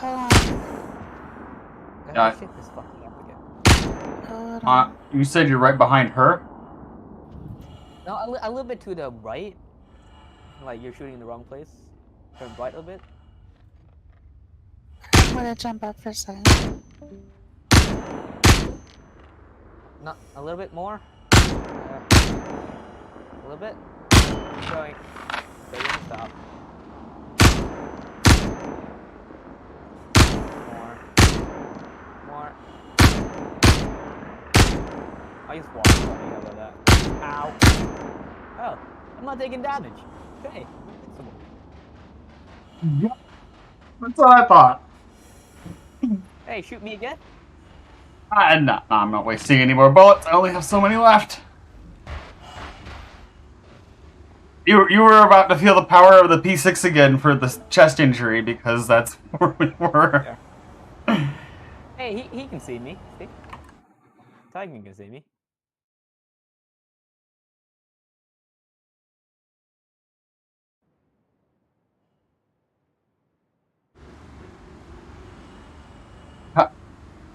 on. The ship is fucking up again. Hold on. You said you're right behind her? No, a little bit to the right. Like you're shooting in the wrong place. Turn right a bit. I'm gonna jump up for a second. Not a little bit more. A little bit. Keep going. Stay in, stop. More. I just walked funny. How about that? Ow. Oh, I'm not taking damage. Okay, I'm invincible. Yep. That's what I thought. Hey, shoot me again? No, I'm not wasting any more bullets. I only have so many left. You were about to feel the power of the P6 again for the chest injury, because that's where we were. Yeah. Hey, he can see me. See? Tigan can see me.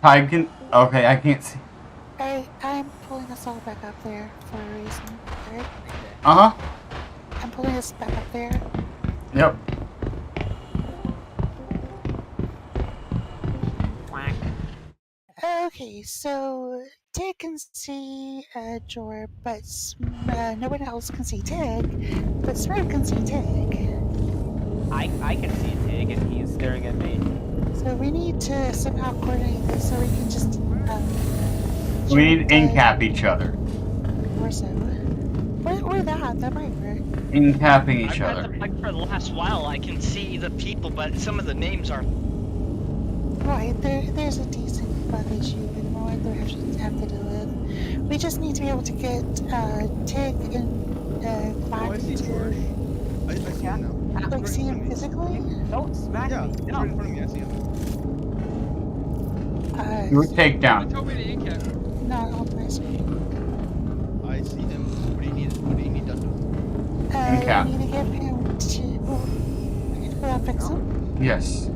Tigan? Okay, I can't see. I'm pulling us all back up there for a reason, right? Uh-huh. I'm pulling us back up there. Yep. Okay, so Tig can see Jor, but no one else can see Tig, but Smurf can see Tig. I can see Tig, and he's staring at me. So we need to somehow coordinate this so we can just... we need to in-cap each other. Or so. Or that might work. In-capping each I've other. had the mic for the last while. I can see the people, but some of the names are... Right, there's a decent bug issue and more that we have to deal with. We just need to be able to get Tig and Quack to... I see him now. Like, see him physically? Don't smack Yeah, me. he's No. right in front of me. I see him. You would take down. Told me to in-cap. Not on my screen. I see him. What do you need? What do you need done to him? In-cap. We need to get him to... Will that fix him? Yes.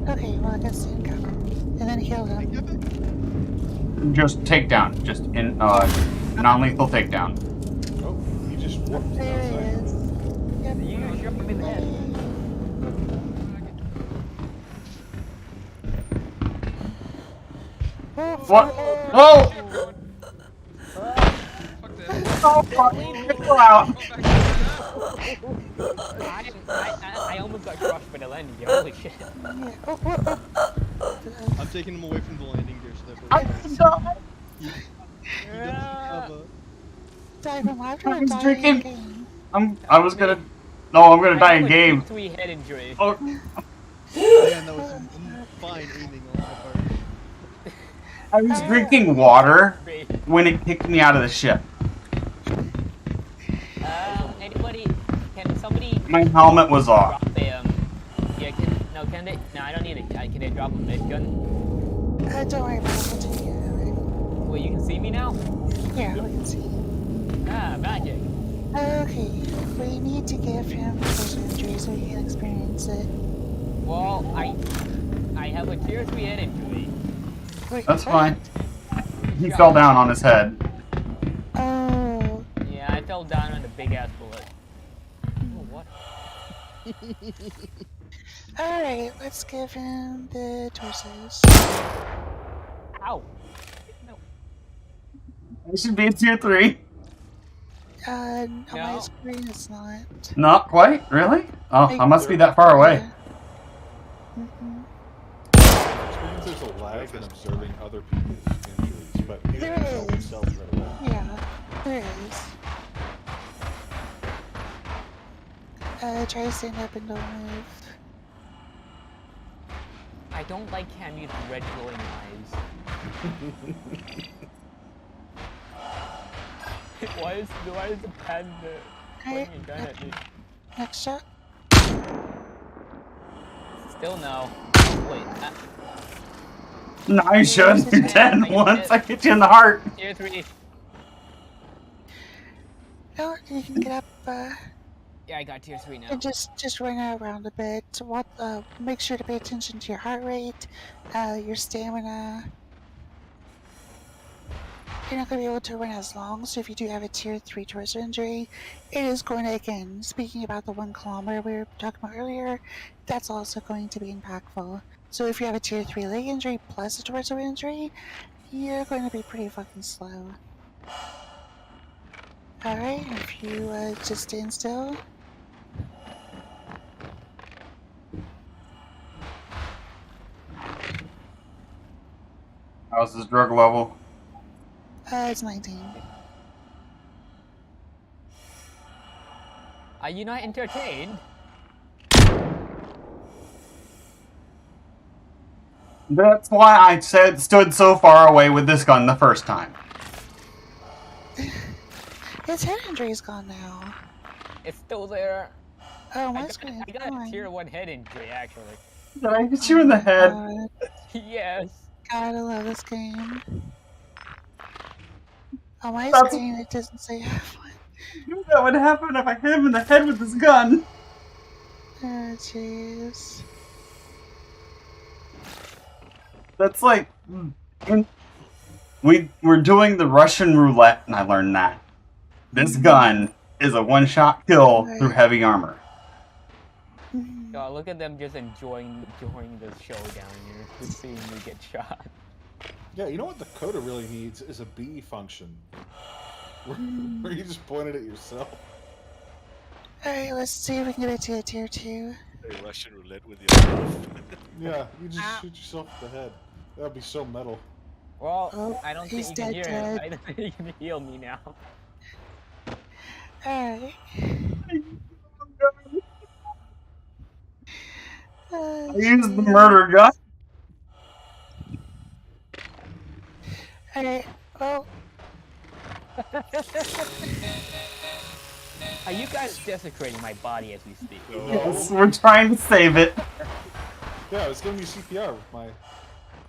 Okay, well, I guess in-cap. And then heal him. Just take down. Just in non-lethal takedown. Oh, you just walked There he outside. is. Yep. You shot him in the head. What? Whoa! Oh, fuck. Go out. I almost got crushed by the landing gear. Holy shit. I'm taking him away from the landing gear, so therefore... Dive him after I was die in drinking. game. I was gonna... No, I'm gonna die in game. Three head injury. Oh. Yeah, that was fine aiming on my part. I was drinking water when it kicked me out of the ship. Anybody, can somebody... My helmet was off. Drop a, yeah, can they... No, I don't need it. Can they drop a mid gun? Don't worry about it. I'll take it. Wait, you can see me now? Yeah, we can see. Ah, magic. Okay, we need to give him torso injury so he can experience it. Well, I have a tier 3 head injury. Wait, That's what? fine. He fell down on his head. Oh. Yeah, I fell down on a big ass bullet. Oh, what? Alright, let's give him the torsos. Ow. No. It should be a tier 3. On my screen it's not. Not quite? Really? Oh, I must be that far away. Experience there's a lag in observing other people's injuries, but he There didn't tell is. himself right away. Yeah, there is. Try to stand up and don't move. I don't like Cammy's red glowing eyes. Why is the panda pointing a gun at me? Next shot. Still no. Wait. Nice shot. You're dead once. I hit you in the heart. Tier 3. No, you can get up. Yeah, I got tier 3 now. And just run around a bit. Make sure to pay attention to your heart rate, your stamina. You're not going to be able to run as long, so if you do have a tier 3 torso injury, it is going to, again, speaking about the 1 kilometer we were talking about earlier, that's also going to be impactful. So if you have a tier 3 leg injury plus a torso injury, you're going to be pretty fucking slow. Alright, if you just stand still. How's his drug level? It's 19. Are you not entertained? That's why I stood so far away with this gun the first time. His head injury's gone now. It's still there. Oh, I my screen. got a tier 1 head injury, actually. Did I hit you in the head? Yes. God, I love this game. On my That's- screen, it doesn't say have one. I knew that would happen if I hit him in the head with this gun. Oh, jeez. That's like... We were doing the Russian roulette, and I learned that. This gun is a one-shot kill through heavy armor. God, look at them just enjoying the show down here. Just seeing me get shot. Yeah, you know what the coda really needs is a B function. Where you just point it at yourself. Alright, let's see if we can get it to a tier 2. Play Russian roulette with yourself. Yeah, you just shoot yourself in the head. That would be so metal. Well, I don't think he's you can hear dead. it. I don't think you can heal me now. Alright. I used the murder gun. Alright, well. Are you guys desecrating my body as we speak? Yes, we're trying to save it. Yeah, I was giving you CPR with my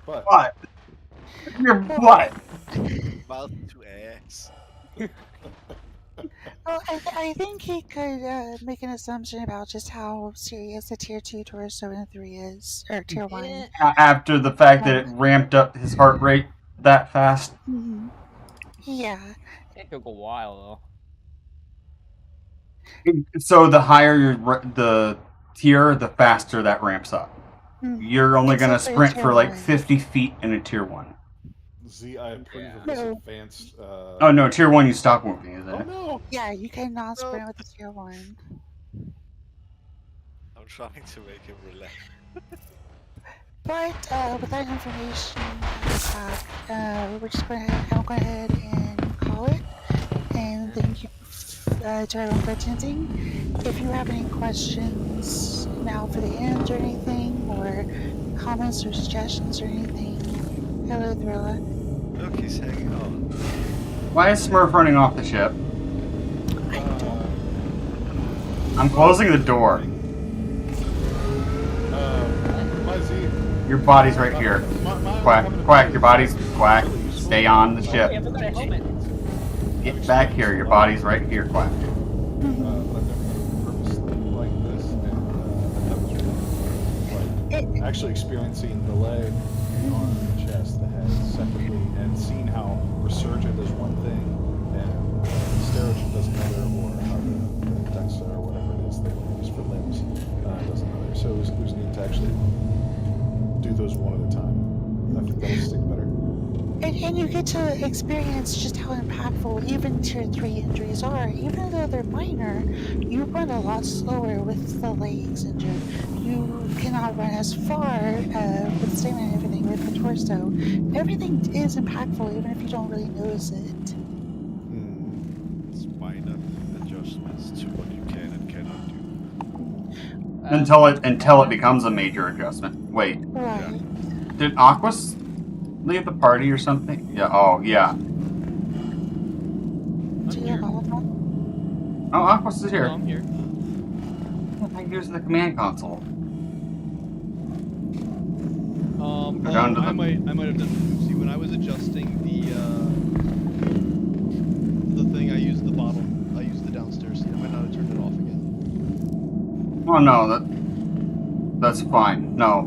butt. What? Your butt. Mouth to ass. Well, I think he could make an assumption about just how serious the tier 2 torso and 3 is, or tier 1. After the fact that it ramped up his heart rate that fast. Mm-hmm. Yeah. It took a while So the higher the tier, the faster that ramps up. You're only going to Except for sprint tier for like 1. 50 feet in a tier 1. Z, I approve of this advanced. Oh no, tier 1 you stop moving, isn't it? No. Yeah, you cannot sprint with the tier 1. I'm trying to make him relax. But with that information back, we're just going to go ahead and call it. And thank you to everyone for attending. If you have any questions now for the end or anything, or comments or suggestions or anything, hello Thrilla. Look, he's hanging on. Why is Smurf running off the ship? I'm closing the door. My Z. Your body's right here. Quack, quack, your body's quack. Stay on the though. ship. Hey, I forgot a helmet. Get back here, your body's right here, quack. actually experiencing the leg, the arm, the chest, the head separately, and seeing how Resurgent does one thing and Sterogen does another, or how the Dexa or whatever it is they use for limbs does another. So it was neat to actually do those one at a time. I think that'll stick better. And you get to experience just how impactful even tier 3 injuries are. Even though they're minor, you run a lot slower with the legs injured. You cannot run as far with stamina and everything with the torso. Everything is impactful even if you don't really notice it. It's minor adjustments to what you can and cannot do. Until it becomes a major adjustment. Wait. Right. Did Aquas leave the party or something? Yeah. Oh, yeah. Do you have all of them? Oh, Aquas is here. I'm here. I'm using the command console. Well, down to I the- might have done it. See, when I was adjusting the thing, I used the bottom. I used the downstairs seat. I might not have turned it off again. Oh no, that's fine. No,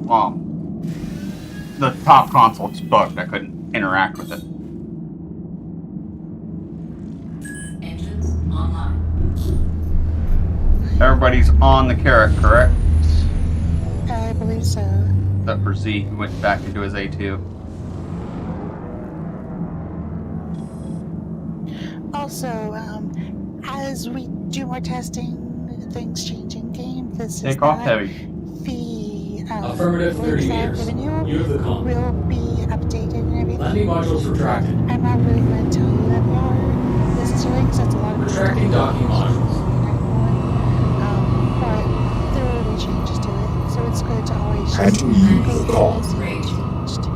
the top console's bugged. I couldn't interact with it. Engines online. Everybody's on the carrot, correct? I believe so. Except for Z, who went back into his A2. Also, as we do more testing, things change in game. This Take is off not heavy. the Affirmative, links 30 that I've meters. given You have the comm. will be updated and everything. Landing modules retracted. I'm not really going to tell you that they are necessarily because that's a lot of Retracting docking modules. But there will be changes to it, so it's good to always just Patching you to the call. see what's changed.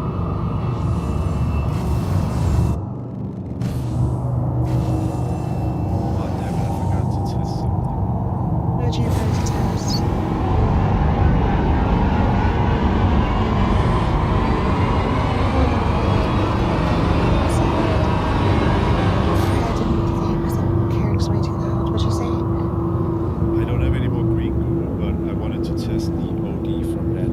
Oh, damn it, I forgot to test something. What you first test? I don't have any more green goo, but I wanted to test the OD from red.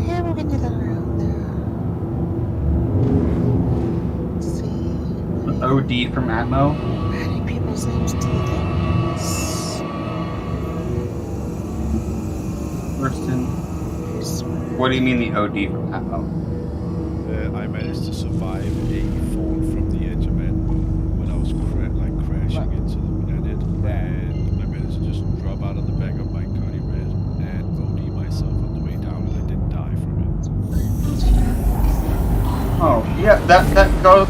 Yeah, we can do that around there. Let's see. OD from Atmo. Adding people's names to the things. First in. What do you mean the OD from Atmo? I managed to survive a fall from the edge of Atmo when I was crashing into the planet, and I managed to just drop out of the back of my Cuddy Red and OD myself on the way down, and I didn't die from it. Oh, yeah, that goes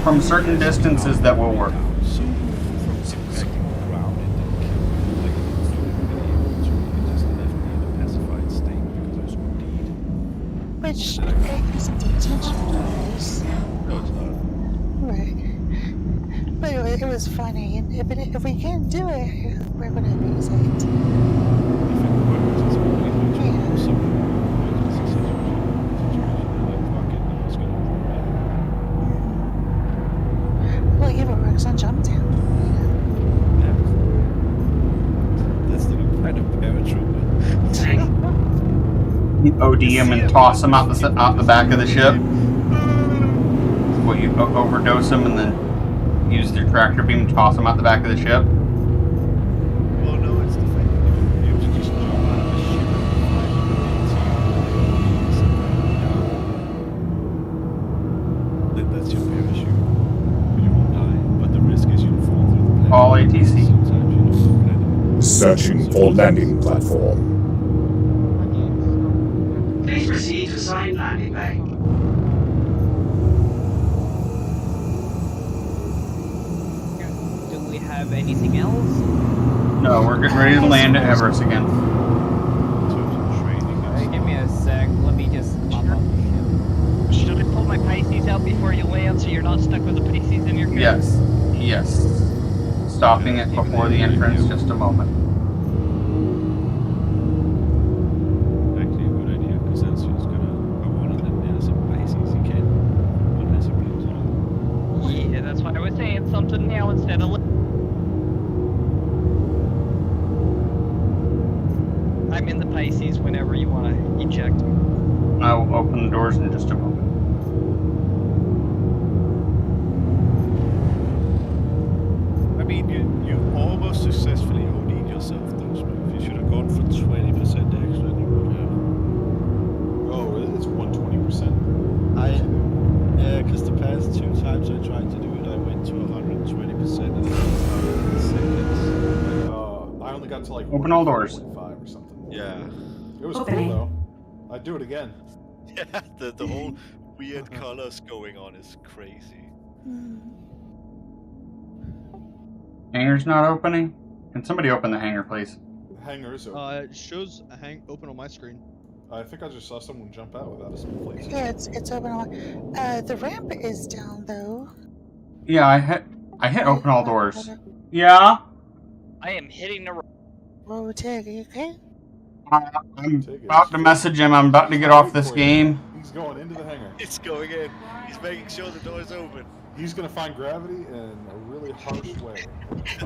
from certain distances that will work. So from impacting the ground, it didn't kill me. Like it didn't do really able to. It just left me in a pacified state because I was OD'd. Which isn't intentional, guys. No, it's not. Right. But it was funny, and if we can do it, we're gonna use it. If it works, it's only going to do some emergency situation. Like, fuck it, no one's gonna prove Well, if it works on Jumptown, it. That's the kind of paratrooper. You OD him and toss him out the back of the ship. Well, you overdose him and then use your tractor beam to toss him out the back of the ship. Well, no, it's the fact that you're able to just jump out of the ship and fly that's your parachute. You won't die, but the risk is you'll fall through the planet. All ATC. Sometimes you know the planet. Searching for landing platform. Please proceed to assigned landing bay. Do we have anything else? No, we're getting ready to land at Everest again. In terms of training, it's Give me a sec. Let me just pop up the ship. Should I pull my Pisces out before you land so you're not stuck with the Pisces in your case? Yes. Yes. Stopping it before the entrance, just a moment. actually a good idea, because that's who's gonna go on and then there's some Pisces you can unless it blows on. Yeah, that's why I was saying something now instead of. I I'm in the Pisces whenever you want to eject me. I will open the doors in just a moment. I mean, you almost successfully OD'd yourself, though, Smurf. You should have gone for 20% extra than you would have. Oh, it's 120%. Yeah, because the past 2 times I tried to do it, I went to 120% and it started in seconds. I only got to like Open all doors. 1.5 or something. Yeah. It was cool though. I'd do it again. Yeah, the whole weird colors going on is crazy. Hangar's not opening? Can somebody open the hangar, please? The hangar is open. It shows a open on my screen. I think I just saw someone jump out without a small place. Yeah, it's open. The ramp is down though. Yeah, I hit open all doors. Yeah? I am hitting the. Whoa, Tig, are you okay? I'm about to message him. I'm about to get off this game. He's going into the hangar. It's going in. He's making sure the door is open. He's gonna find gravity in a really harsh way. To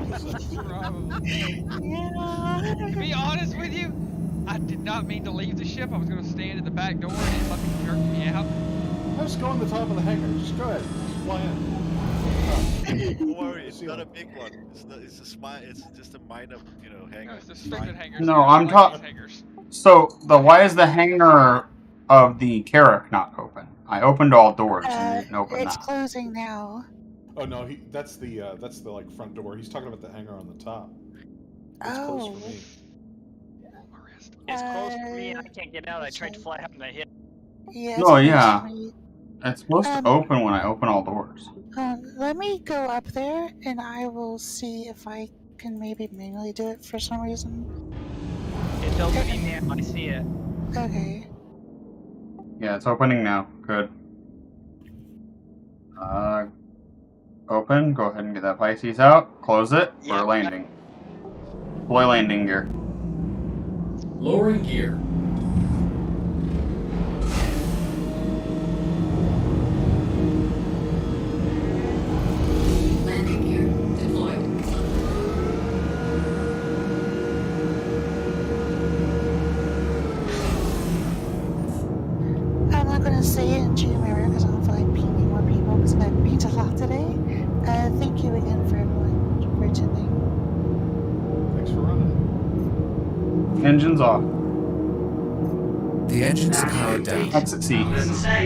be honest with you, I did not mean to leave the ship. I was going to stand at the back door and it fucking jerked me out. Just go on the top of the hangar. Just go ahead. Just fly in. Don't worry, it's not a big one. It's just a minor, hangar. No, it's the stupid hangers. No, I'm talking. So why is the hangar of the Carrack not open? I opened all doors and you didn't open It's that. closing now. Oh no, that's the like front door. He's talking about the hangar on the top. It's closed for me. It's close to me and I can't get out. I tried to fly up and I hit. Yeah. Oh yeah. It's supposed to open when I open all doors. Let me go up there and I will see if I can maybe manually do it for some reason. It's opening now. I see it. Okay. Yeah, it's opening now. Good. Open. Go ahead and get that Pisces out. Close it for landing. Deploy landing gear. Lowering gear. Landing gear deployed. I'm not going to say it in GMR because I don't feel like pinging more people because I've pinged a lot today. Thank you again for everyone for attending. Thanks for running. Engines off. The engines are powered down. Exit seat. Doesn't say.